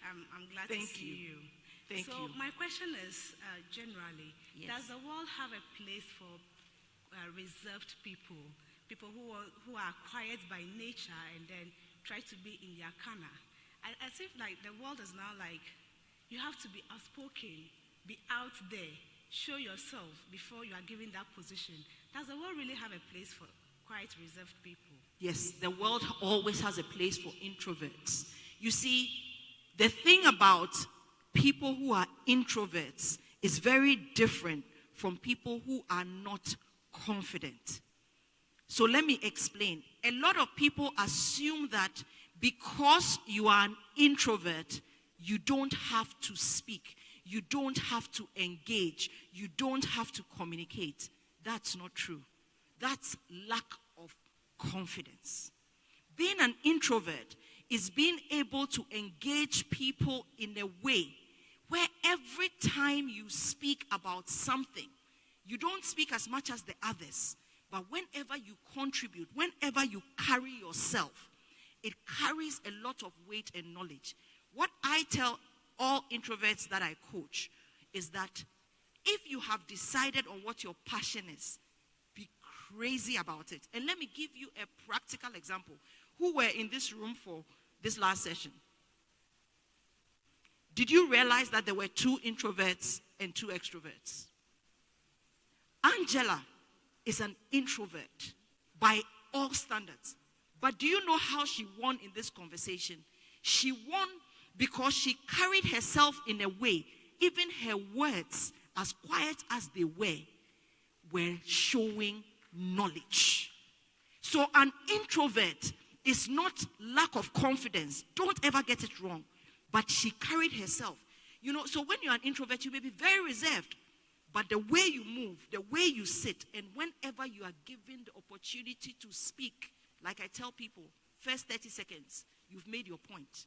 I'm glad Thank to see you. Thank so you. my question is, generally, Yes. does the world have a place for reserved people, people who are quiet by nature and then try to be in their corner? As if like the world is now like, you have to be outspoken, be out there, show yourself before you are given that position. Does the world really have a place for quiet, reserved people? Yes, the world always has a place for introverts. You see, the thing about people who are introverts is very different from people who are not confident. So let me explain. A lot of people assume that because you are an introvert, you don't have to speak, you don't have to engage, you don't have to communicate. That's not true. That's lack of confidence. Being an introvert is being able to engage people in a way where every time you speak about something, you don't speak as much as the others, but whenever you contribute, whenever you carry yourself, it carries a lot of weight and knowledge. What I tell all introverts that I coach is that if you have decided on what your passion is, be crazy about it. And let me give you a practical example. Who were in this room for this last session? Did you realize that there were 2 introverts and 2 extroverts? Angela is an introvert by all standards. But do you know how she won in this conversation? She won because she carried herself in a way, even her words, as quiet as they were showing knowledge. So an introvert is not lack of confidence. Don't ever get it wrong. But she carried herself. You know, so when you're an introvert, you may be very reserved. But the way you move, the way you sit, and whenever you are given the opportunity to speak, like I tell people, first 30 seconds, you've made your point.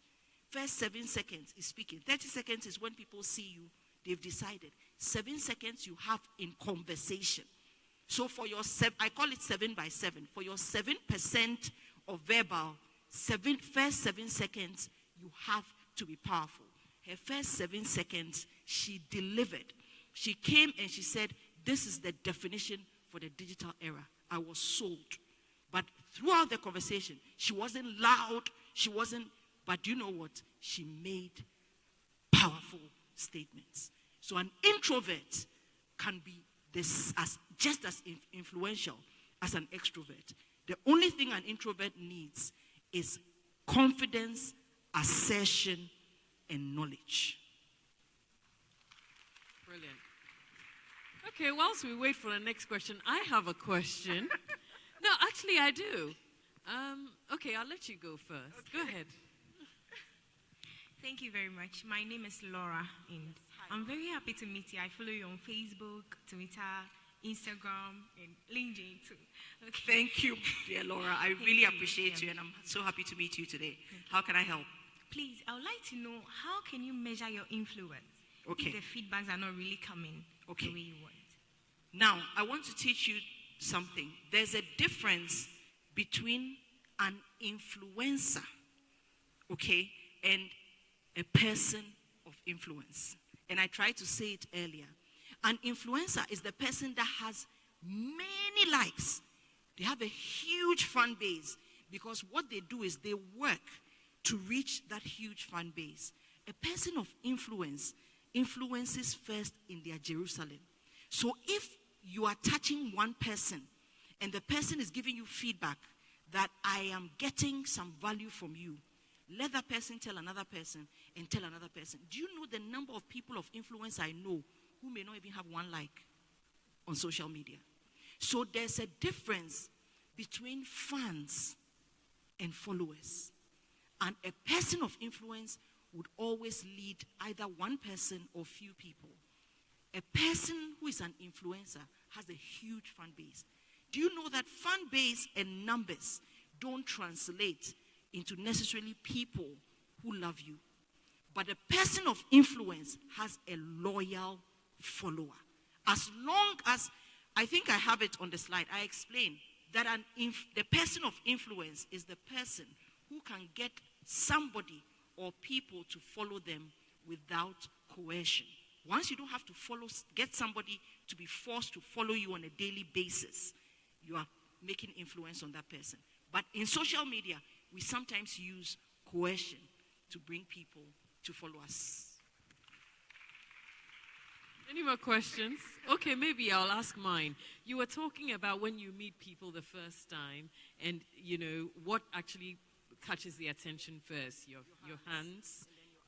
First 7 seconds is speaking. 30 seconds is when people see you, they've decided. 7 seconds you have in conversation. So for your, I call it 7 by 7. For your 7% of verbal, first 7 seconds, you have to be powerful. Her first 7 seconds, she delivered. She came and she said, this is the definition for the digital era. I was sold. But throughout the conversation, she wasn't loud. She wasn't, but you know what? She made powerful statements. So an introvert can be just as influential as an extrovert. The only thing an introvert needs is confidence, assertion, and knowledge. Brilliant. Okay, whilst we wait for the next question, I have a question. No, actually I do. Okay, I'll let you go first. Okay. Go ahead. Thank you very much. My name is Laura, and I'm very happy to meet you. I follow you on Facebook, Twitter, Instagram, and LinkedIn too. Okay. Thank you, dear Laura. I really appreciate you, and I'm so happy to meet you today. How can I help? Please, I would like to know, how can you measure your influence if the feedbacks are not really coming the way you want? Now, I want to teach you something. There's a difference between an influencer, and a person of influence. And I tried to say it earlier. An influencer is the person that has many likes. They have a huge fan base because what they do is they work to reach that huge fan base. A person of influence influences first in their Jerusalem. So if you are touching one person and the person is giving you feedback that I am getting some value from you, let that person tell another person and tell another person. Do you know the number of people of influence I know who may not even have one like on social media? So there's a difference between fans and followers. And a person of influence would always lead either one person or few people. A person who is an influencer has a huge fan base. Do you know that fan base and numbers don't translate into necessarily people who love you? But a person of influence has a loyal follower. As long as, I think I have it on the slide, I explain that the person of influence is the person who can get somebody or people to follow them without coercion. Once you don't have to get somebody to be forced to follow you on a daily basis, you are making influence on that person. But in social media, we sometimes use coercion to bring people to follow us. Any more questions? Okay, maybe I'll ask mine. You were talking about when you meet people the first time and, what actually catches the attention first. Your hands,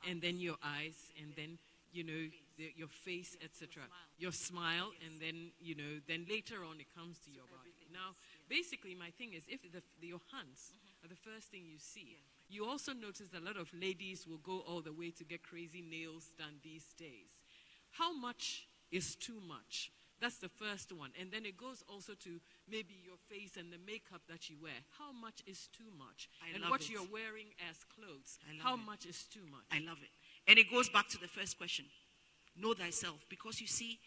and then your eyes, and then, your face, etc. Your smile, and then, then later on it comes to your body. Now, basically my thing is, if your hands are the first thing you see, you also notice that a lot of ladies will go all the way to get crazy nails done these days. How much is too much? That's the first one. And then it goes also to maybe your face and the makeup that you wear. How much is too much? And what you're wearing as clothes. How much is too much? I love it. And it goes back to the first question. Know thyself. Because you see,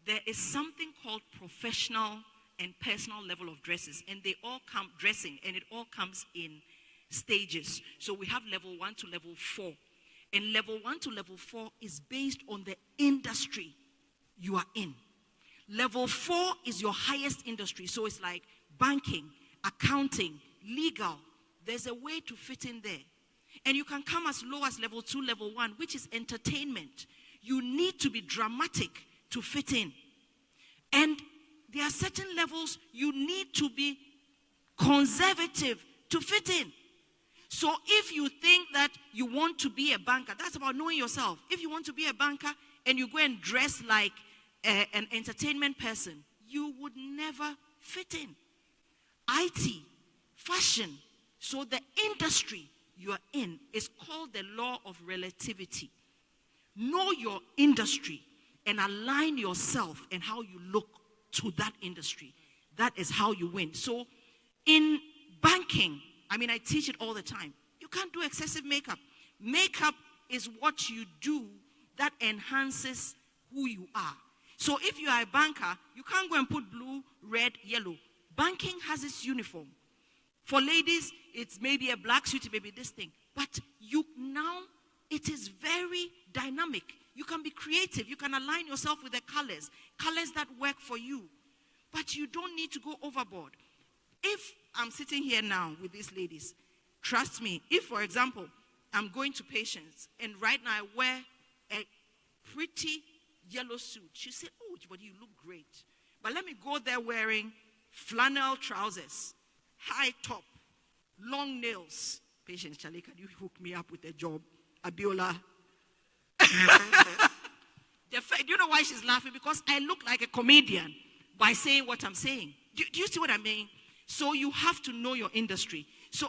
there is something called professional and personal level of dresses. And they all come dressing. And it all comes in stages. So we have level 1 to level 4. And level 1 to level 4 is based on the industry you are in. Level 4 is your highest industry. So it's like banking, accounting, legal. There's a way to fit in there. And you can come as low as level 2, level 1, which is entertainment. You need to be dramatic to fit in. And there are certain levels you need to be conservative to fit in. So if you think that you want to be a banker, that's about knowing yourself. If you want to be a banker and you go and dress like an entertainment person, you would never fit in. IT, fashion. So the industry you are in is called the law of relativity. Know your industry and align yourself and how you look to that industry. That is how you win. So in banking, I teach it all the time. You can't do excessive makeup. Makeup is what you do that enhances who you are. So if you are a banker, you can't go and put blue, red, yellow. Banking has its uniform. For ladies, it's maybe a black suit, maybe this thing. But it is very dynamic. You can be creative. You can align yourself with the colors that work for you. But you don't need to go overboard. If I'm sitting here now with these ladies, trust me, if, for example, I'm going to patients and right now I wear a pretty yellow suit, she said, oh, but you look great. But let me go there wearing flannel trousers, high top, long nails. Patient, Charlie, can you hook me up with a job? Abiola. You know why she's laughing? Because I look like a comedian by saying what I'm saying. Do you see what I mean? So you have to know your industry. So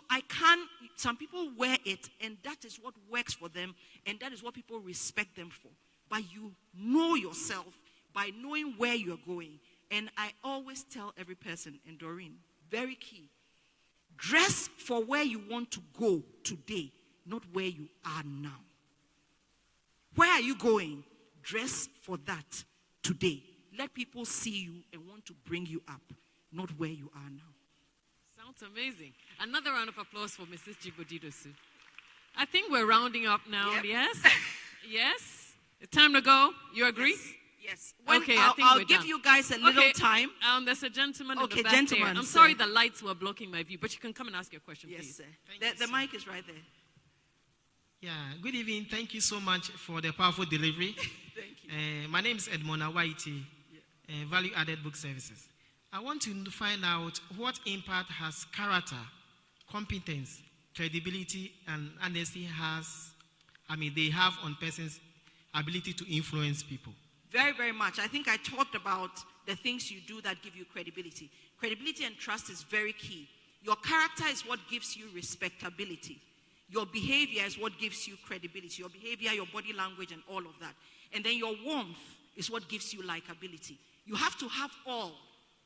some people wear it and that is what works for them and that is what people respect them for. But you know yourself by knowing where you're going. And I always tell every person, and Doreen, very key, dress for where you want to go today, not where you are now. Where are you going? Dress for that today. Let people see you and want to bring you up, not where you are now. Sounds amazing. Another round of applause for Mrs. Jibodidosu. I think we're rounding up now, yep. Yes? Yes? It's time to go. You agree? Yes. Okay, I'll give you guys a little time. There's a gentleman in the back gentleman, there. I'm sorry the lights were blocking my view, but you can come and ask your question, please. Yes, sir. The mic is right there. Yeah, good evening. Thank you so much for the powerful delivery. Thank you. My name is Edmona Waiti, Value Added Book Services. I want to find out what impact has character, competence, credibility, and honesty they have on persons' ability to influence people. Very, very much. I think I talked about the things you do that give you credibility. Credibility and trust is very key. Your character is what gives you respectability. Your behavior is what gives you credibility. Your behavior, your body language, and all of that. And then your warmth is what gives you likability. You have to have all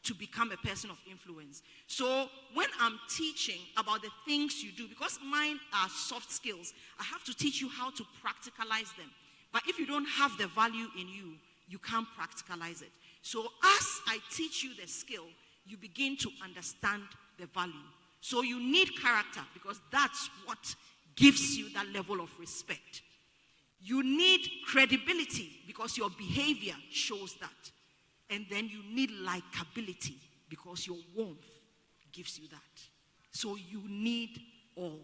to become a person of influence. So when I'm teaching about the things you do, because mine are soft skills, I have to teach you how to practicalize them. But if you don't have the value in you, you can't practicalize it. So as I teach you the skill, you begin to understand the value. So you need character because that's what gives you that level of respect. You need credibility because your behavior shows that. And then you need likability because your warmth gives you that. So you need all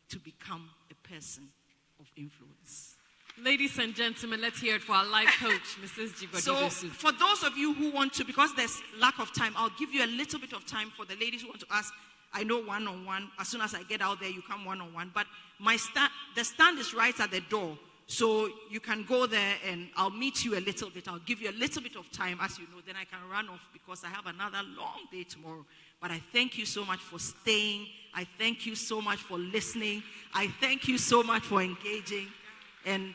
to become a person of influence. Ladies and gentlemen, let's hear it for our life coach, Mrs. Jigbadi. So for those of you who want to, because there's lack of time, I'll give you a little bit of time for the ladies who want to ask. I know one-on-one. As soon as I get out there, you come one-on-one. But the stand is right at the door. So you can go there and I'll meet you a little bit. I'll give you a little bit of time, as you know. Then I can run off because I have another long day tomorrow. But I thank you so much for staying. I thank you so much for listening. I thank you so much for engaging. And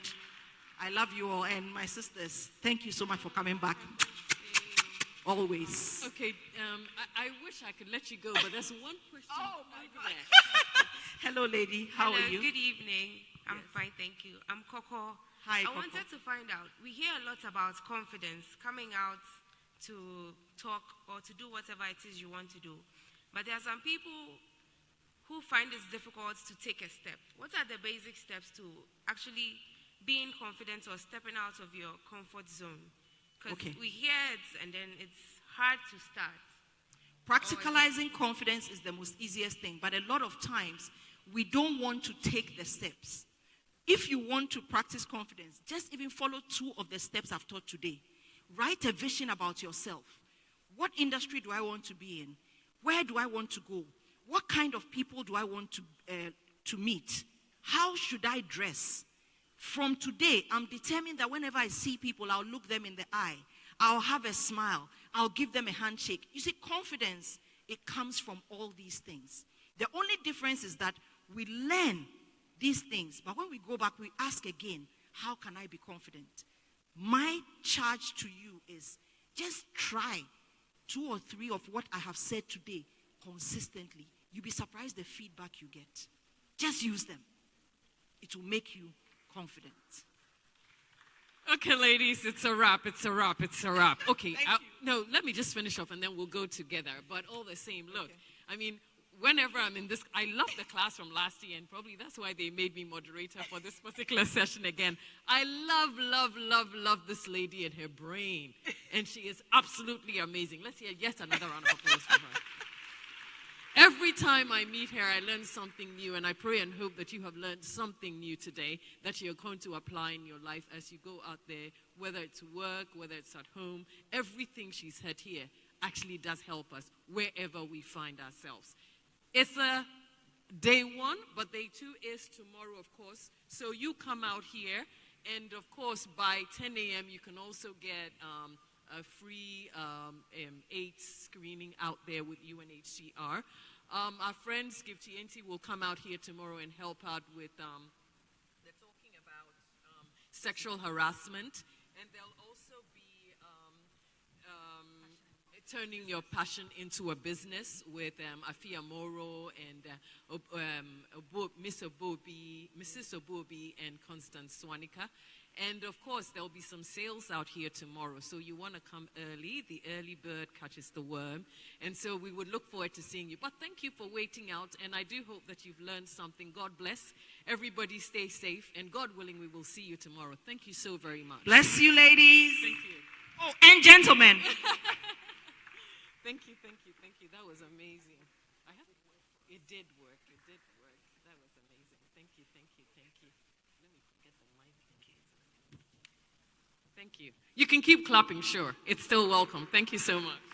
I love you all. And my sisters, thank you so much for coming back. Always. Okay, I wish I could let you go, but there's one question. Oh, my God. Hello, lady. How are you? Good evening. I'm fine, thank you. I'm Coco. Hi, I Coco. wanted to find out, we hear a lot about confidence, coming out to talk or to do whatever it is you want to do. But there are some people who find it difficult to take a step. What are the basic steps to actually being confident or stepping out of your comfort zone? Because we hear it and then it's hard to start. Practicalizing confidence is the most easiest thing, but a lot of times we don't want to take the steps. If you want to practice confidence, just even follow 2 of the steps I've taught today. Write a vision about yourself. What industry do I want to be in? Where do I want to go? What kind of people do I want to meet? How should I dress? From today, I'm determined that whenever I see people, I'll look them in the eye. I'll have a smile. I'll give them a handshake. You see, confidence, it comes from all these things. The only difference is that we learn these things, but when we go back, we ask again, how can I be confident? My charge to you is just try 2 or 3 of what I have said today consistently. You'll be surprised the feedback you get. Just use them. It will make you confident. Okay, ladies, it's a wrap. Okay, no, let me just finish off and then we'll go together. But all the same, look, I mean, whenever I'm in this, I love the class from last year, and probably that's why they made me moderator for this particular session again. I love this lady and her brain, and she is absolutely amazing. Let's hear yet another round of applause for her. Every time I meet her, I learn something new, and I pray and hope that you have learned something new today that you're going to apply in your life as you go out there, whether it's work, whether it's at home. Everything she's said here actually does help us wherever we find ourselves. It's a day 1, but day 2 is tomorrow, of course. So you come out here, and of course, by 10 a.m., you can also get a free AIDS screening out there with UNHCR. Our friends, Give TNT, will come out here tomorrow and help out with, they're talking about sexual harassment, and they'll also be turning your passion into a business with Afia Moro and Mrs. Obobi and Constance Swanika. And of course, there'll be some sales out here tomorrow. So you want to come early. The early bird catches the worm. And so we would look forward to seeing you. But thank you for waiting out. And I do hope that you've learned something. God bless. Everybody stay safe. And God willing, we will see you tomorrow. Thank you so very much. Bless you, ladies. Thank you. Oh, and gentlemen. Thank you. That was amazing. It did work. That was amazing. Thank you. Let me get the mic. Thank you. You can keep clapping, sure. It's still welcome. Thank you so much.